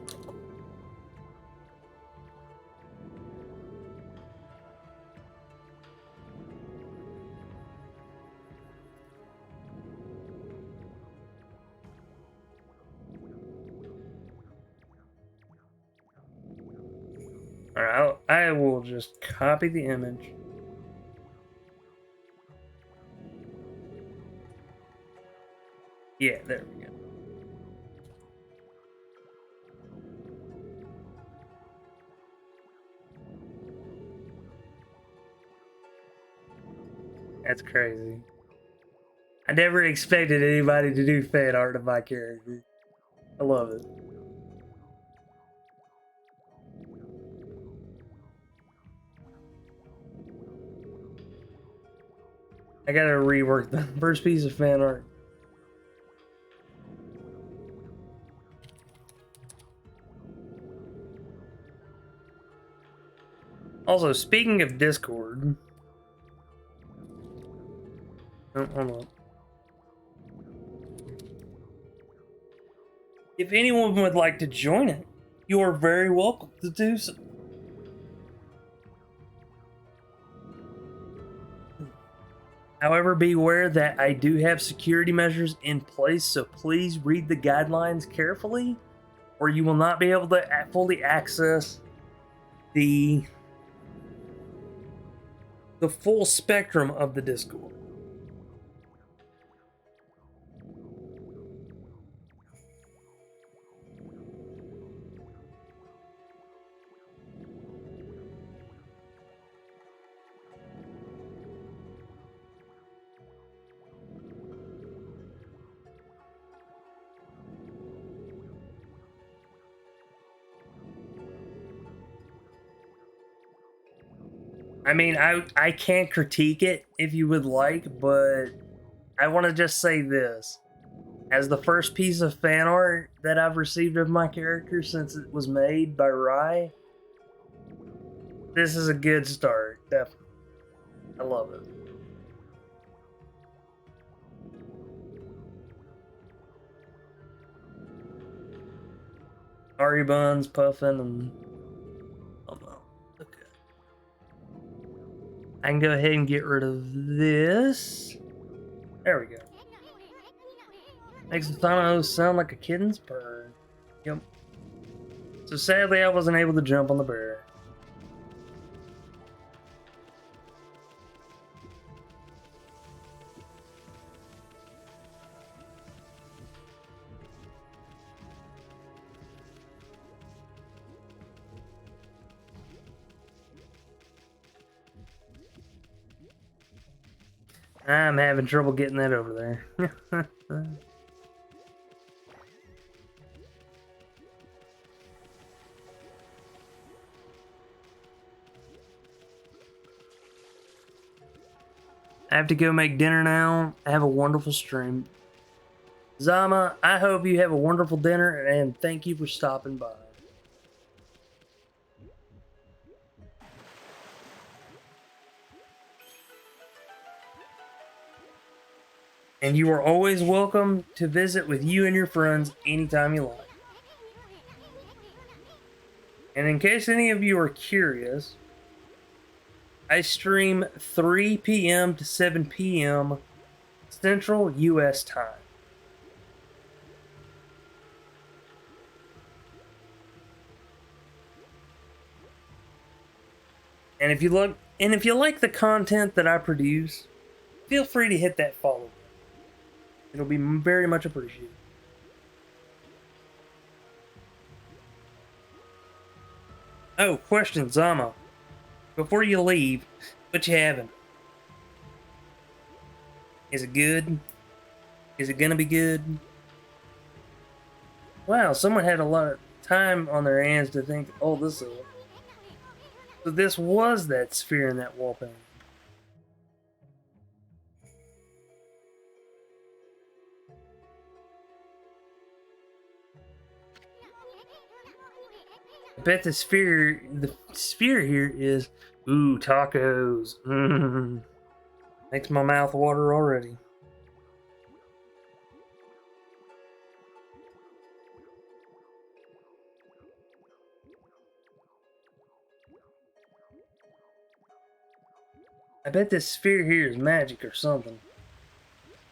Alright, I will just copy the image. Yeah, there we go. That's crazy. I never expected anybody to do fan art of my character. I love it. I gotta rework the first piece of fan art. Also, speaking of Discord, oh, hold on. If anyone would like to join it, you are very welcome to do so. However, be aware that I do have security measures in place, so please read the guidelines carefully, or you will not be able to fully access the full spectrum of the Discord. I mean, I can't critique it if you would like, but I want to just say this. As the first piece of fan art that I've received of my character since it was made by Rai, this is a good start, definitely. I love it. Ari buns puffing and oh no. Okay. I can go ahead and get rid of this. There we go. Makes the Thanos sound like a kitten's purr. Yep. So sadly I wasn't able to jump on the bear. I'm having trouble getting that over there. I have to go make dinner now. Have a wonderful stream. Zama, I hope you have a wonderful dinner and thank you for stopping by. And you are always welcome to visit with you and your friends anytime you like. And in case any of you are curious, I stream 3 p.m. to 7 p.m. Central U.S. time. And if you like the content that I produce, feel free to hit that follow button. It'll be very much appreciated. Oh, question, Zama. Before you leave, what you having? Is it good? Is it gonna be good? Wow, someone had a lot of time on their hands to think, oh, this is... So this was that sphere in that wall painting. I bet the sphere here is, ooh, tacos. Makes my mouth water already. I bet this sphere here is magic or something.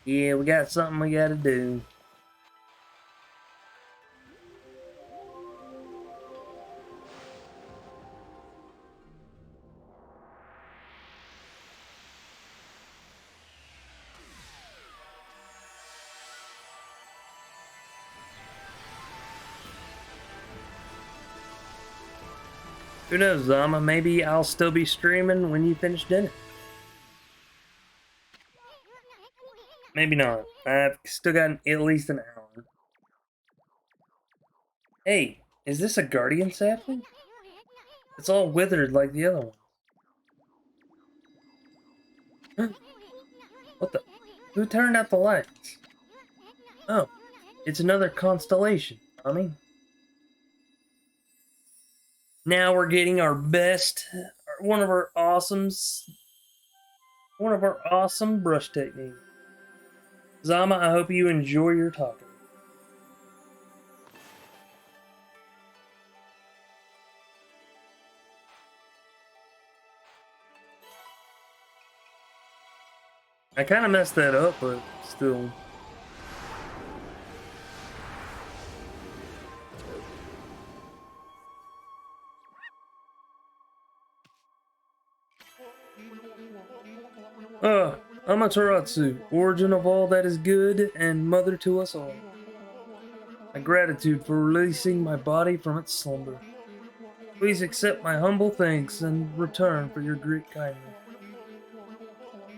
Yeah, we got something we gotta do. Who knows, Zama? Maybe I'll still be streaming when you finish dinner. Maybe not. I've still got at least an hour. Hey, is this a guardian sapling? It's all withered like the other one. What the? Who turned out the lights? Oh, it's another constellation, Tommy. Now we're getting our best, one of our awesome brush techniques. Zama, I hope you enjoy your taco. I kind of messed that up, but still. Amaterasu, origin of all that is good and mother to us all. My gratitude for releasing my body from its slumber. Please accept my humble thanks in return for your great kindness.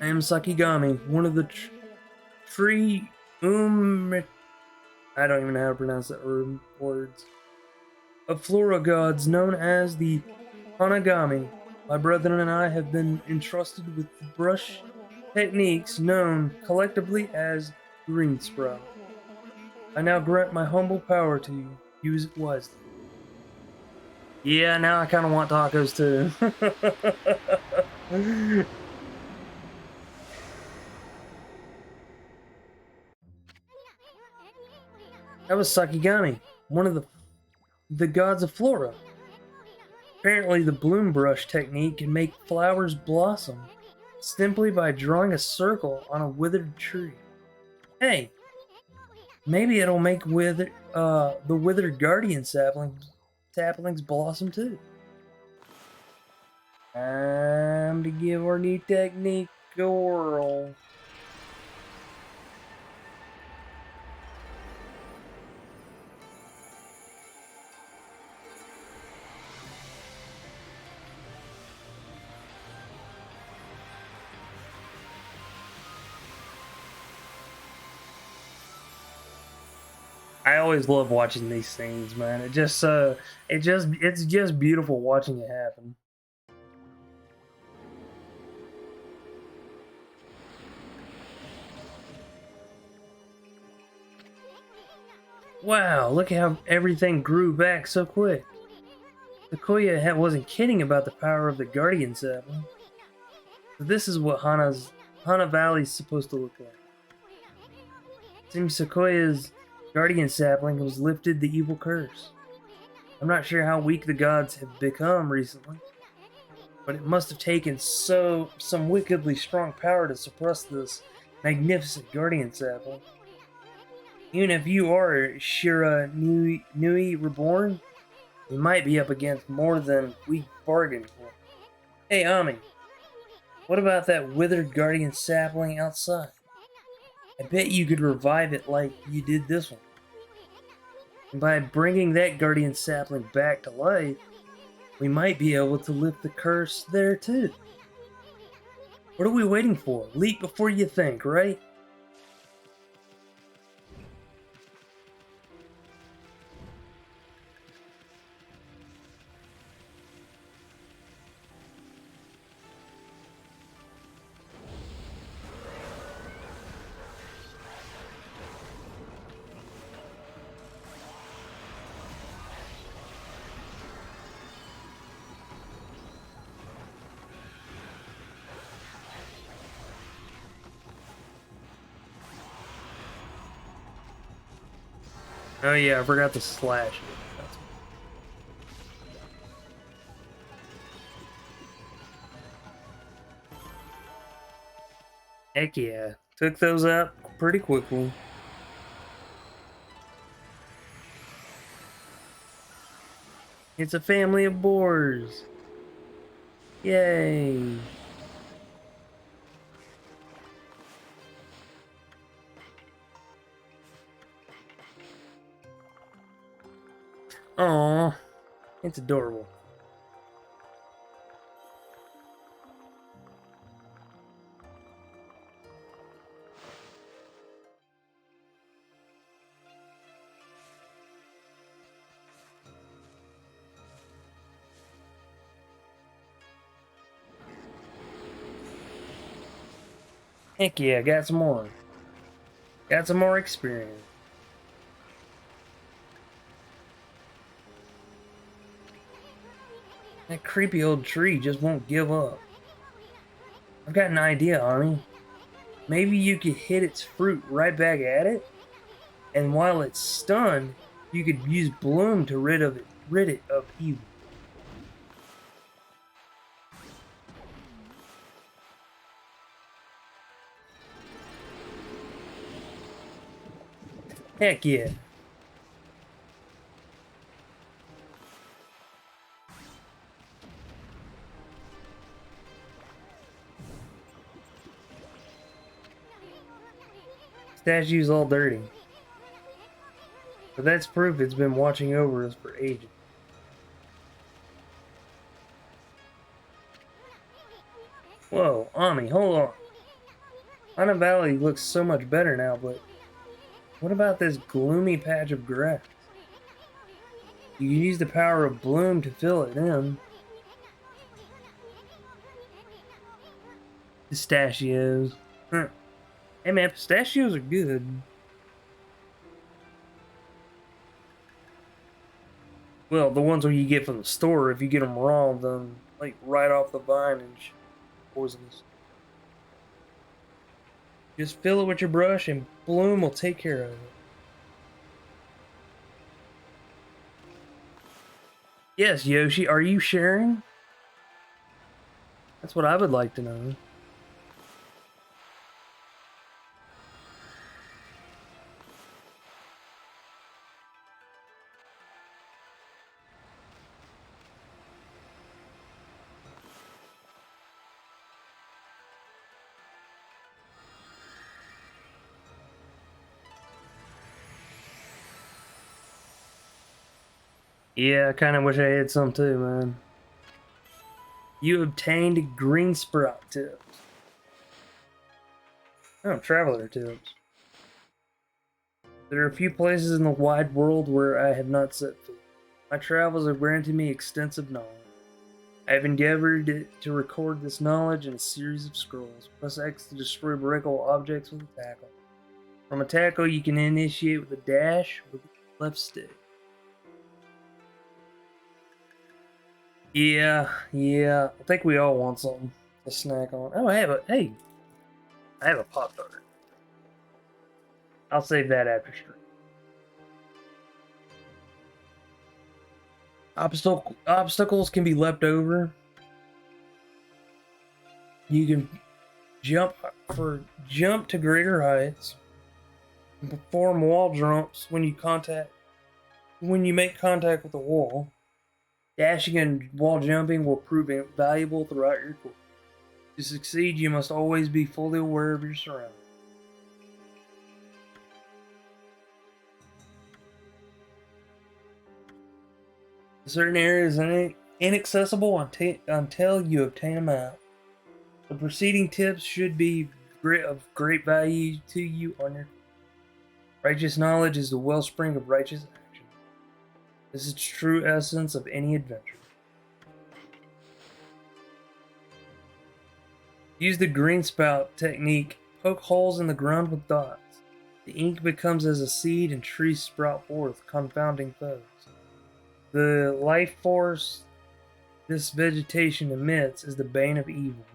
I am Sakigami, one of the tree I don't even know how to pronounce that words. Of flora gods known as the Hanagami. My brother and I have been entrusted with the brush techniques known collectively as green sprout. I now grant my humble power to you. Use it wisely. Yeah, now I kind of want tacos too. That was Sakigami, one of the gods of flora. Apparently, the bloom brush technique can make flowers blossom simply by drawing a circle on a withered tree. Hey, maybe it'll make the withered guardian saplings blossom too. Time to give our new technique a whirl. I always love watching these scenes, man. It's just beautiful watching it happen. Wow, look how everything grew back so quick. Sequoia wasn't kidding about the power of the guardian sapling. So this is what Hana Valley's supposed to look like. Seems Sequoia's guardian sapling has lifted the evil curse. I'm not sure how weak the gods have become recently, but it must have taken some wickedly strong power to suppress this magnificent guardian sapling. Even if you are Shira Nui Reborn, we might be up against more than we bargained for. Hey, Ami, what about that withered guardian sapling outside? I bet you could revive it like you did this one. And by bringing that guardian sapling back to life, we might be able to lift the curse there too. What are we waiting for? Leap before you think, right? Oh yeah, I forgot to slash it. Heck yeah. Took those out pretty quickly. It's a family of boars. Yay. Aww. It's adorable. Heck yeah, got some more. Got some more experience. That creepy old tree just won't give up. I've got an idea, Ani. Maybe you could hit its fruit right back at it, and while it's stunned, you could use bloom to rid it of evil. Heck yeah. Statue's all dirty. But that's proof it's been watching over us for ages. Whoa, Ami, hold on. Ana Valley looks so much better now, but what about this gloomy patch of grass? You can use the power of bloom to fill it in. Pistachios. Huh. Hey man, pistachios are good. Well, the ones where you get from the store, if you get them raw, then like right off the vine and poisonous. Just fill it with your brush and Bloom will take care of it. Yes, Yoshi, are you sharing? That's what I would like to know. Yeah, I kind of wish I had some too, man. You obtained green sprout tips. Oh, traveler tips. There are a few places in the wide world where I have not set foot. My travels have granted me extensive knowledge. I have endeavored to record this knowledge in a series of scrolls. Press X to destroy breakable objects with a tackle. From a tackle, you can initiate with a dash with the left stick. Yeah. I think we all want something to snack on. Oh, I have a Pop Tart. I'll save that after stream. Obstacles can be leapt over. You can jump to greater heights and perform wall jumps when you make contact with the wall. Dashing and wall jumping will prove valuable throughout your course. To succeed, you must always be fully aware of your surroundings. Certain areas are inaccessible until you obtain a map. The preceding tips should be of great value to you on your. Righteous knowledge is the wellspring of righteous action. This is the true essence of any adventure. Use the green spout technique. Poke holes in the ground with dots. The ink becomes as a seed and trees sprout forth, confounding foes. The life force this vegetation emits is the bane of evil.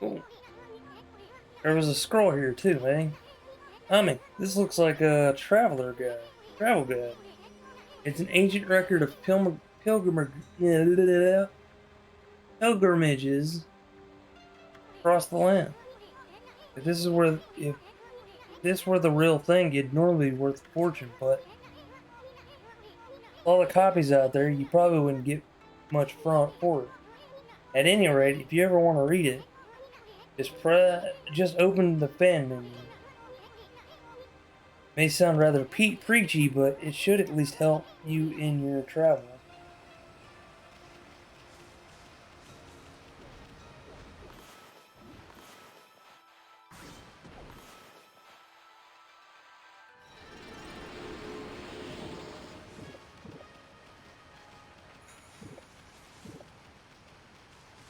Ooh. There was a scroll here too, eh? This looks like a travel guide. It's an ancient record of pilgrimages across the land. If this were the real thing, it'd normally be worth a fortune, but all the copies out there, you probably wouldn't get much for it. At any rate, if you ever want to read it, just open the pen menu. May sound rather preachy, but it should at least help you in your travel.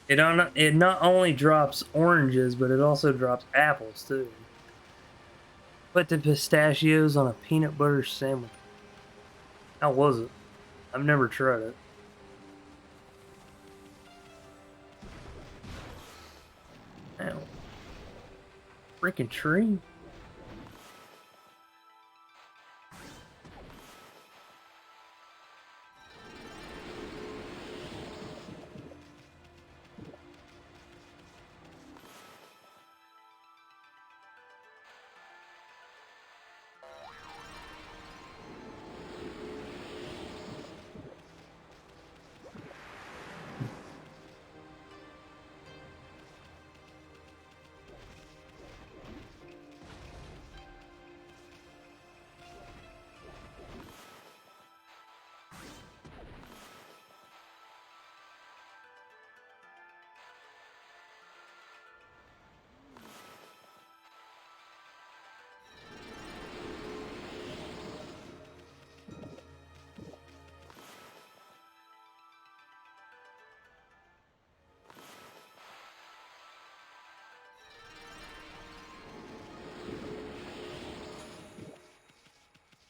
It not only drops oranges, but it also drops apples too. Put the pistachios on a peanut butter sandwich. How was it? I've never tried it. Ow. Freaking tree.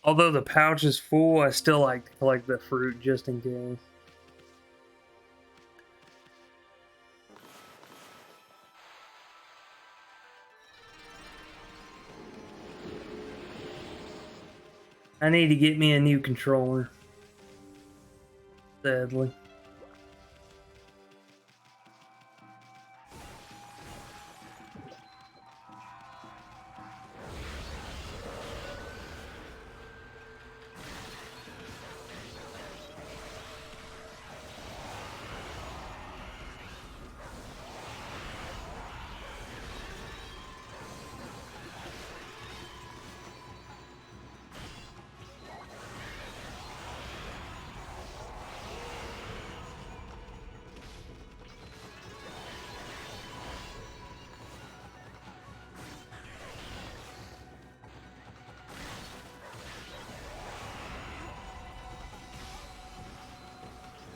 Although the pouch is full, I still like to collect the fruit just in case. I need to get me a new controller. Sadly.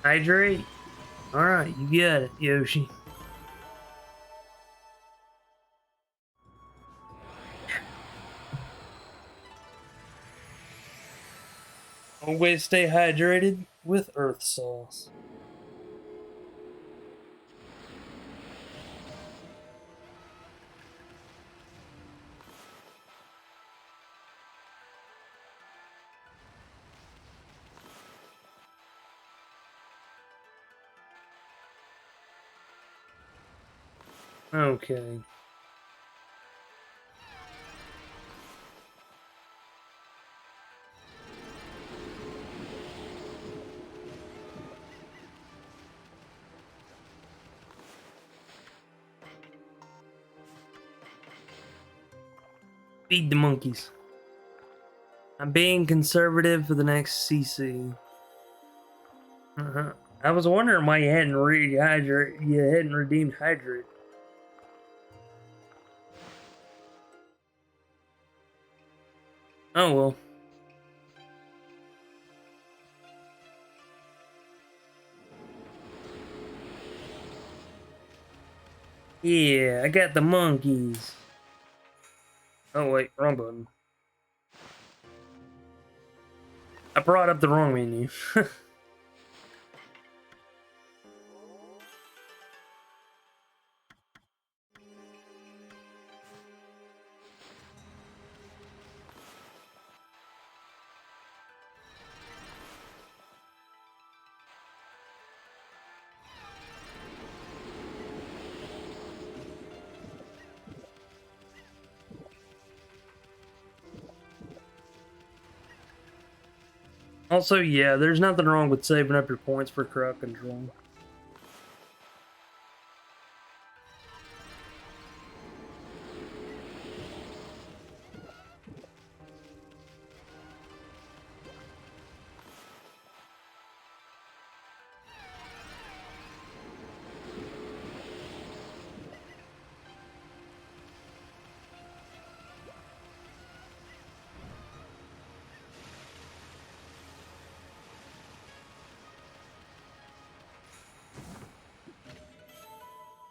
Hydrate? Alright, you got it, Yoshi. Always stay hydrated with earth sauce. Okay. Feed the monkeys. I'm being conservative for the next CC. I was wondering why you hadn't redeemed hydrate. Oh well. Yeah, I got the monkeys. Oh wait, wrong button. I brought up the wrong menu. Also, yeah, there's nothing wrong with saving up your points for crowd control.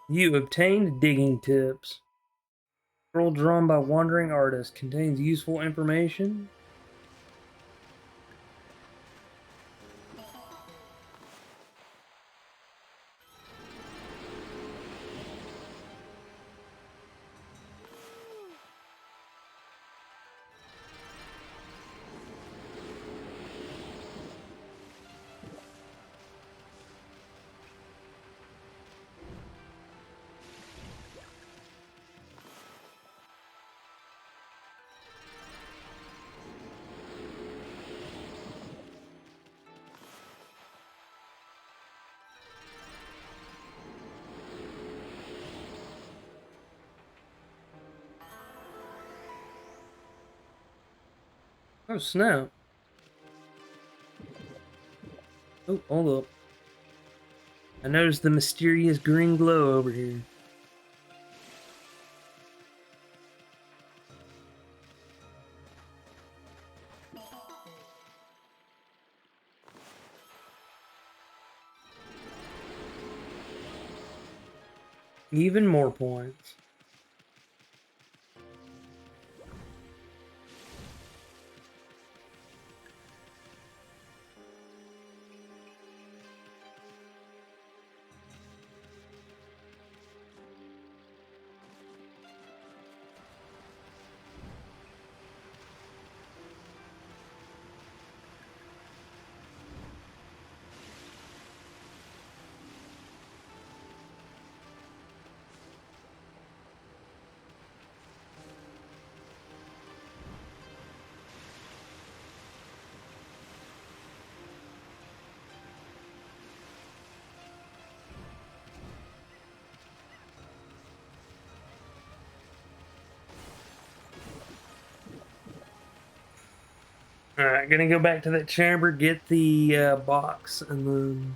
You obtained digging tips. Scroll drawn by wandering artist contains useful information. Oh snap. Oh, hold up. I noticed the mysterious green glow over here. Even more points. Alright, gonna go back to that chamber, get the box, and then...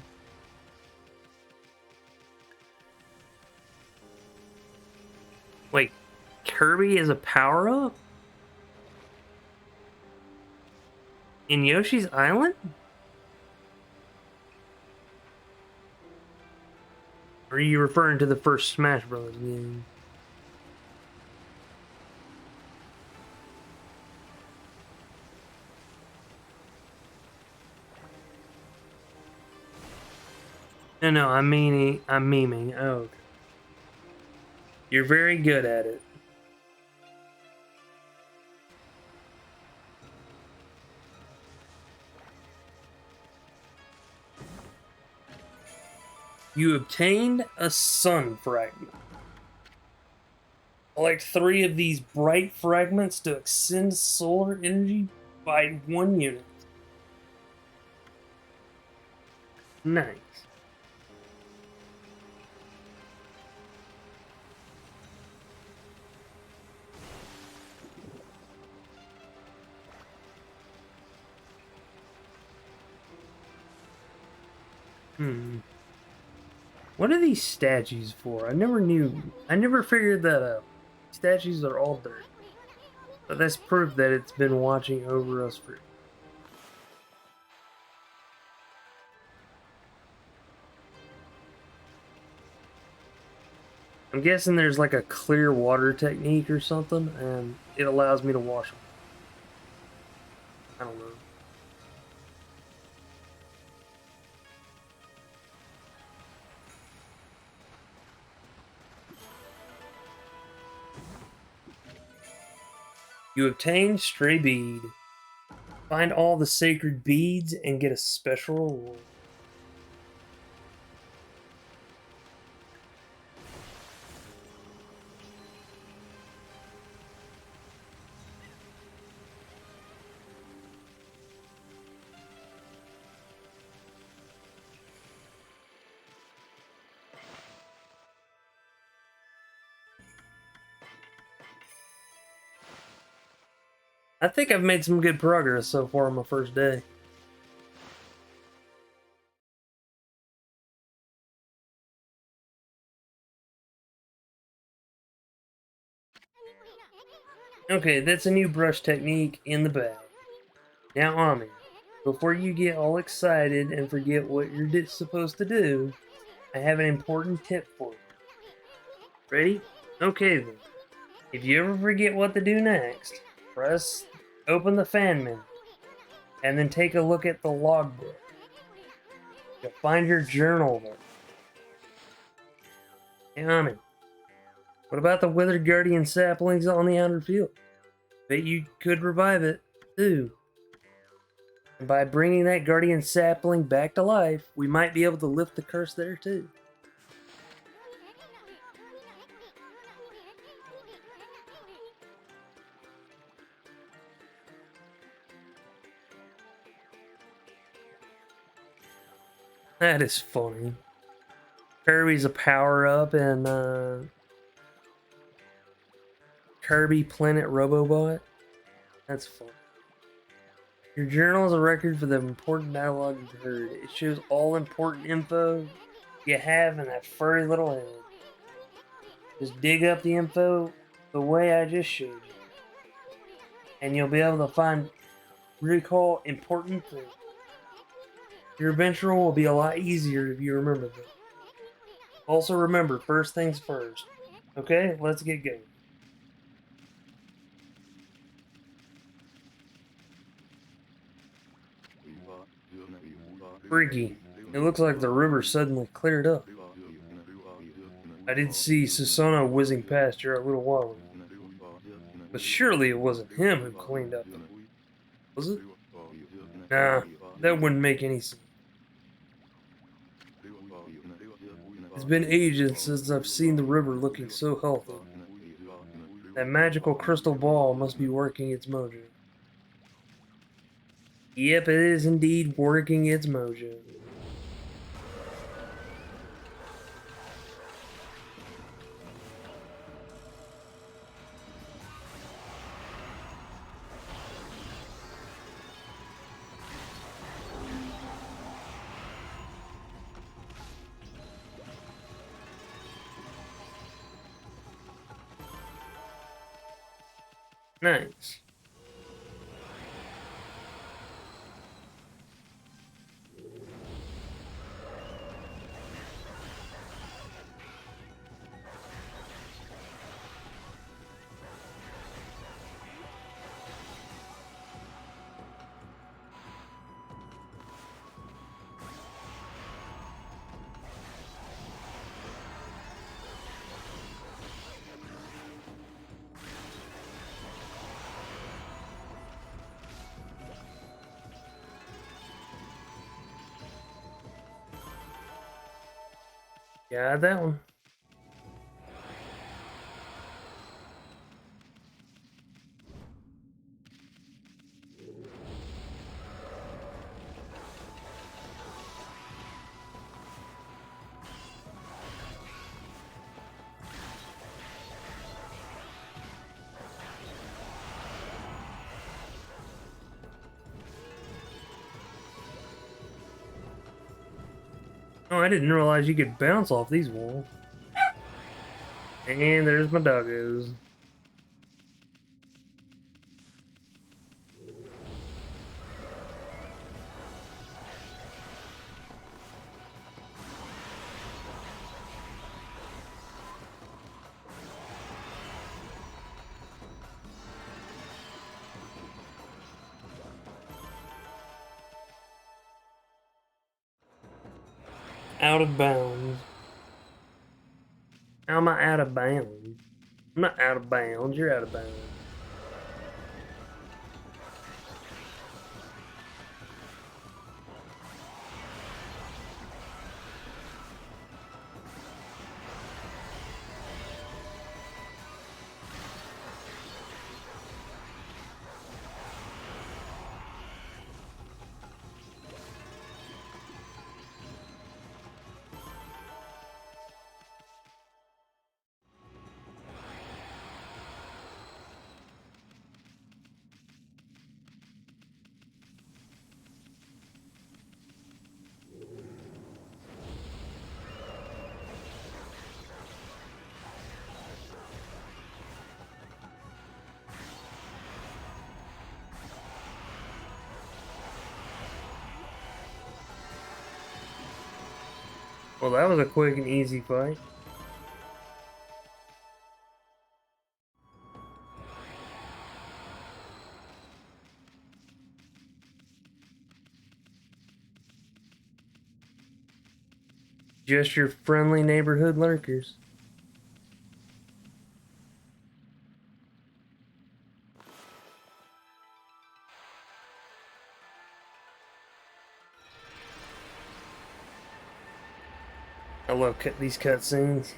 Wait, Kirby is a power-up? In Yoshi's Island? Or are you referring to the first Smash Bros. Game? No, I'm memeing. Oh, okay. You're very good at it. You obtained a sun fragment. Collect 3 of these bright fragments to extend solar energy by 1 unit. Nice. What are these statues for? I never figured that out. Statues are all dirt. But that's proof that it's been watching over us for... I'm guessing there's like a clear water technique or something, and it allows me to wash them. I don't know. You obtain Stray Bead. Find all the sacred beads and get a special reward. I think I've made some good progress so far on my first day. Okay, that's a new brush technique in the bag. Now, Ami, before you get all excited and forget what you're supposed to do, I have an important tip for you. Ready? Okay then. If you ever forget what to do next, open the fan menu, and then take a look at the logbook. You'll find your journal there. Hey, Ami, what about the withered guardian saplings on the outer field? Bet you could revive it, too. And by bringing that guardian sapling back to life, we might be able to lift the curse there, too. That is funny. Kirby's a power-up and Kirby Planet Robobot. That's fun. Your journal is a record for the important dialogue you've heard. It shows all important info you have in that furry little head. Just dig up the info the way I just showed you. And you'll be able to recall important things. Your adventure will be a lot easier if you remember them. Also remember, first things first. Okay, let's get going. Freaky. It looks like the river suddenly cleared up. I did see Susanoo whizzing past here a little while ago. But surely it wasn't him who cleaned up the... Was it? Nah, that wouldn't make any sense. It's been ages since I've seen the river looking so healthy. That magical crystal ball must be working its mojo. Yep, it is indeed working its mojo. Nice. Got that one. Oh, I didn't realize you could bounce off these walls. And there's my doggos. Out of bounds. How am I out of bounds? I'm not out of bounds, you're out of bounds. Well, that was a quick and easy fight. Just your friendly neighborhood lurkers. I love these cutscenes.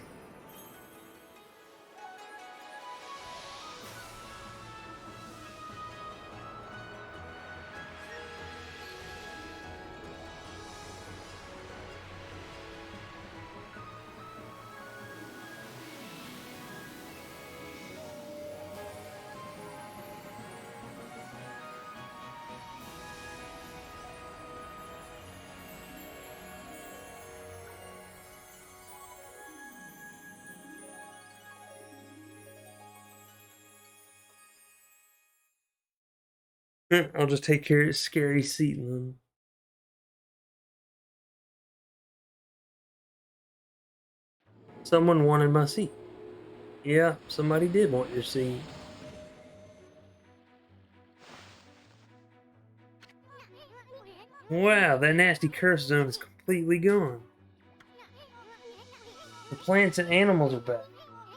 I'll just take care of scary seedling. Someone wanted my seat. Yeah, somebody did want your seat. Wow, that nasty curse zone is completely gone. The plants and animals are back.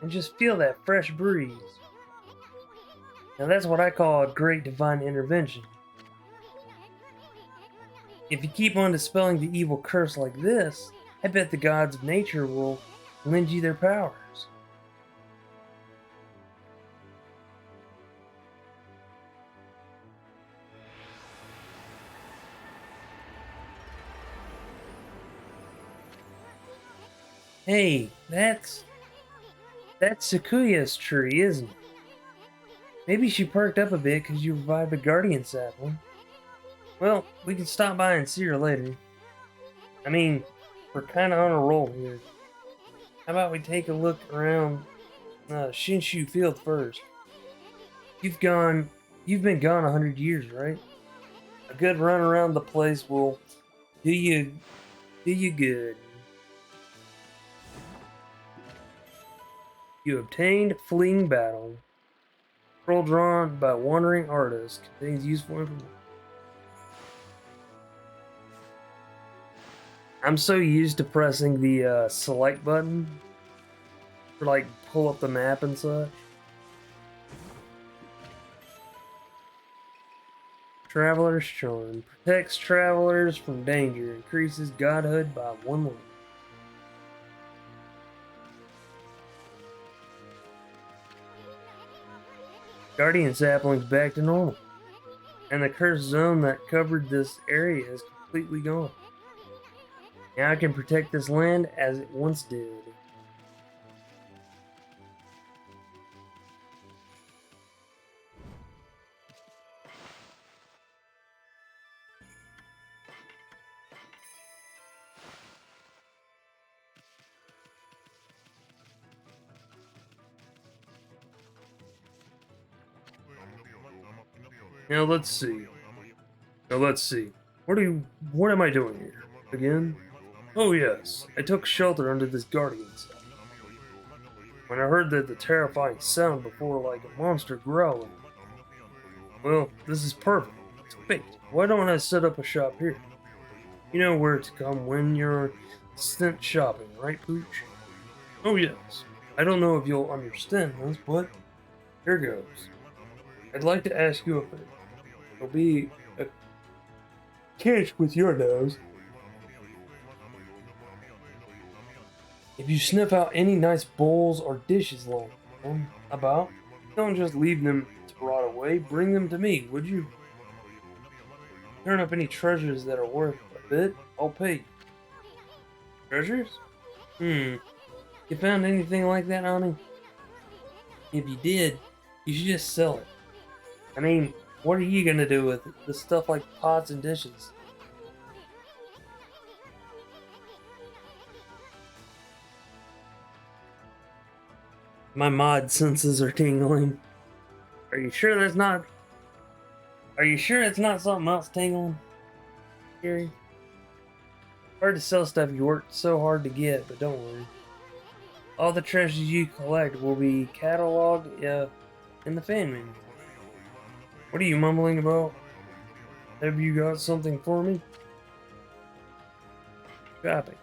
And just feel that fresh breeze. Now that's what I call a great divine intervention. If you keep on dispelling the evil curse like this, I bet the gods of nature will lend you their powers. Hey, that's Sakuya's tree, isn't it? Maybe she perked up a bit because you revived a guardian sapling. Well, we can stop by and see her later. I mean, we're kind of on a roll here. How about we take a look around Shinshu Field first? You've been gone 100 years, right? A good run around the place will do you good. You obtained Fleeing Battle. Scroll drawn by wandering artists contains useful information. I'm so used to pressing the select button for like pull up the map and such. Traveler's Charm protects travelers from danger, increases godhood by 1 level. Guardian sapling's back to normal, and the cursed zone that covered this area is completely gone. Now I can protect this land as it once did. Now let's see. What am I doing here? Again? Oh yes, I took shelter under this guardian cell. When I heard the terrifying sound before like a monster growling. Well, this is perfect. It's fate. Why don't I set up a shop here? You know where to come when you're stint shopping, right, Pooch? Oh yes. I don't know if you'll understand this, but here goes. I'd like to ask you a favor. It'll be a catch with your nose. If you sniff out any nice bowls or dishes lying about, don't just leave them to rot away. Bring them to me, would you? Turn up any treasures that are worth a bit, I'll pay you. Treasures? You found anything like that, honey? If you did, you should just sell it. I mean, what are you gonna do with it? The stuff like pots and dishes. My mod senses are tingling. Are you sure it's not something else tingling? Gary? Hard to sell stuff you worked so hard to get, but don't worry. All the treasures you collect will be cataloged in the fan menu. What are you mumbling about? Have you got something for me? Shopping.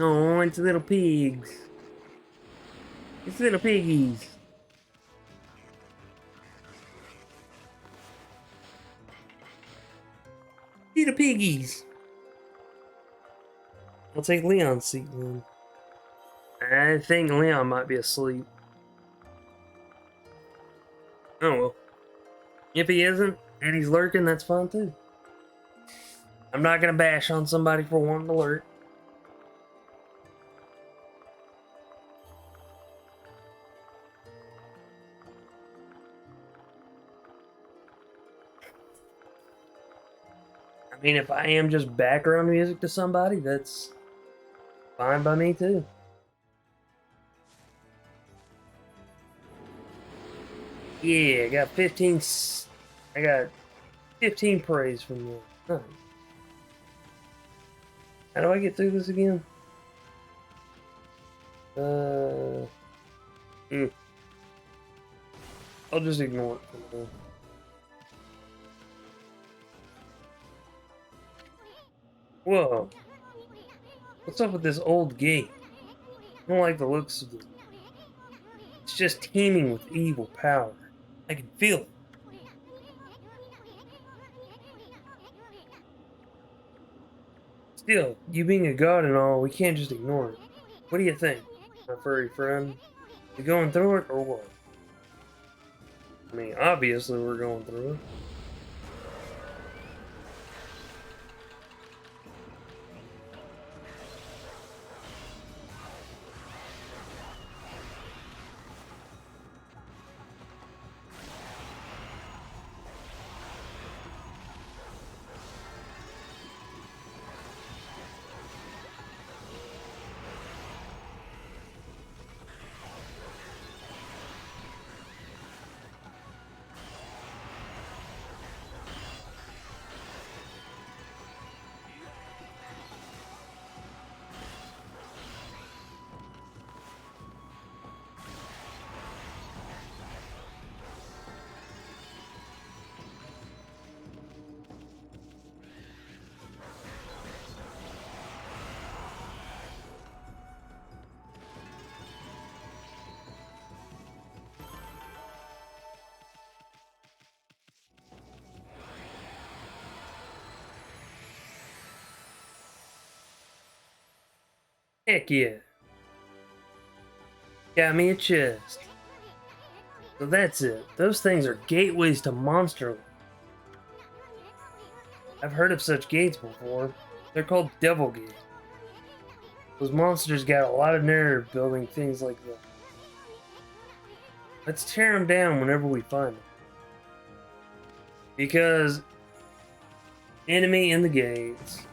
Oh, it's little pigs. It's little piggies. Little piggies. I'll take Leon's seat then. I think Leon might be asleep. Oh well. If he isn't, and he's lurking, that's fine too. I'm not gonna bash on somebody for wanting to lurk. I mean, if I am just background music to somebody, that's fine by me too. Yeah, got 15 I got 15 praise from you. Nice. How do I get through this again? Hmm. I'll just ignore it for now. Whoa. What's up with this old gate? I don't like the looks of it. It's just teeming with evil power. I can feel it. Still, you being a god and all, we can't just ignore it. What do you think, my furry friend? We going through it or what? I mean, obviously we're going through it. Heck yeah. Got me a chest. So that's it. Those things are gateways to Monsterland. I've heard of such gates before. They're called Devil Gates. Those monsters got a lot of nerve building things like that. Let's tear them down whenever we find them. Because enemy in the gates.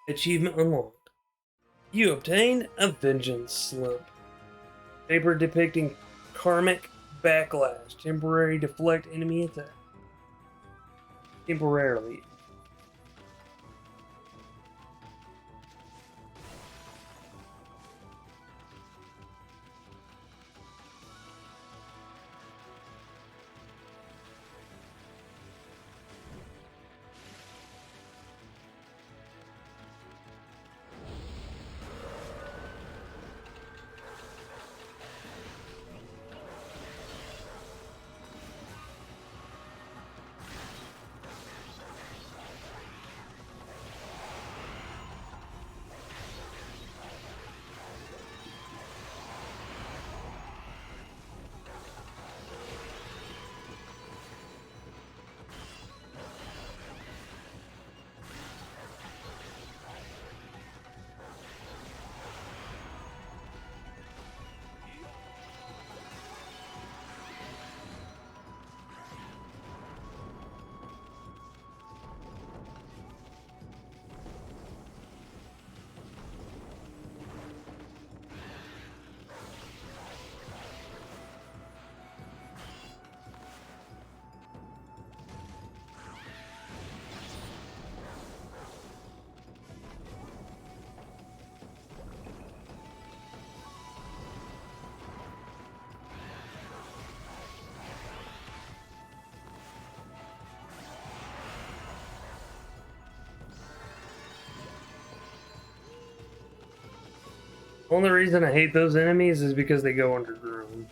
Achievement unlocked. You obtained a vengeance slip. Paper depicting karmic backlash. Temporary deflect enemy attack. Temporarily. Only reason I hate those enemies is because they go underground.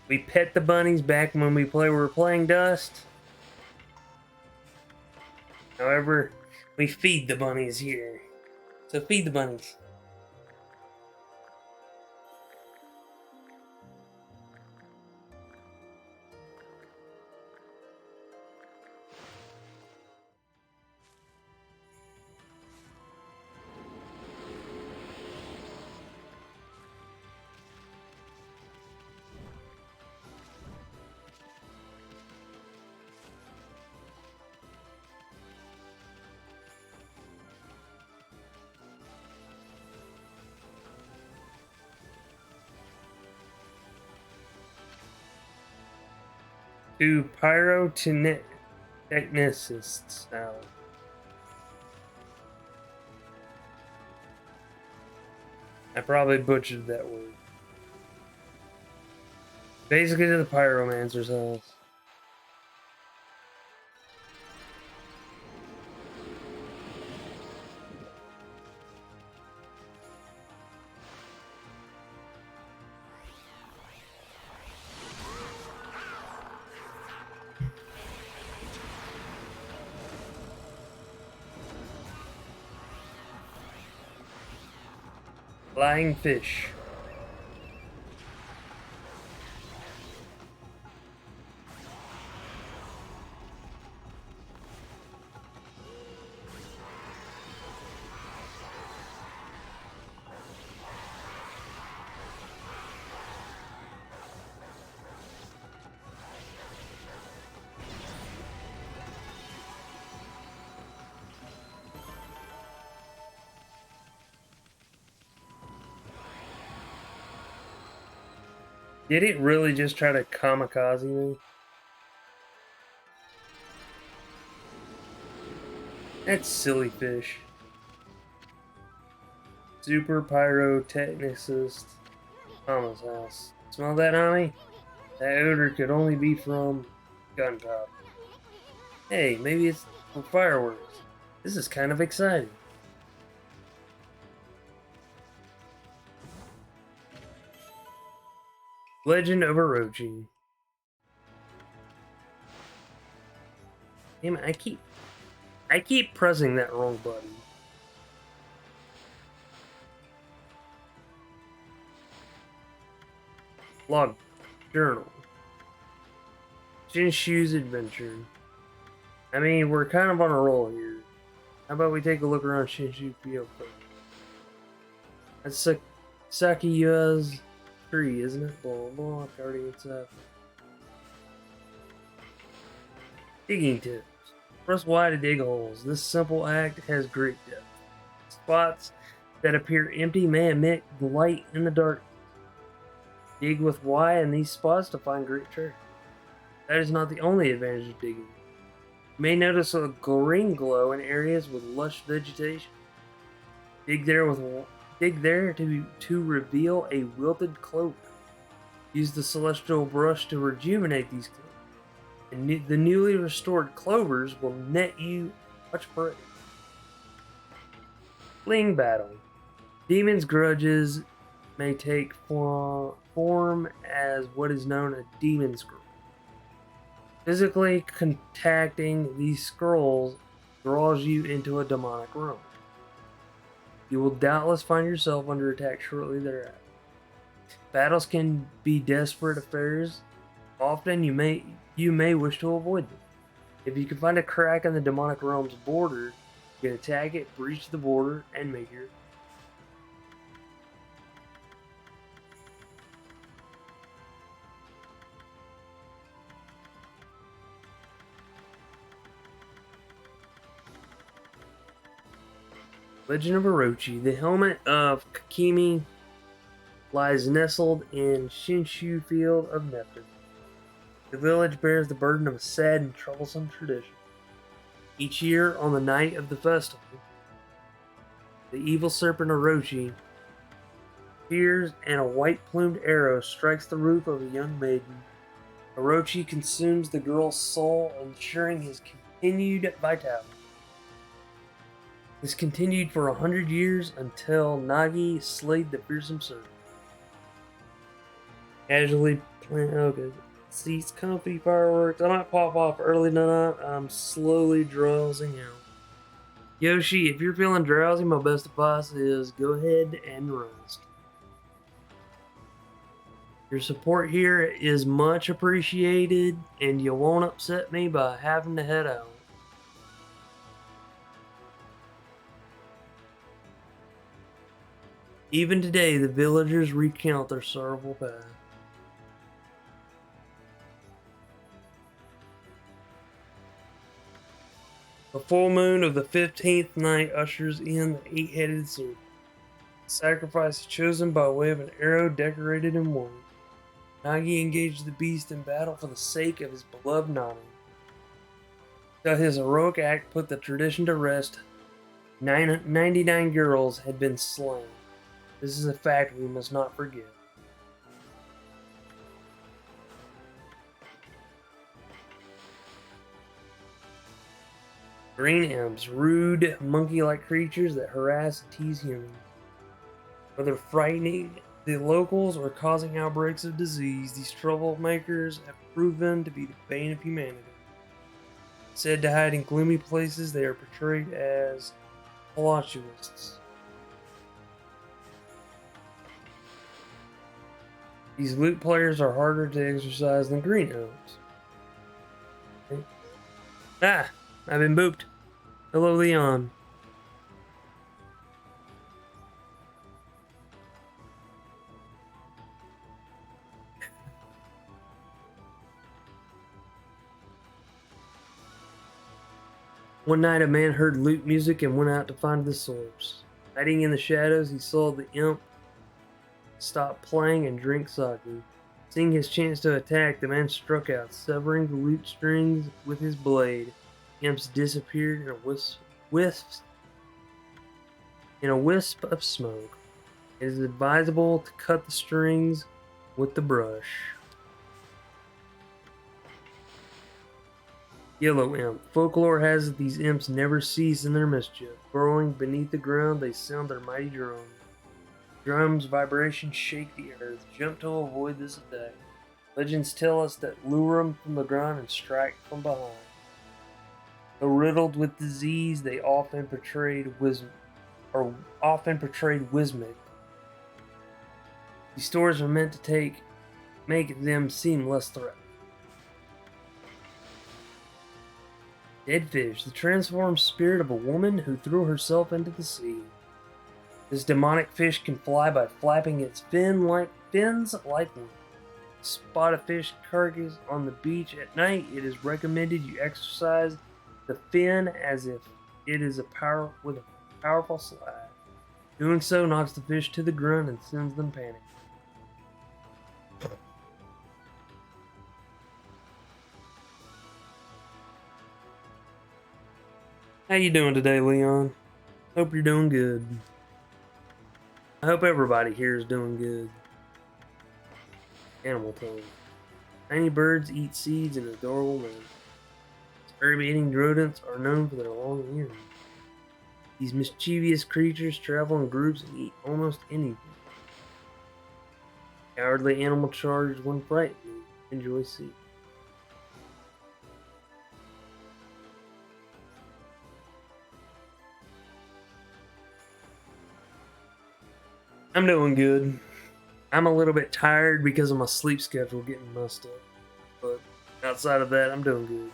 We pet the bunnies back when we were playing Dust. However, we feed the bunnies here. So feed the bunnies. 2 pyrotechnicists now. I probably butchered that word. Basically to the pyromancer's house. Flying fish. Did it really just try to kamikaze me? That's silly fish. Super pyrotechnicist. Mama's house. Smell that, Nami? That odor could only be from gunpowder. Hey, maybe it's for fireworks. This is kind of exciting. Legend of Orochi. Damn it, I keep pressing that wrong button. Log journal. Jinshu's adventure. I mean, we're kind of on a roll here. How about we take a look around Shinshu Field first? That's Sakiyua's tree, isn't it? Blah blah. Guarding itself. Digging tips. Press Y to dig holes. This simple act has great depth. Spots that appear empty may emit light in the dark. Dig with Y in these spots to find great treasure. That is not the only advantage of digging. You may notice a green glow in areas with lush vegetation. Dig there to reveal a wilted clover. Use the celestial brush to rejuvenate these clovers. And the newly restored clovers will net you much praise. Fleeing battle. Demons' grudges may take form as what is known as demon scroll. Physically contacting these scrolls draws you into a demonic realm. You will doubtless find yourself under attack shortly thereafter. Battles can be desperate affairs. Often you may wish to avoid them. If you can find a crack in the demonic realm's border, you can attack it, breach the border, and make your Legend of Orochi. The helmet of Okami lies nestled in Shinshu Field of Neptune. The village bears the burden of a sad and troublesome tradition. Each year, on the night of the festival, the evil serpent Orochi appears and a white-plumed arrow strikes the roof of a young maiden. Orochi consumes the girl's soul, ensuring his continued vitality. This continued for 100 years until Nagi slayed the fearsome serpent. Casually playing. Okay. Seats, comfy fireworks. I might pop off early tonight. I'm slowly drowsing out. Yoshi, if you're feeling drowsy, my best advice is go ahead and rest. Your support here is much appreciated, and you won't upset me by having to head out. Even today, the villagers recount their sorrowful past. The full moon of the 15th night ushers in the eight-headed serpent. The sacrifice is chosen by way of an arrow decorated in white. Nagi engaged the beast in battle for the sake of his beloved Nani. Though his heroic act put the tradition to rest, 99 girls had been slain. This is a fact we must not forget. Green imps, rude, monkey-like creatures that harass and tease humans. Whether frightening the locals or causing outbreaks of disease, these troublemakers have proven to be the bane of humanity. Said to hide in gloomy places, they are portrayed as voluptuists. These loot players are harder to exercise than green imps. Okay. Ah! I've been booped. Hello, Leon. One night a man heard lute music and went out to find the source. Hiding in the shadows, he saw the imp stop playing and drink sake. Seeing his chance to attack, the man struck out, severing the lute strings with his blade. The imps disappeared in a wisp of smoke. It is advisable to cut the strings with the brush. Yellow imp. Folklore has it these imps never cease in their mischief. Burrowing beneath the ground, they sound their mighty drums. Drums' vibrations shake the earth. Jump to avoid this attack. Legends tell us that lure them from the ground and strike from behind. Though riddled with disease, they often portrayed wisdom. These stories are meant to make them seem less threatening. Dead fish, the transformed spirit of a woman who threw herself into the sea. This demonic fish can fly by flapping its fins like wings. Spot a fish carcass on the beach at night, it is recommended you exercise the fin as if it is with a powerful slide. Doing so knocks the fish to the ground and sends them panic. How you doing today, Leon? Hope you're doing good. I hope everybody here is doing good. Animal tone. Tiny birds eat seeds in adorable manners. Herb-eating rodents are known for their long ears. These mischievous creatures travel in groups and eat almost anything. Cowardly animal charges when frightened. Enjoy seeds. I'm doing good. I'm a little bit tired because of my sleep schedule getting messed up. But outside of that, I'm doing good.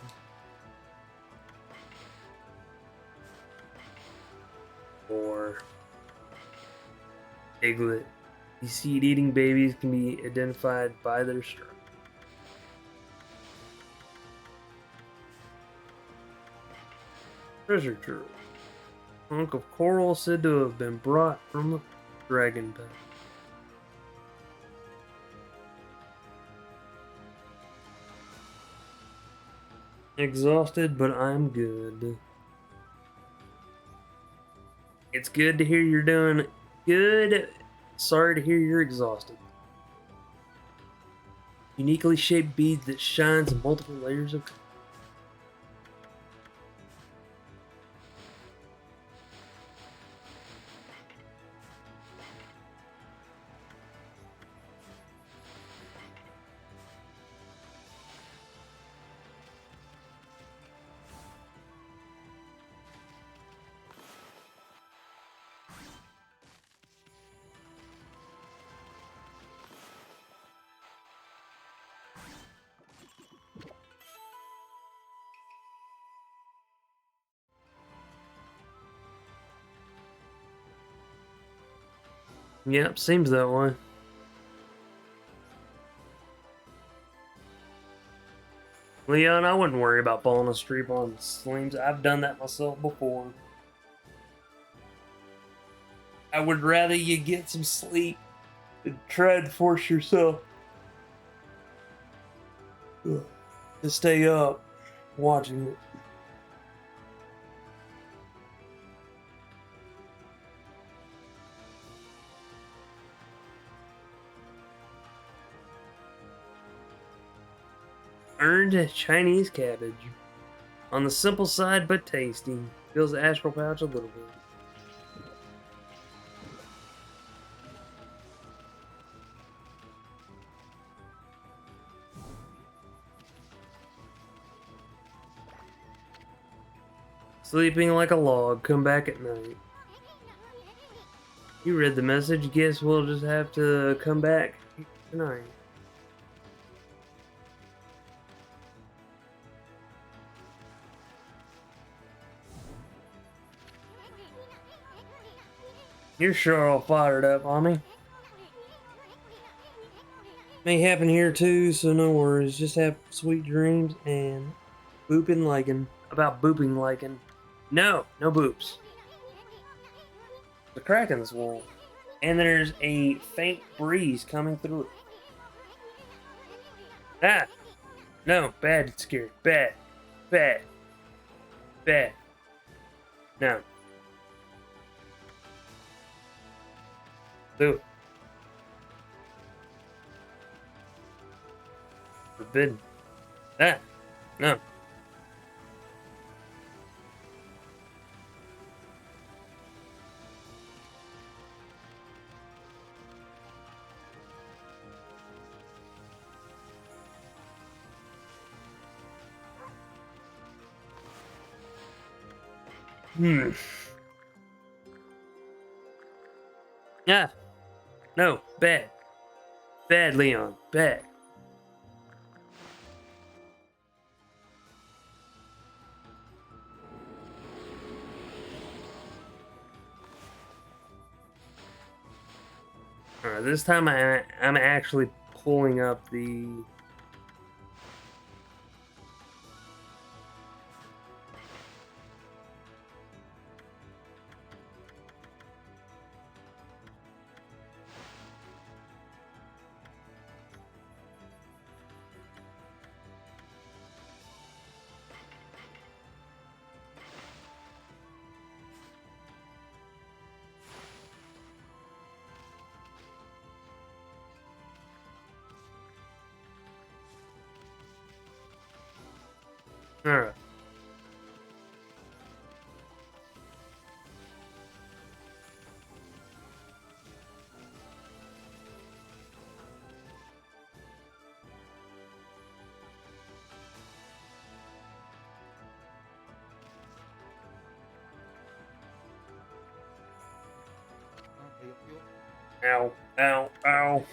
Or Piglet. These seed-eating babies can be identified by their stripes. Treasure trove. Hunk of coral said to have been brought from the dragon pen. Exhausted, but I'm good. It's good to hear you're doing good. Sorry to hear you're exhausted. Uniquely shaped bead that shines in multiple layers of color. Yep, seems that way. Leon, I wouldn't worry about falling asleep on sleeves. I've done that myself before. I would rather you get some sleep than try to force yourself to stay up watching it. Earned Chinese cabbage. On the simple side, but tasty. Fills the astral pouch a little bit. Sleeping like a log, come back at night. You read the message, guess we'll just have to come back tonight. You're sure all fired up, mommy. May happen here too, so no worries. Just have sweet dreams and booping liking. About booping liking. No boops. The crack in this wall. And there's a faint breeze coming through it. Ah! No, bad, it's scary. Bad. Bad. Bad. No. Do it. Forbidden. Ah! No. Yeah. No. Bad. Bad, Leon. Bad. Alright, this time I'm actually pulling up the... Alright. Ow, ow, ow.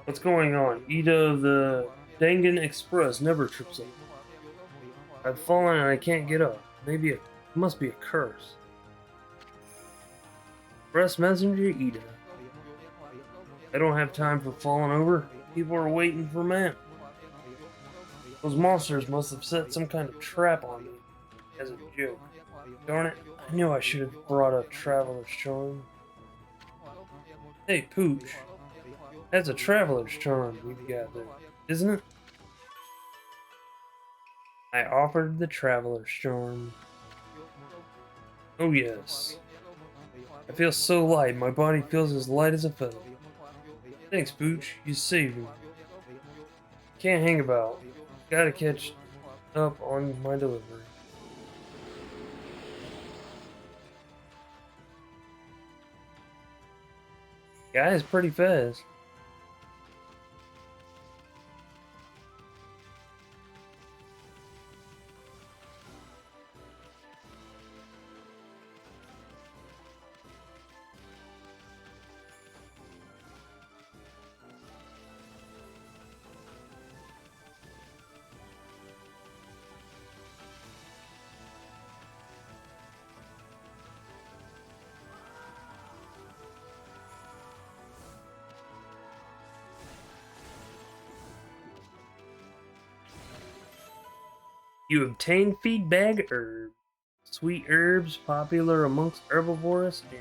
What's going on? Ida, the Dangan Express never trips up. I've fallen and I can't get up. Maybe it must be a curse. Press messenger, Ida. I don't have time for falling over. People are waiting for man. Those monsters must have set some kind of trap on me as a joke. Darn it, I knew I should have brought a traveler's charm. Hey, Pooch. That's a traveler's charm we've got there, isn't it? I offered the traveler's charm. Oh yes. I feel so light, my body feels as light as a feather. Thanks, Pooch, you saved me. Can't hang about. Gotta catch up on my delivery. Guy is pretty fast. You obtain feedback herb. Sweet herbs popular amongst herbivores and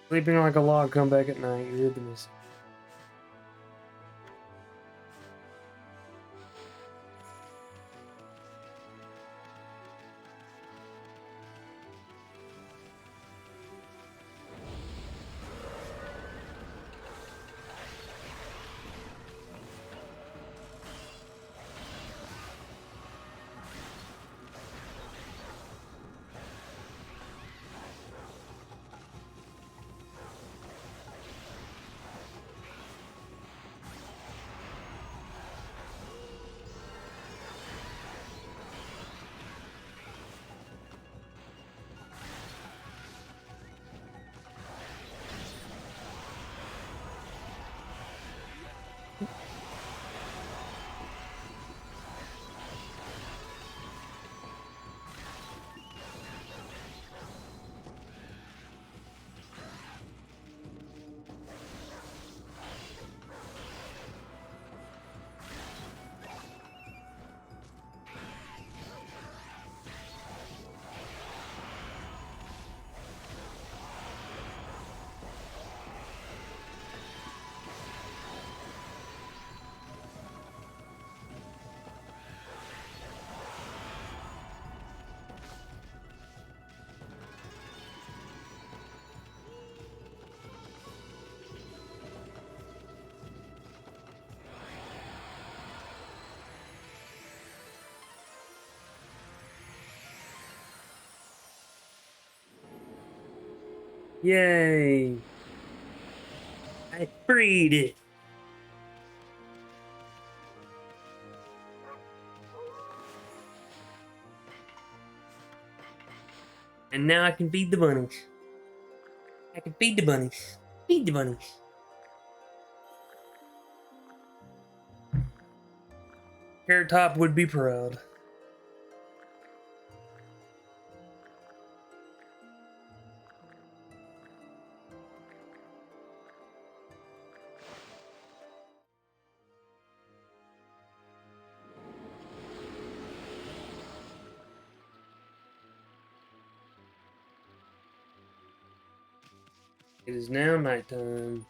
Sleeping like a log, come back at night. You're the missing. Yay! I freed it! And now I can feed the bunnies. I can feed the bunnies. Feed the bunnies. Carrot Top would be proud. It is now nighttime.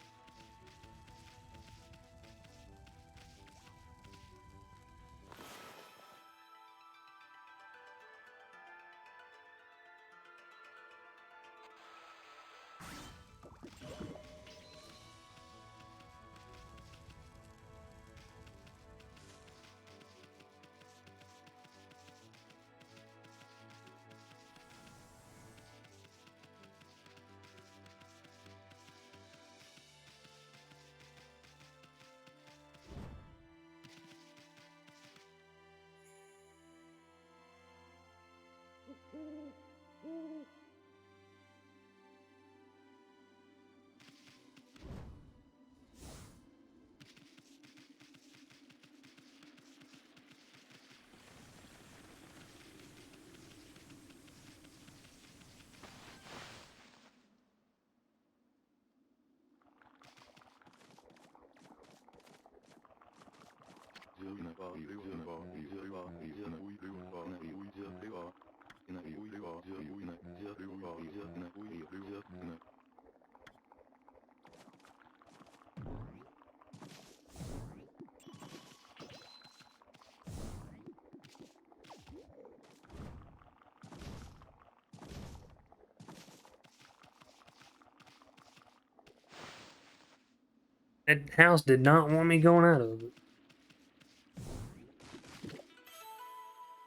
That house did not want me going out of it.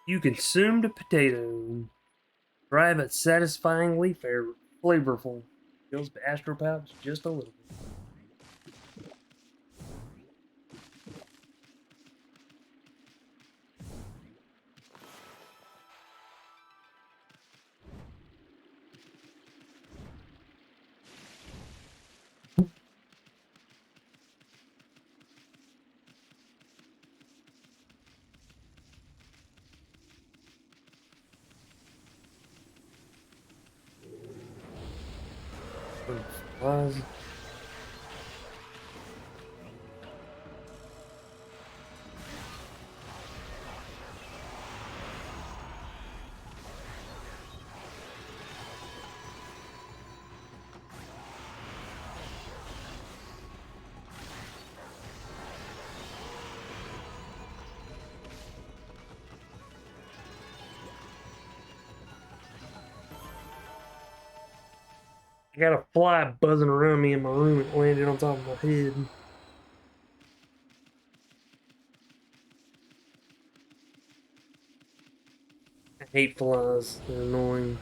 You consumed a potato. Dry but satisfyingly flavorful. Fills astropouch just a little bit. Was I got a fly buzzing around me in my room. It landed on top of my head. I hate flies. They're annoying.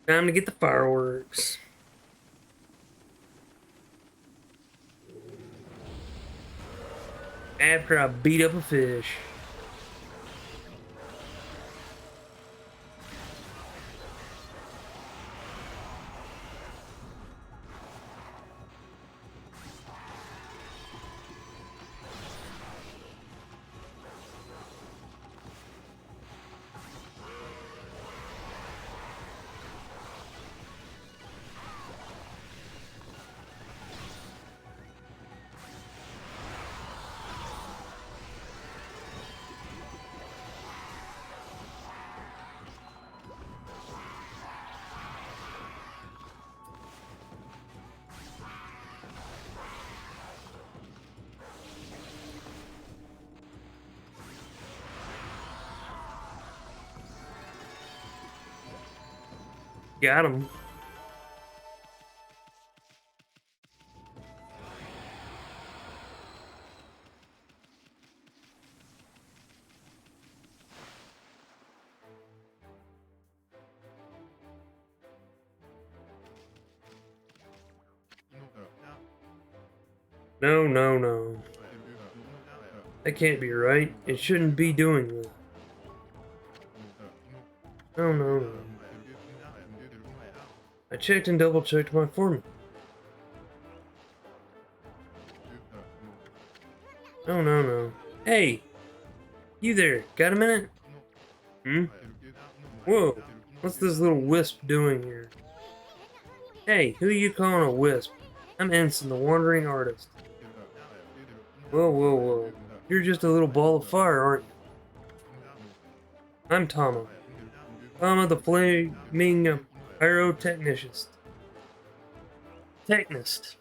Time to get the fireworks. After I beat up a fish. Got him. No, no, no. That can't be right. It shouldn't be doing that. No, no, no. I checked and double checked my formula. No, no, no. Hey! You there, got a minute? Hmm? Whoa, what's this little wisp doing here? Hey, who you calling a wisp? I'm Ensign, the wandering artist. Whoa, whoa, whoa. You're just a little ball of fire, aren't you? I'm Tama. Tama the flaming pyrotechnist. Technist.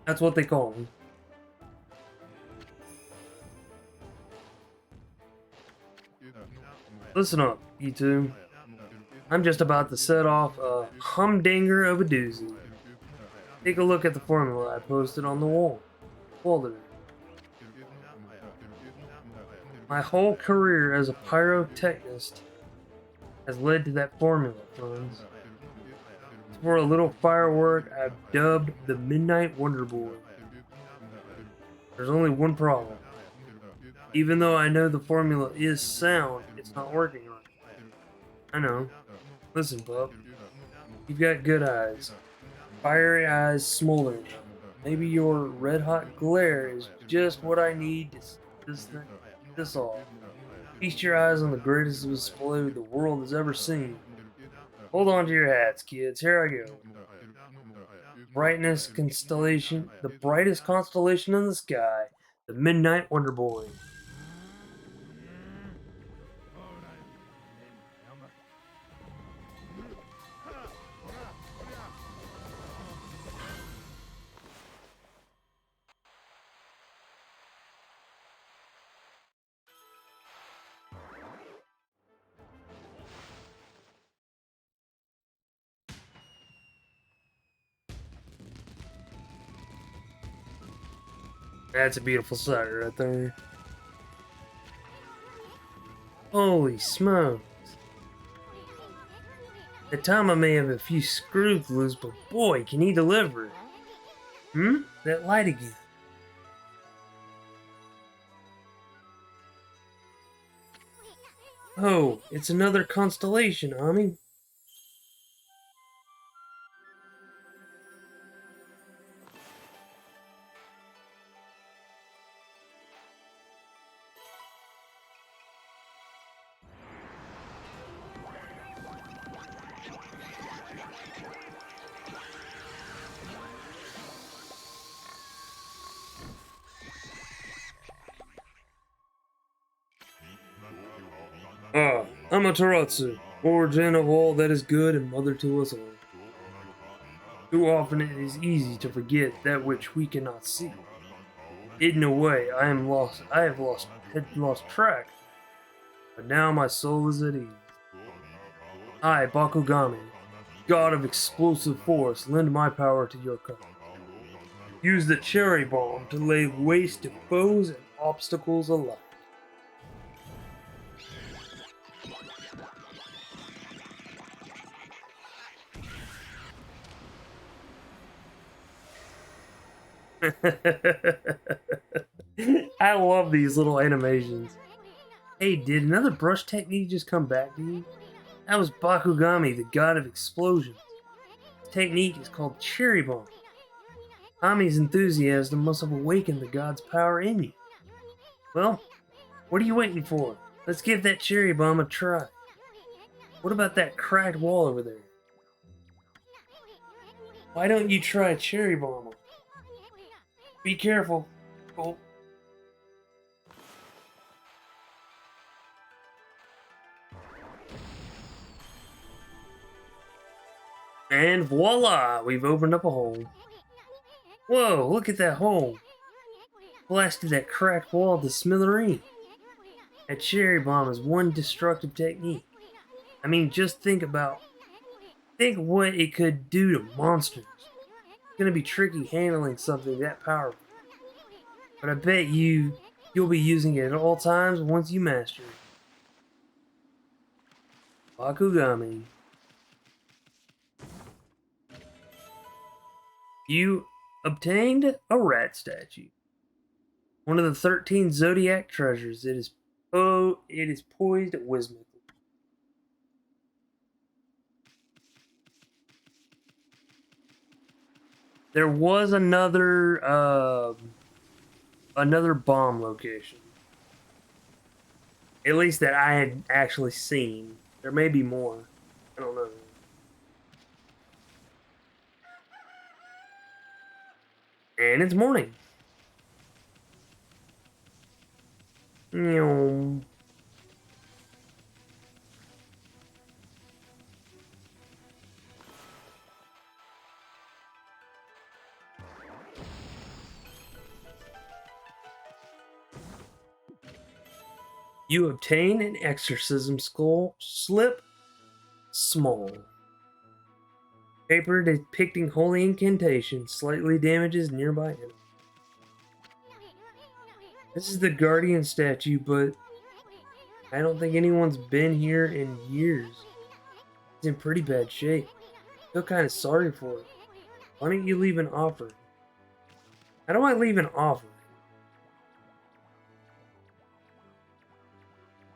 That's what they call me. Listen up, you two. I'm just about to set off a humdinger of a doozy. Take a look at the formula I posted on the wall. There. My whole career as a pyrotechnist has led to that formula, friends. For a little firework I've dubbed the Midnight Wonder Boy. There's only one problem. Even though I know the formula is sound, it's not working right. I know. Listen, pup. You've got good eyes. Fiery eyes smoldering. Maybe your red-hot glare is just what I need to this off. Feast your eyes on the greatest display the world has ever seen. Hold on to your hats, kids. Here I go. The brightest constellation in the sky, the Midnight Wonder Boy. That's a beautiful sight right there. Holy smokes. At time I may have a few screws loose, but boy, can he deliver. Hmm? That light again. Oh, it's another constellation, Ami. Ah, Amaterasu, origin of all that is good and mother to us all. Too often it is easy to forget that which we cannot see. Hidden away, I had lost track, but now my soul is at ease. I, Bakugami, god of explosive force, lend my power to your cause. Use the cherry bomb to lay waste to foes and obstacles alike. I love these little animations. Hey, did another brush technique just come back to you? That was Bakugami, the god of explosions. His technique is called Cherry Bomb. Kami's enthusiasm must have awakened the god's power in you. Well, what are you waiting for? Let's give that cherry bomb a try. What about that cracked wall over there? Why don't you try cherry bomb? Be careful. Oh. And voila! We've opened up a hole. Whoa, look at that hole. Blasted that cracked wall to smithereens. That cherry bomb is one destructive technique. I mean, just think what it could do to monsters. It's gonna be tricky handling something that powerful. But I bet you'll be using it at all times once you master it. Bakugami. You obtained a rat statue. One of the 13 zodiac treasures. It is poised wisdomly. There was another bomb location. At least that I had actually seen. There may be more. I don't know. And it's morning. Meow. You obtain an exorcism skull slip small. Paper depicting holy incantation slightly damages nearby enemies. This is the guardian statue, but I don't think anyone's been here in years. It's in pretty bad shape. I feel kind of sorry for it. Why don't you leave an offering? How do I leave an offering?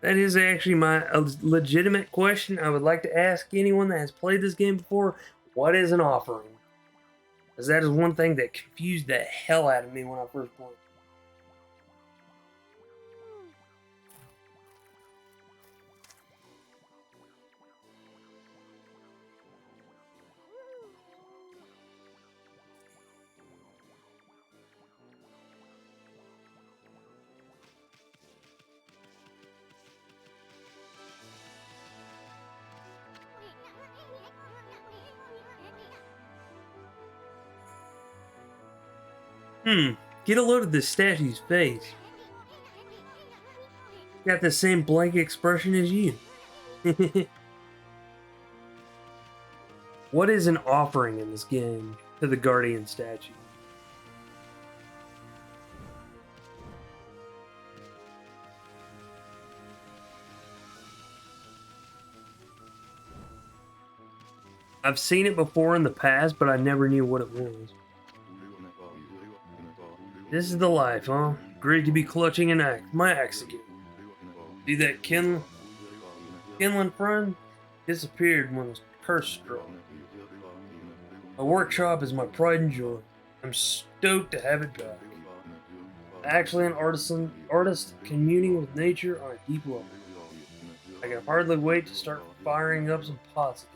That is actually a legitimate question I would like to ask anyone that has played this game before. What is an offering? Because that is one thing that confused the hell out of me when I first played. Get a load of this statue's face. Got the same blank expression as you. What is an offering in this game to the Guardian statue? I've seen it before in the past, but I never knew what it was. This is the life, huh? Great to be clutching my axe again. See that kindling friend? Disappeared when the curse struck. My workshop is my pride and joy. I'm stoked to have it back. Actually, an artist communing with nature on a deep level. I can hardly wait to start firing up some pots again.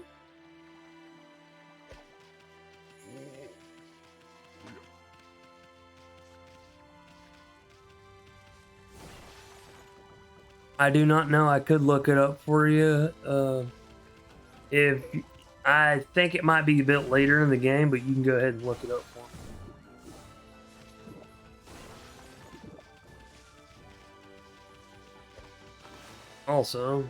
I do not know. I could look it up for you. If I think it might be a bit later in the game, but you can go ahead and look it up for me. Also,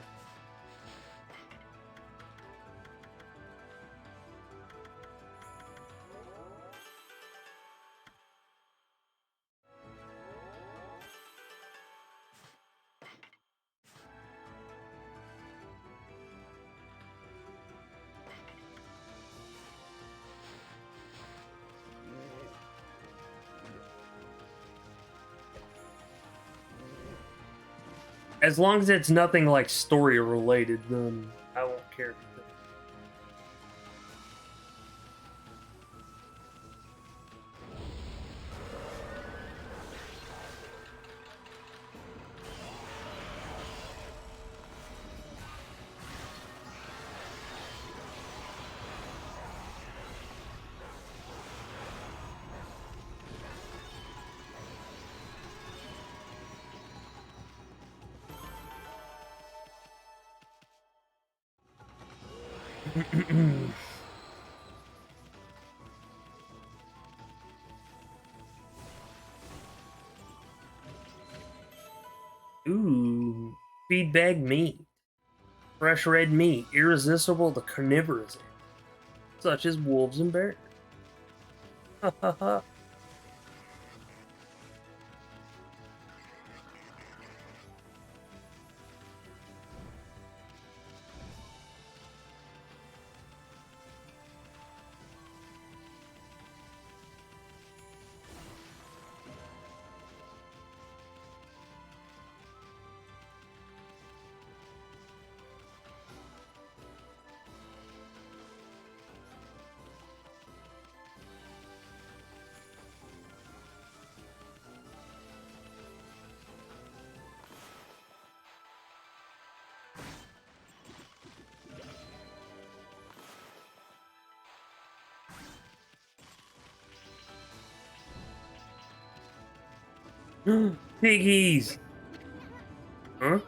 as long as it's nothing like story related, then I won't care. Ooh, feed bag meat. Fresh red meat, irresistible to carnivorous, such as wolves and bears. Ha ha ha. Piggies! Huh?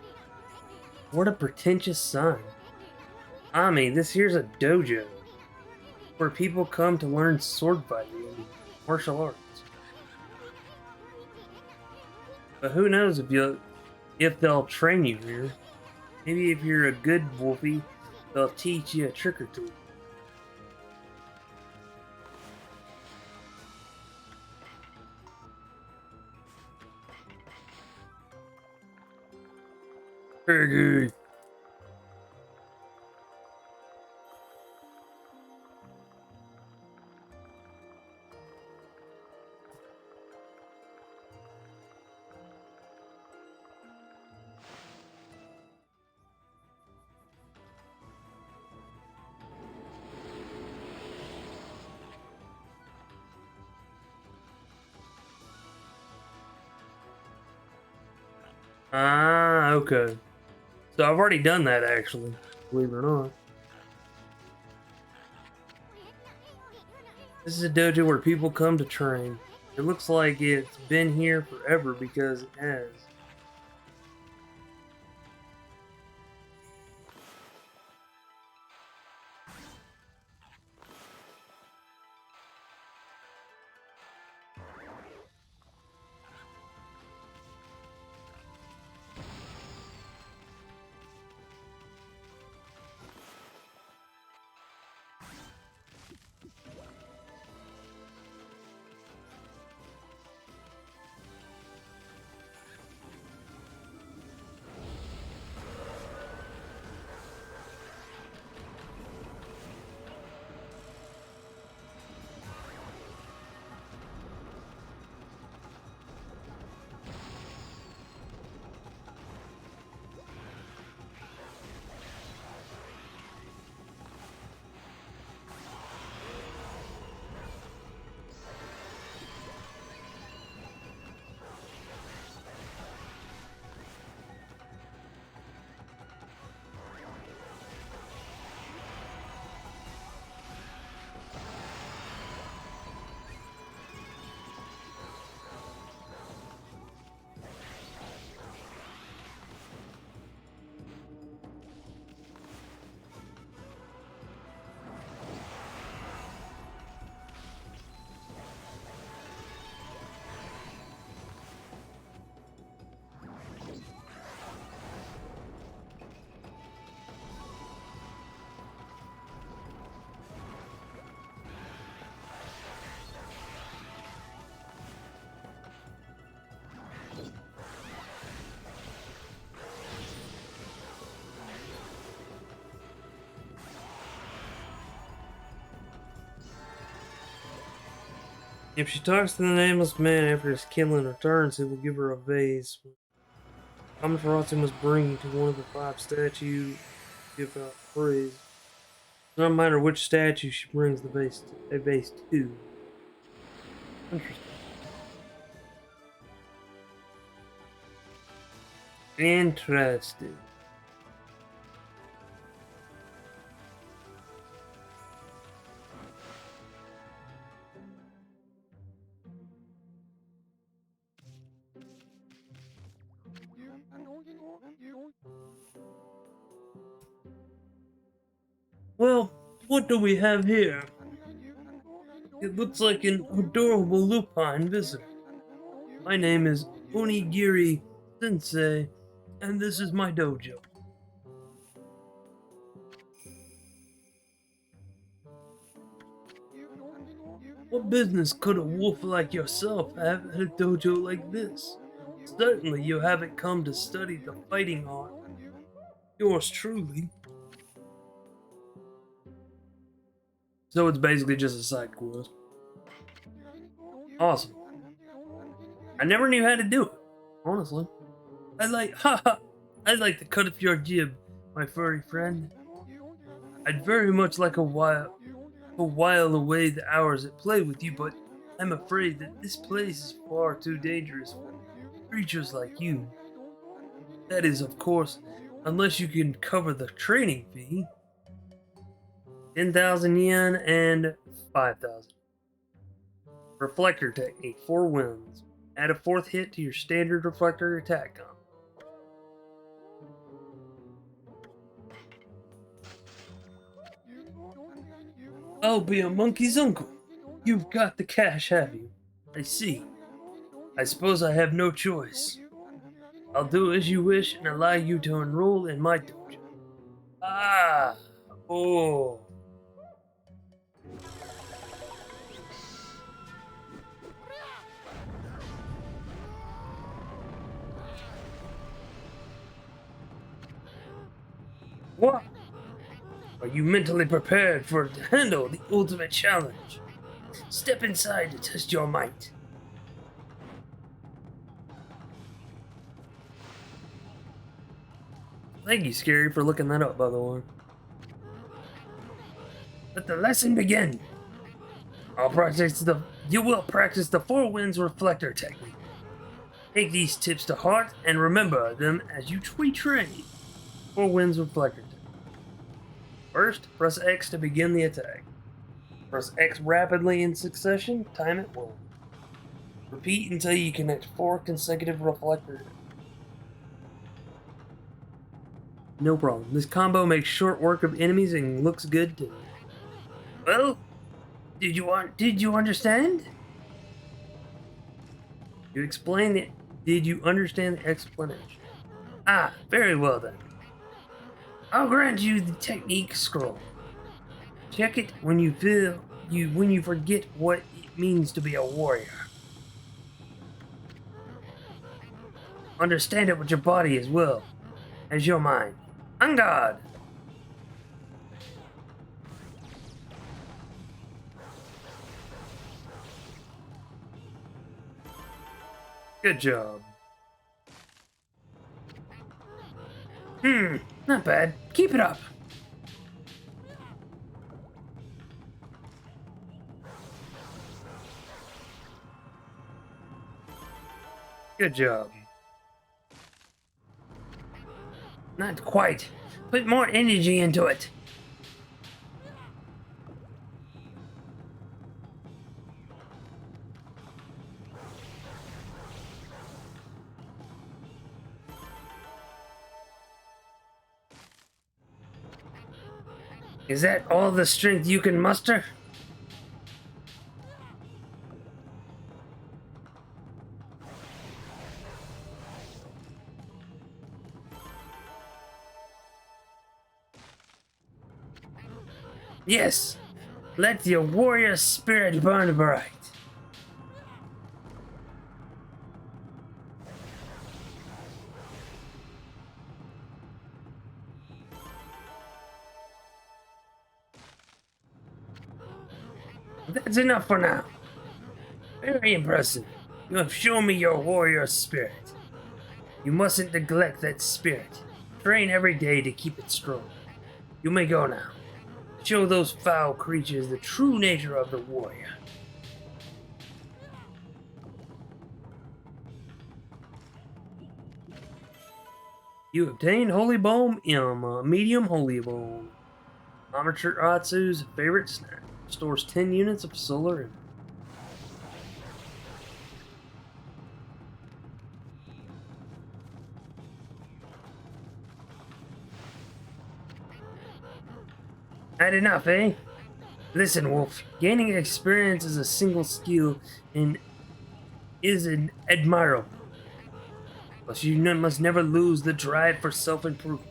What a pretentious sign. Ami, this here's a dojo where people come to learn sword fighting and martial arts. But who knows if they'll train you here. Maybe if you're a good wolfie, they'll teach you a trick or two. Piggy! Ah, okay. So I've already done that actually, believe it or not. This is a dojo where people come to train. It looks like it's been here forever because it has. If she talks to the nameless man after his killing returns, he will give her a vase. Amaterasu must bring to one of the 5 statues to give out praise. No matter which statue she brings a vase to. Interesting. Interesting. Well, what do we have here? It looks like an adorable lupine visitor. My name is Onigiri Sensei, and this is my dojo. What business could a wolf like yourself have at a dojo like this? Certainly you haven't come to study the fighting art. Yours truly. So it's basically just a side quest. Awesome. I never knew how to do it, honestly. I'd like to cut off your jib, my furry friend. I'd very much like a while away the hours at play with you, but I'm afraid that this place is far too dangerous for creatures like you. That is, of course, unless you can cover the training fee. 10,000 yen and 5,000. Reflector technique, 4 wins. Add a 4th hit to your standard reflector attack combo. I'll be a monkey's uncle. You've got the cash, have you? I see. I suppose I have no choice. I'll do as you wish and allow you to enroll in my dojo. Ah! Oh! What? Are you mentally prepared to handle the ultimate challenge? Step inside to test your might. Thank you, Scary, for looking that up, by the way. Let the lesson begin. You will practice the 4 winds reflector technique. Take these tips to heart and remember them as you train. 4 winds reflector technique. First, press X to begin the attack. Press X rapidly in succession, time it 1. Repeat until you connect 4 consecutive reflectors. No problem. This combo makes short work of enemies and looks good too. Well, did you understand? Did you understand the explanation? Ah, very well then. I'll grant you the technique scroll. Check it when you forget what it means to be a warrior. Understand it with your body as well as your mind. On guard! Good job. Not bad. Keep it up. Good job. Not quite. Put more energy into it. Is that all the strength you can muster? Yes. Let your warrior spirit burn bright. That's enough for now. Very impressive. You have shown me your warrior spirit. You mustn't neglect that spirit. Train every day to keep it strong. You may go now. Show those foul creatures the true nature of the warrior. You obtained Holy Bone M, medium Holy Bone. Amaterasu's favorite snack. Stores 10 units of solar energy. Had enough, eh? Listen, Wolf. Gaining experience is a single skill and is admirable. But you must never lose the drive for self-improvement.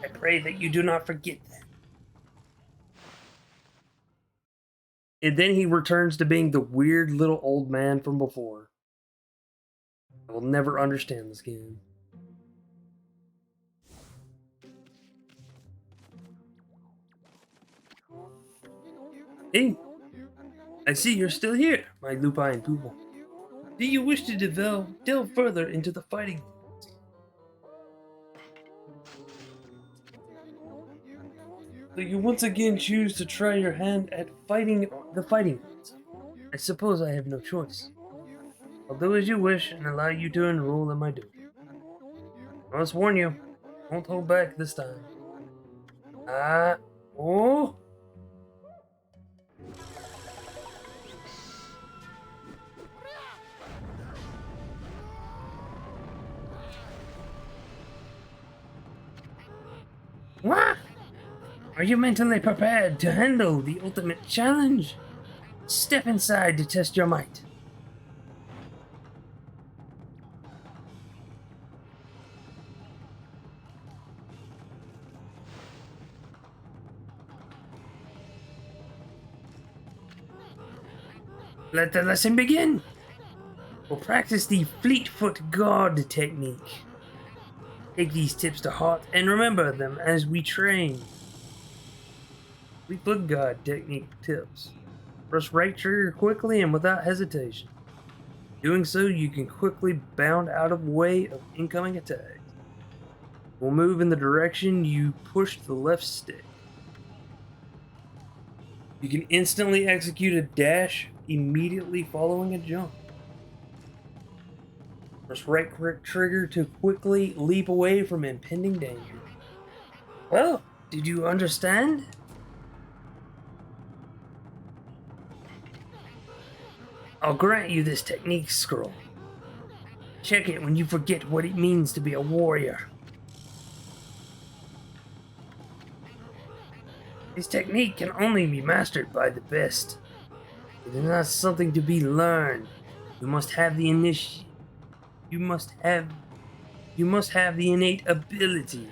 I pray that you do not forget that. And then he returns to being the weird little old man from before. I will never understand this game. Hey, I see you're still here, my lupine pupil. Do you wish to delve further into the fighting? So you once again choose to try your hand at fighting the fighting ones. I suppose I have no choice. I'll do as you wish and allow you to enroll in my duty. I must warn you, I won't hold back this time. Oh! What? Are you mentally prepared to handle the ultimate challenge? Step inside to test your might. Let the lesson begin. We'll practice the Fleetfoot Guard technique. Take these tips to heart and remember them as we train. Fleetfoot Guard technique tips. Press right trigger quickly and without hesitation. Doing so, you can quickly bound out of way of incoming attacks. We'll move in the direction you push the left stick. You can instantly execute a dash immediately following a jump. Press right trigger to quickly leap away from impending danger. Well, did you understand? I'll grant you this technique scroll. Check it when you forget what it means to be a warrior. This technique can only be mastered by the best. It is not something to be learned. You must have the innate ability.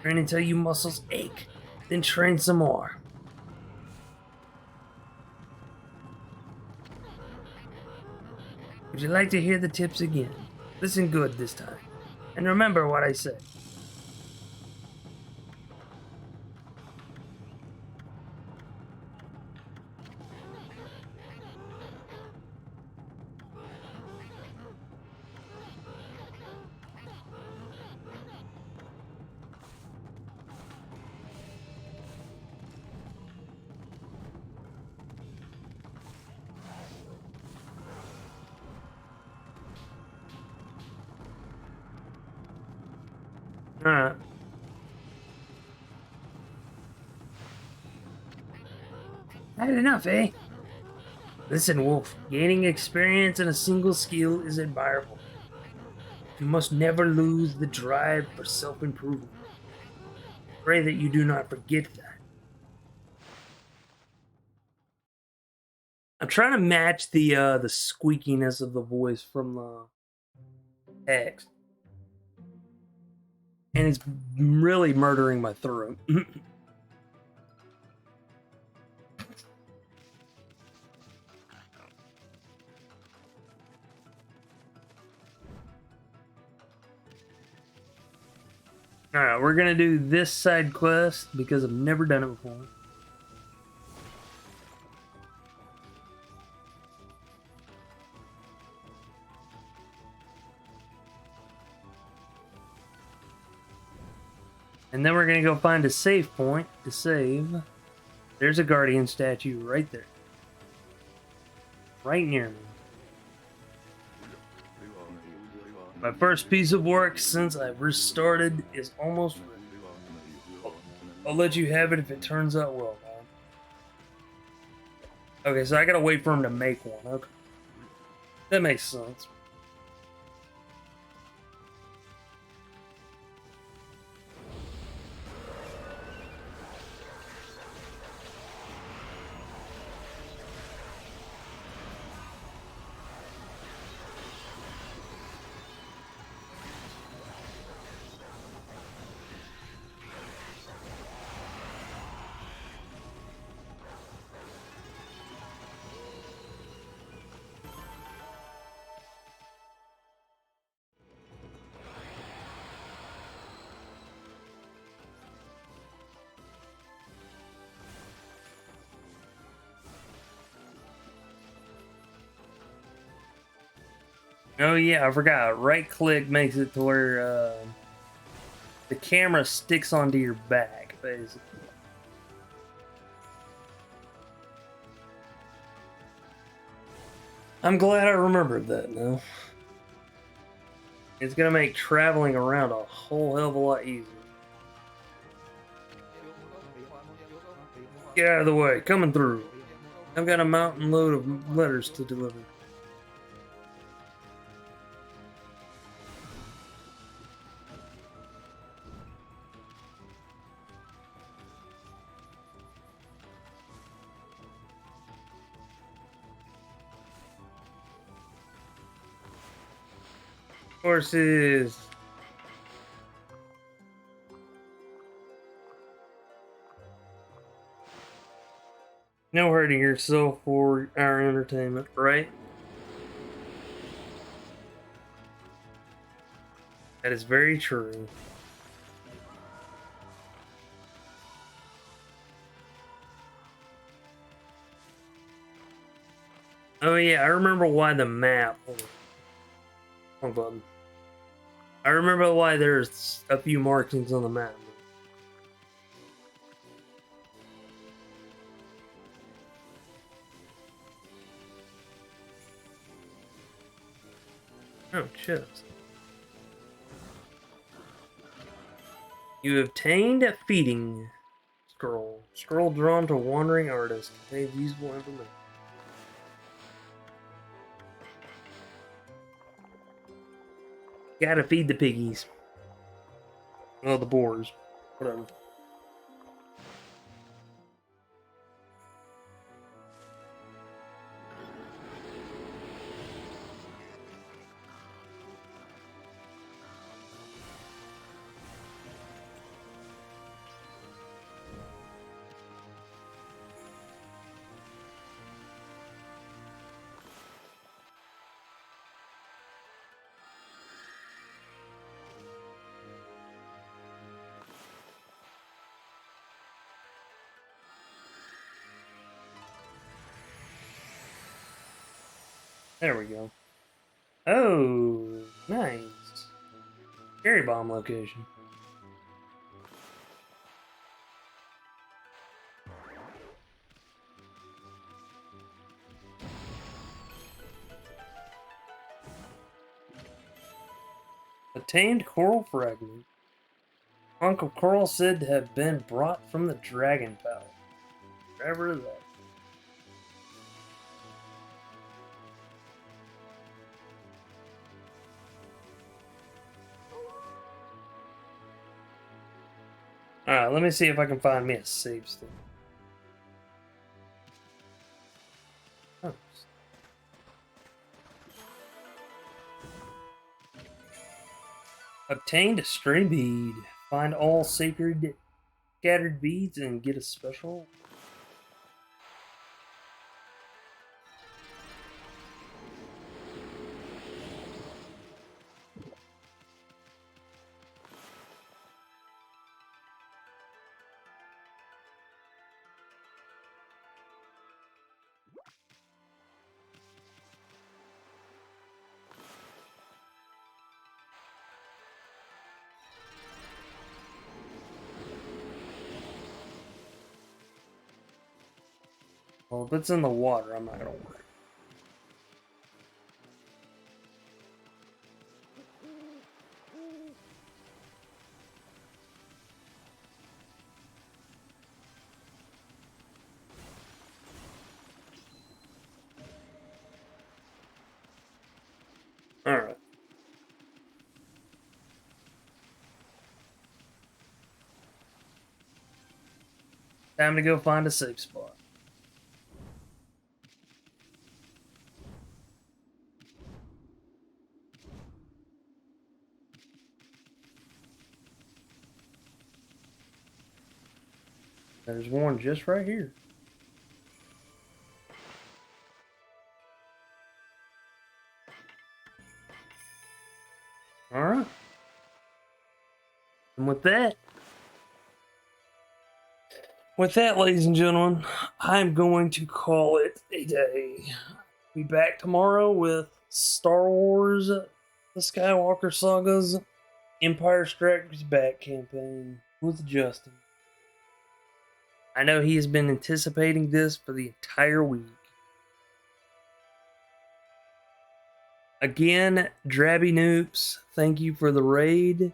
Train until your muscles ache, then train some more. Would you like to hear the tips again? Listen good this time, and remember what I said. Alright. Had enough, eh? Listen, Wolf, gaining experience in a single skill is admirable. You must never lose the drive for self-improvement. Pray that you do not forget that. I'm trying to match the squeakiness of the voice from the text. And it's really murdering my throat. Alright, we're gonna do this side quest because I've never done it before. And then we're gonna go find a save point to save. There's a guardian statue right there. Right near me. My first piece of work since I've restarted is almost ready. I'll let you have it if it turns out well, man. Okay, so I gotta wait for him to make one. Okay. That makes sense. Oh yeah, I forgot. Right click makes it to where the camera sticks onto your back, basically. I'm glad I remembered that now. It's gonna make traveling around a whole hell of a lot easier. Get out of the way, coming through. I've got a mountain load of letters to deliver. Horses. No hurting yourself for our entertainment, right? That is very true. Oh yeah, I remember why the map. Hold on. I remember why there's a few markings on the map. Oh, shit. You obtained a feeding scroll. Scroll drawn to wandering artist. Contains useful information. Gotta feed the piggies. Oh, the boars. Whatever. There we go. Oh, nice. Cherry bomb location. Attained coral fragment. Uncle Coral said to have been brought from the Dragon Palace. Wherever that. Alright, let me see if I can find me a save state. Oh. Obtained a stray bead. Find all sacred scattered beads and get a special. Well, if it's in the water, I'm not gonna worry. Alright. Time to go find a safe spot. There's one just right here. Alright. And with that, ladies and gentlemen, I'm going to call it a day. Be back tomorrow with Star Wars, the Skywalker Saga's Empire Strikes Back campaign with Justin. I know he has been anticipating this for the entire week. Again, Drabby Noops, thank you for the raid.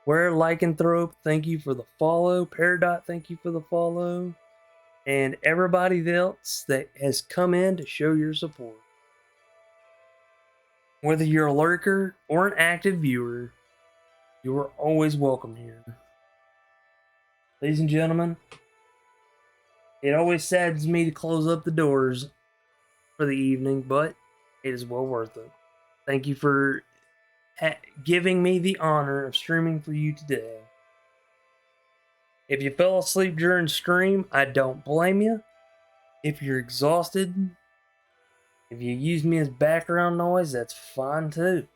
Where Lycanthrope, thank you for the follow. Peridot, thank you for the follow. And everybody else that has come in to show your support. Whether you're a lurker or an active viewer, you are always welcome here. Ladies and gentlemen, it always saddens me to close up the doors for the evening, but it is well worth it. Thank you for giving me the honor of streaming for you today. If you fell asleep during stream, I don't blame you. If you're exhausted, if you use me as background noise, that's fine too.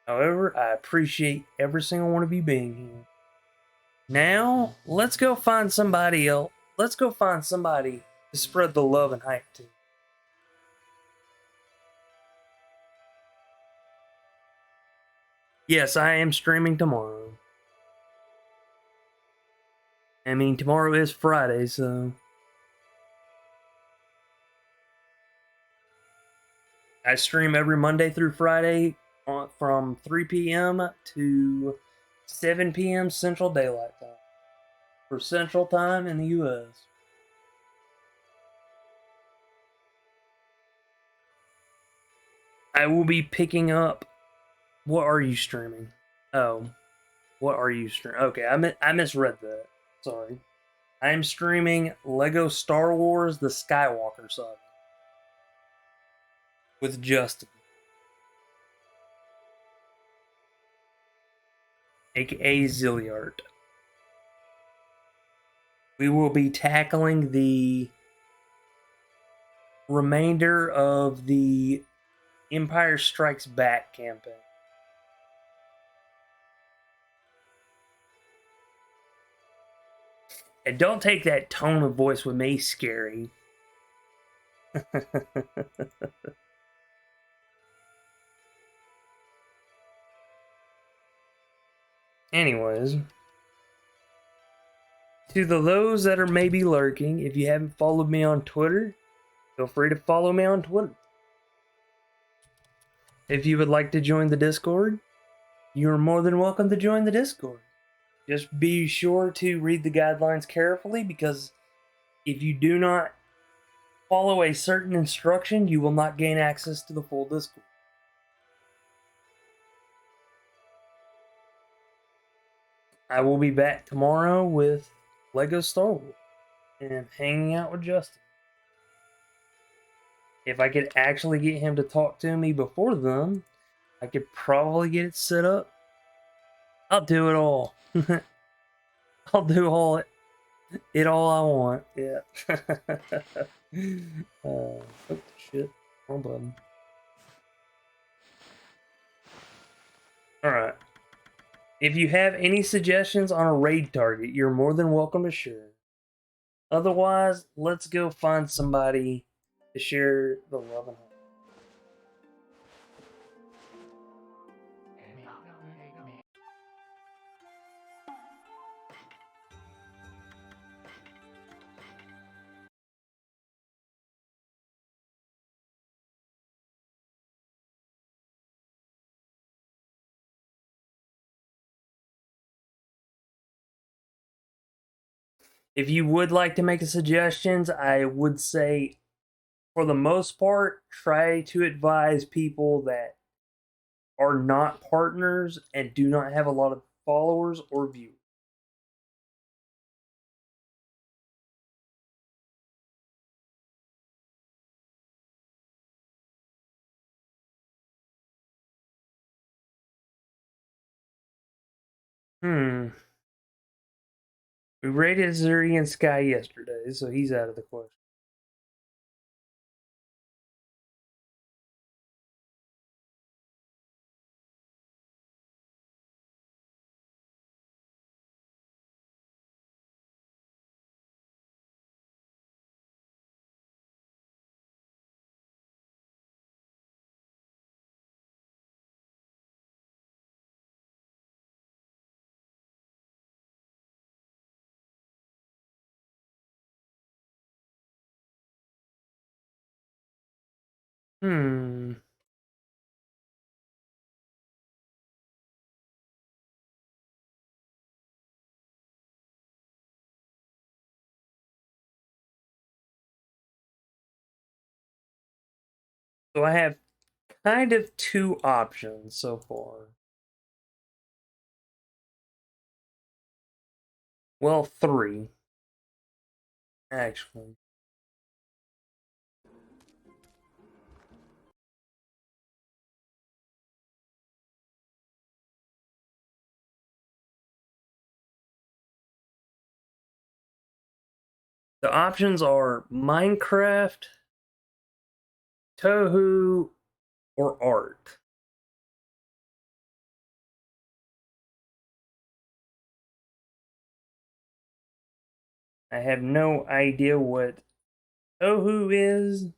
However, I appreciate every single one of you being here. Now, let's go find somebody else. Let's go find somebody to spread the love and hype to. Yes, I am streaming tomorrow. I mean, tomorrow is Friday, so I stream every Monday through Friday from 3 p.m. to 7 p.m. Central Daylight Time for Central Time in the U.S. I will be picking up. What are you streaming? Oh, what are you streaming? Okay, I misread that. Sorry. I am streaming Lego Star Wars: The Skywalker Saga with Justin, aka Zilliard. We will be tackling the remainder of the Empire Strikes Back campaign. And don't take that tone of voice with me, scary. Anyways, to those that are maybe lurking, if you haven't followed me on Twitter, feel free to follow me on Twitter. If you would like to join the Discord, you are more than welcome to join the Discord. Just be sure to read the guidelines carefully, because if you do not follow a certain instruction, you will not gain access to the full Discord. I will be back tomorrow with Lego Star Wars and hanging out with Justin. If I could actually get him to talk to me before then, I could probably get it set up. I'll do it all. I'll do it all I want. Yeah. Oh shit. Wrong button. Alright. If you have any suggestions on a raid target, you're more than welcome to share. Otherwise, let's go find somebody to share the love and hope. If you would like to make suggestions, I would say, for the most part, try to advise people that are not partners and do not have a lot of followers or viewers. Hmm. We rated Zuri and Sky yesterday, so he's out of the question. Hmm. So I have kind of two options so far. Well, three, actually. The options are Minecraft, Tohu, or art. I have no idea what Tohu is.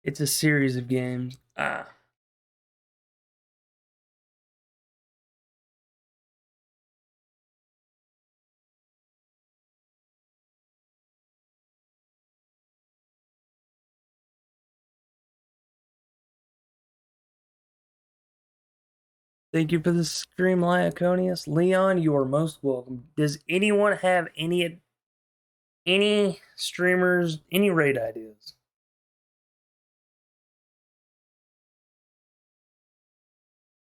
It's a series of games. Ah. Thank you for the stream, Lyconius. Leon, you are most welcome. Does anyone have any streamers, any raid ideas?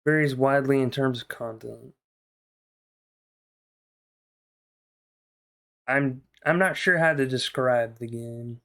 Varies widely in terms of content. I'm not sure how to describe the game.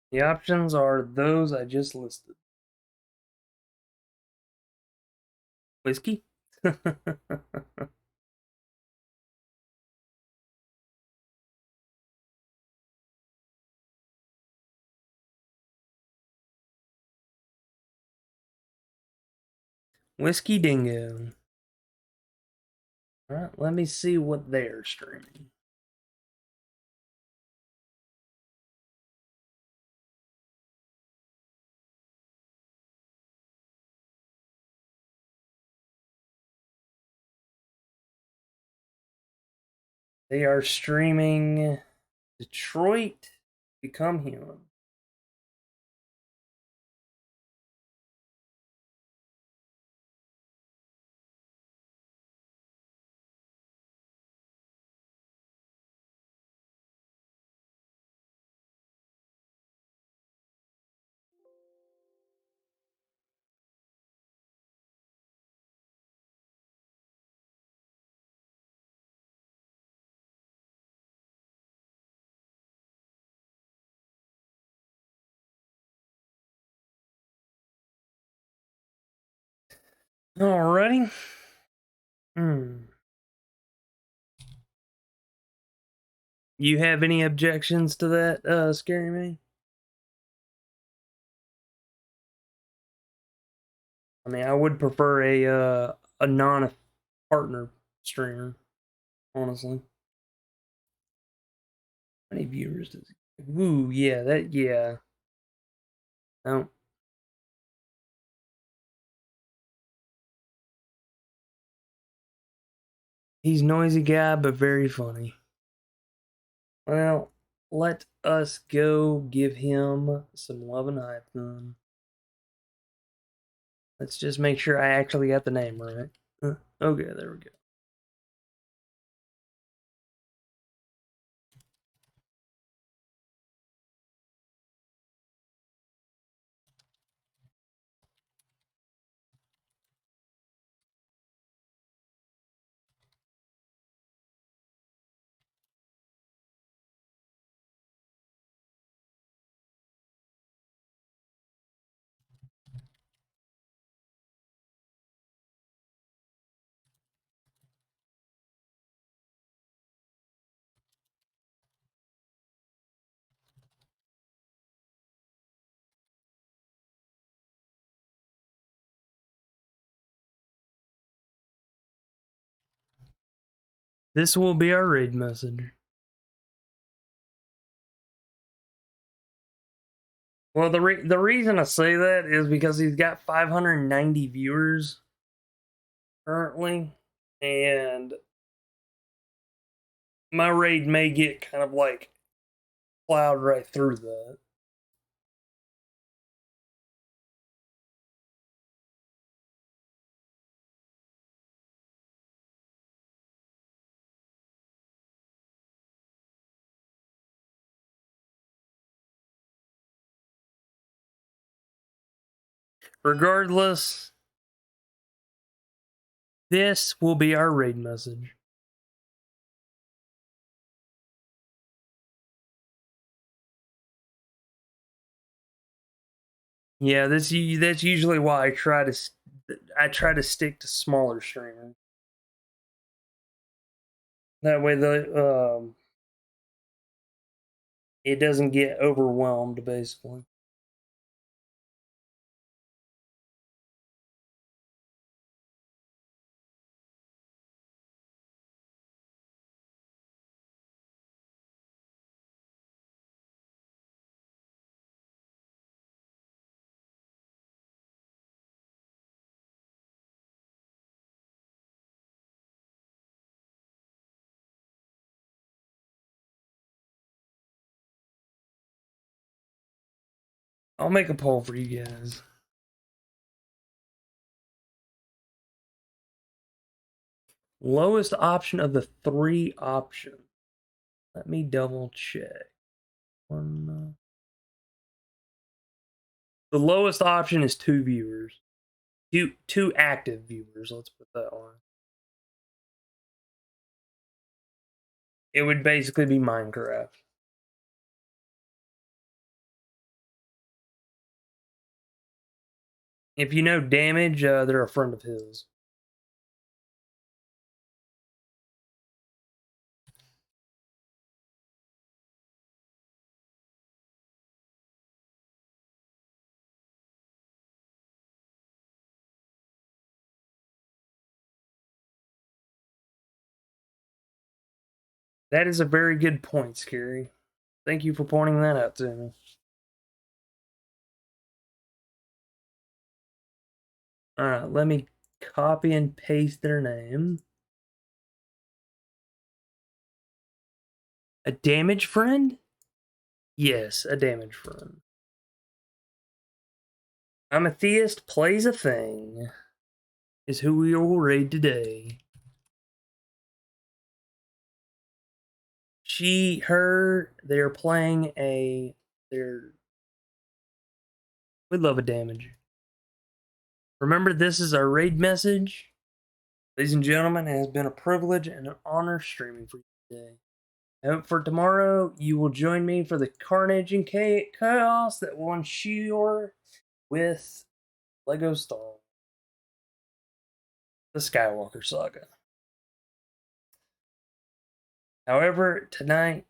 The options are those I just listed. Whiskey? Whiskey Dingo. Alright, let me see what they're streaming. They are streaming Detroit Become Human. Alrighty. Hmm. You have any objections to that, Scary Me? I mean, I would prefer a non-partner streamer, honestly. How many viewers does he? Ooh, yeah, yeah. No, he's noisy guy, but very funny. Well, let us go give him some love and hype then. Let's just make sure I actually got the name right. Okay, there we go. This will be our raid message. Well, the reason I say that is because he's got 590 viewers currently, and my raid may get kind of like plowed right through that. Regardless, this will be our raid message. Yeah, that's usually why I try to stick to smaller streamers. That way it doesn't get overwhelmed basically. I'll make a poll for you guys. Lowest option of the 3 options. Let me double check. The lowest option is 2 viewers. Two active viewers, let's put that on. It would basically be Minecraft. If you know Damage, they're a friend of his. That is a very good point, Scary. Thank you for pointing that out to me. Alright, let me copy and paste their name. A damage friend? Yes, a damage friend. Amethyst plays a thing. Is who we will raid today. They're playing we love a damage. Remember, this is our raid message. Ladies and gentlemen, it has been a privilege and an honor streaming for you today. I hope for tomorrow you will join me for the carnage and chaos that will ensure with Lego Star Wars. the Skywalker saga. However, tonight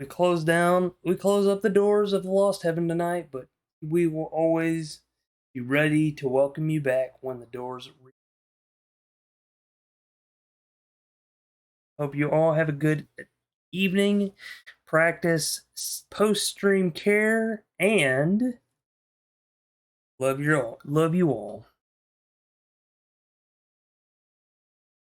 we close up the doors of the Lost Heaven tonight, but we will always be ready to welcome you back when the doors reopen. Hope you all have a good evening. Practice post-stream care and love you all.